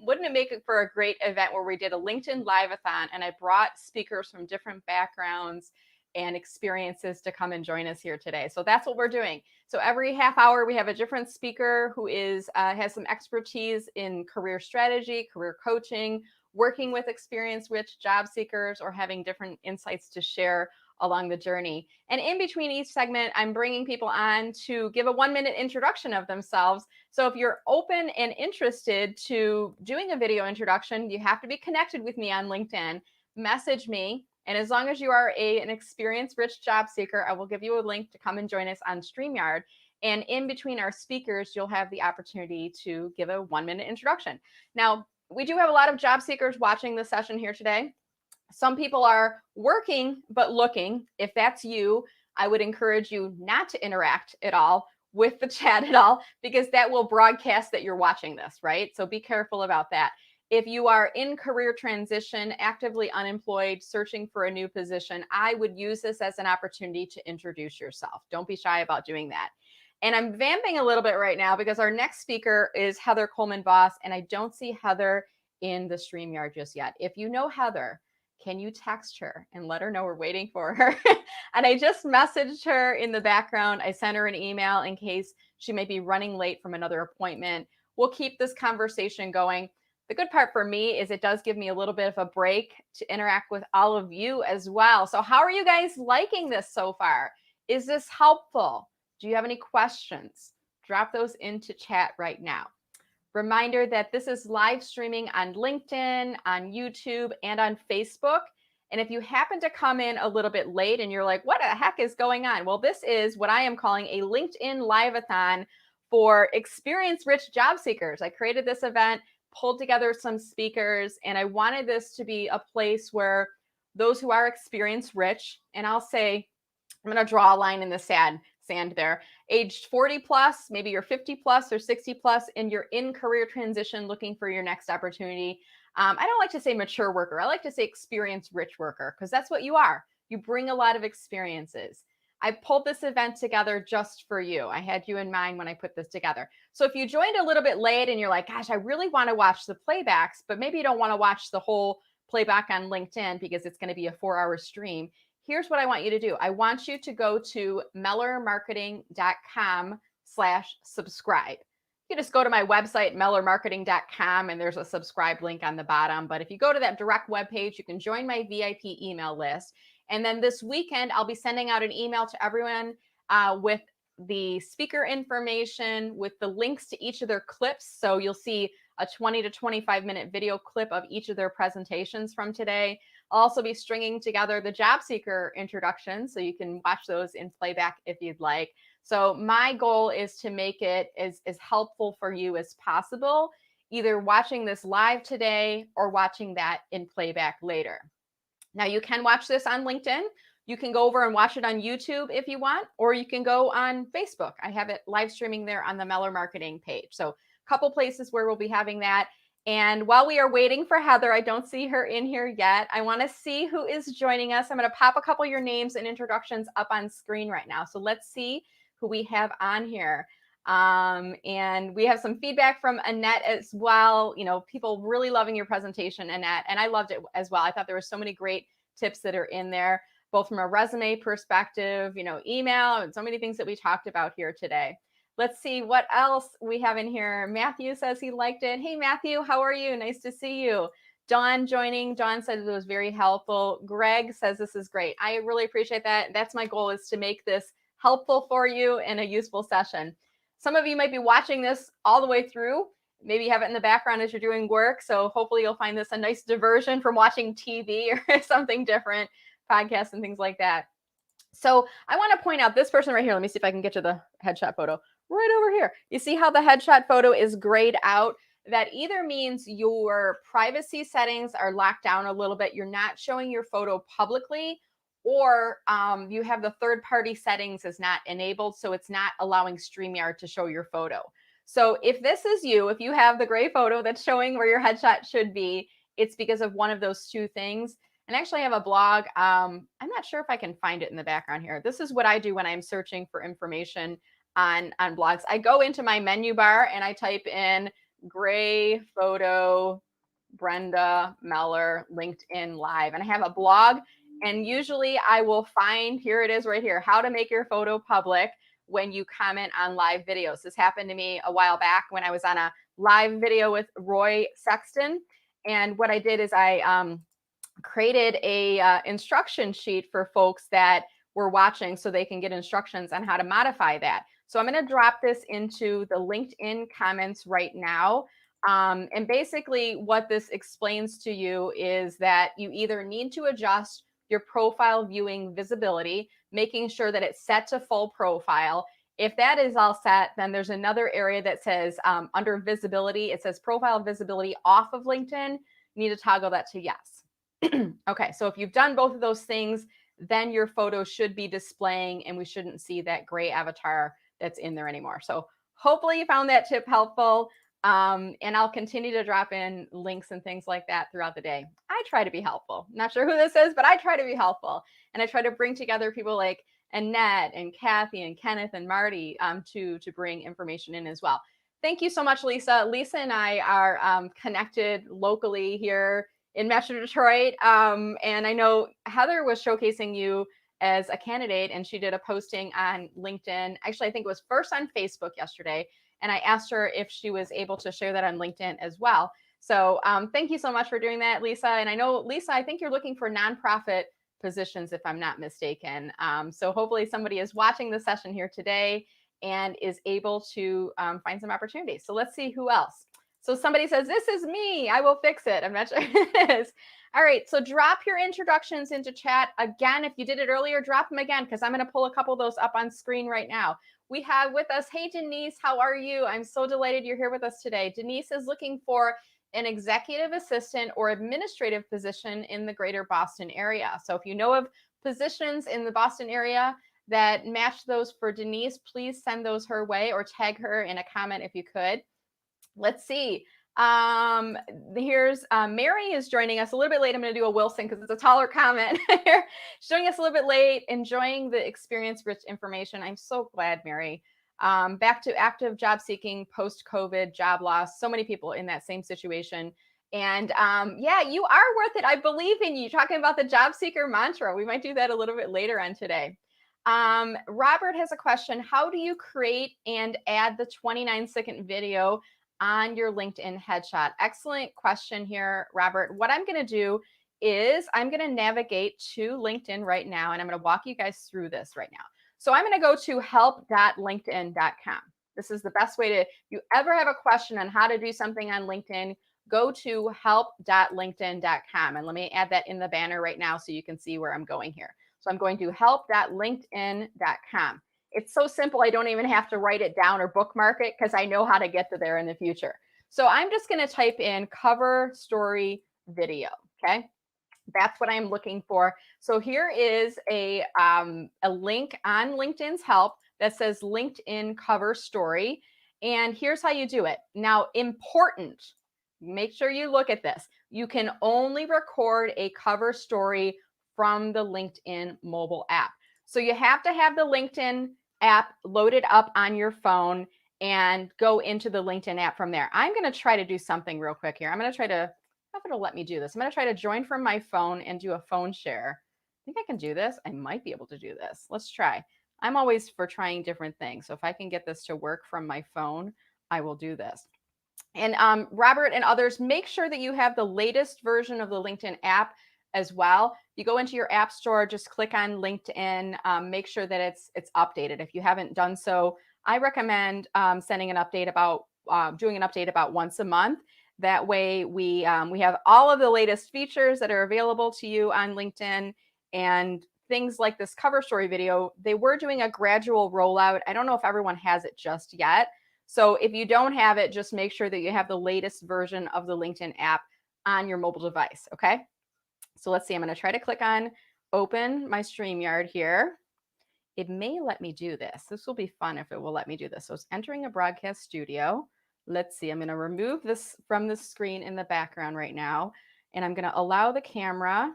it make it for a great event where we did a LinkedIn Live-a-thon and I brought speakers from different backgrounds and experiences to come and join us here today. So that's what we're doing. So every half hour, we have a different speaker who has some expertise in career strategy, career coaching, working with experience-rich job seekers, or having different insights to share along the journey. And in between each segment, I'm bringing people on to give a 1-minute introduction of themselves. So if you're open and interested to doing a video introduction, you have to be connected with me on LinkedIn. Message me. And as long as you are an experience-rich job seeker, I will give you a link to come and join us on StreamYard. And in between our speakers, you'll have the opportunity to give a 1-minute introduction. Now, we do have a lot of job seekers watching this session here today. Some people are working but looking. If that's you, I would encourage you not to interact at all with the chat at all, because that will broadcast that you're watching this, right? So be careful about that. If you are in career transition, actively unemployed, searching for a new position, I would use this as an opportunity to introduce yourself. Don't be shy about doing that. And I'm vamping a little bit right now because our next speaker is Heather Coleman-Boss, and I don't see Heather in the StreamYard just yet. If you know Heather, can you text her and let her know we're waiting for her? And I just messaged her in the background. I sent her an email in case she may be running late from another appointment. We'll keep this conversation going. The good part for me is it does give me a little bit of a break to interact with all of you as well. So how are you guys liking this so far? Is this helpful? Do you have any questions? Drop those into chat right now. Reminder that this is live streaming on LinkedIn, on YouTube, and on Facebook. And if you happen to come in a little bit late and you're like, what the heck is going on? Well, this is what I am calling a LinkedIn Live-a-Thon for experience-rich job seekers. I created this event, pulled together some speakers, and I wanted this to be a place where those who are experience-rich, and I'll say, I'm going to draw a line in the sand there, aged 40 plus, maybe you're 50 plus or 60 plus, and you're in career transition looking for your next opportunity. I don't like to say mature worker. I like to say experience-rich worker, because that's what you are. You bring a lot of experiences. I pulled this event together just for you. I had you in mind when I put this together. So if you joined a little bit late and you're like, gosh, I really want to watch the playbacks, but maybe you don't want to watch the whole playback on LinkedIn because it's going to be a 4-hour stream. Here's what I want you to do. I want you to go to mellermarketing.com/subscribe. You can just go to my website, mellermarketing.com, and there's a subscribe link on the bottom. But if you go to that direct webpage, you can join my VIP email list. And then this weekend, I'll be sending out an email to everyone with the speaker information, with the links to each of their clips. So you'll see a 20 to 25 minute video clip of each of their presentations from today. I'll also be stringing together the job seeker introduction, so you can watch those in playback if you'd like. So my goal is to make it as helpful for you as possible, either watching this live today or watching that in playback later. Now, you can watch this on LinkedIn. You can go over and watch it on YouTube if you want, or you can go on Facebook. I have it live streaming there on the Meller Marketing page. So a couple places where we'll be having that. And while we are waiting for Heather, I don't see her in here yet. I want to see who is joining us. I'm going to pop a couple of your names and introductions up on screen right now. So let's see who we have on here. And we have some feedback from Annette as well. You know, people really loving your presentation, Annette, and I loved it as well. I thought there were so many great tips that are in there, both from a resume perspective, you know, email, and so many things that we talked about here today. Let's see what else we have in here. Matthew says he liked it. Hey, Matthew, how are you? Nice to see you. Dawn joining. Dawn said it was very helpful. Greg says this is great. I really appreciate that. That's my goal, is to make this helpful for you and a useful session. Some of you might be watching this all the way through. Maybe you have it in the background as you're doing work. So hopefully you'll find this a nice diversion from watching TV or something different, podcasts and things like that. So I want to point out this person right here. Let me see if I can get to the headshot photo right over here. You see how the headshot photo is grayed out? That either means your privacy settings are locked down a little bit. You're not showing your photo publicly, or you have the third-party settings is not enabled, so it's not allowing StreamYard to show your photo. So if this is you, if you have the gray photo that's showing where your headshot should be, it's because of one of those two things. And actually I have a blog. I'm not sure if I can find it in the background here. This is what I do when I'm searching for information on blogs. I go into my menu bar and I type in gray photo, Brenda Meller, LinkedIn Live. And I have a blog. And usually I will find, here it is right here, how to make your photo public when you comment on live videos. This happened to me a while back when I was on a live video with Roy Sexton. And what I did is I created a instruction sheet for folks that were watching so they can get instructions on how to modify that. So I'm going to drop this into the LinkedIn comments right now. And basically what this explains to you is that you either need to adjust your profile viewing visibility, making sure that it's set to full profile. If that is all set, then there's another area that says under visibility, it says profile visibility off of LinkedIn. You need to toggle that to yes. Okay, so if you've done both of those things, then your photo should be displaying and we shouldn't see that gray avatar that's in there anymore. So hopefully you found that tip helpful. And I'll continue to drop in links and things like that throughout the day. I try to be helpful. Not sure who this is, but I try to be helpful. And I try to bring together people like Annette and Kathy and Kenneth and Marty to bring information in as well. Thank you so much, Lisa. Lisa and I are connected locally here in Metro Detroit. And I know Heather was showcasing you as a candidate, and she did a posting on LinkedIn. Actually, I think it was first on Facebook yesterday. And I asked her if she was able to share that on LinkedIn as well. So thank you so much for doing that, Lisa. And I know, Lisa, I think you're looking for nonprofit positions, if I'm not mistaken. So hopefully somebody is watching the session here today and is able to find some opportunities. So let's see who else. So somebody says, this is me, I will fix it. I'm not sure it is. All right, so drop your introductions into chat. Again, if you did it earlier, drop them again, because I'm going to pull a couple of those up on screen right now. We have with us, hey, Denise, how are you? I'm so delighted you're here with us today. Denise is looking for an executive assistant or administrative position in the greater Boston area. So if you know of positions in the Boston area that match those for Denise, please send those her way or tag her in a comment if you could. Let's see. Here's Mary is joining us a little bit late. I'm going to do a Wilson because it's a taller comment. She's joining us a little bit late, enjoying the experience-rich information. I'm so glad, Mary. Back to active job seeking, post-COVID, job loss. So many people in that same situation. And yeah, you are worth it. I believe in you. Talking about the job seeker mantra. We might do that a little bit later on today. Robert has a question. How do you create and add the 29-second video on your LinkedIn headshot? Excellent question here, Robert. What I'm going to do is I'm going to navigate to LinkedIn right now, and I'm going to walk you guys through this right now. So I'm going to go to help.linkedin.com. This is the best way to, if you ever have a question on how to do something on LinkedIn, go to help.linkedin.com. And let me add that in the banner right now so you can see where I'm going here. So I'm going to help.linkedin.com. It's so simple, I don't even have to write it down or bookmark it because I know how to get to there in the future. So I'm just going to type in cover story video, okay? That's what I'm looking for. So here is a link on LinkedIn's help that says LinkedIn cover story. And here's how you do it. Now, important, make sure you look at this. You can only record a cover story from the LinkedIn mobile app. So you have to have the LinkedIn app loaded up on your phone and go into the LinkedIn app from there. I'm going to try to do something real quick here. I'm going to try to, if it'll let me do this, I'm going to try to join from my phone and do a phone share. I think I can do this. I might be able to do this. Let's try. I'm always for trying different things. So if I can get this to work from my phone, I will do this. And Robert and others, make sure that you have the latest version of the LinkedIn app as well. You go into your app store, just click on LinkedIn, make sure that it's updated. If you haven't done so, I recommend sending an update about, doing an update about once a month. That way we have all of the latest features that are available to you on LinkedIn, and things like this cover story video. They were doing a gradual rollout. I don't know if everyone has it just yet. So if you don't have it, just make sure that you have the latest version of the LinkedIn app on your mobile device, okay? So let's see, I'm going to try to click on open my StreamYard here. It may let me do this. This will be fun if it will let me do this. So it's entering a broadcast studio. Let's see, I'm going to remove this from the screen in the background right now. And I'm going to allow the camera.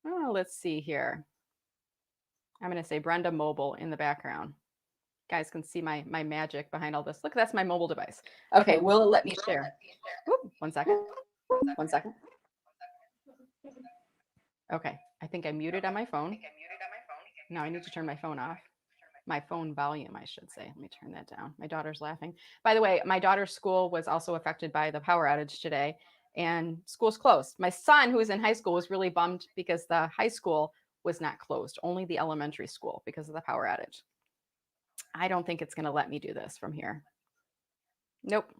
Oh, let's see here. I'm going to say Brenda Mobile in the background. You guys can see my magic behind all this. Look, that's my mobile device. Okay, will it let me share? Oop, 1 second. 1 second. Okay, I think I muted on my phone. Now I need to turn my phone off. My phone volume, I should say. Let me turn that down. My daughter's laughing. By the way, my daughter's school was also affected by the power outage today, and school's closed. My son, who is in high school, was really bummed because the high school was not closed, only the elementary school because of the power outage. I don't think it's going to let me do this from here. Nope.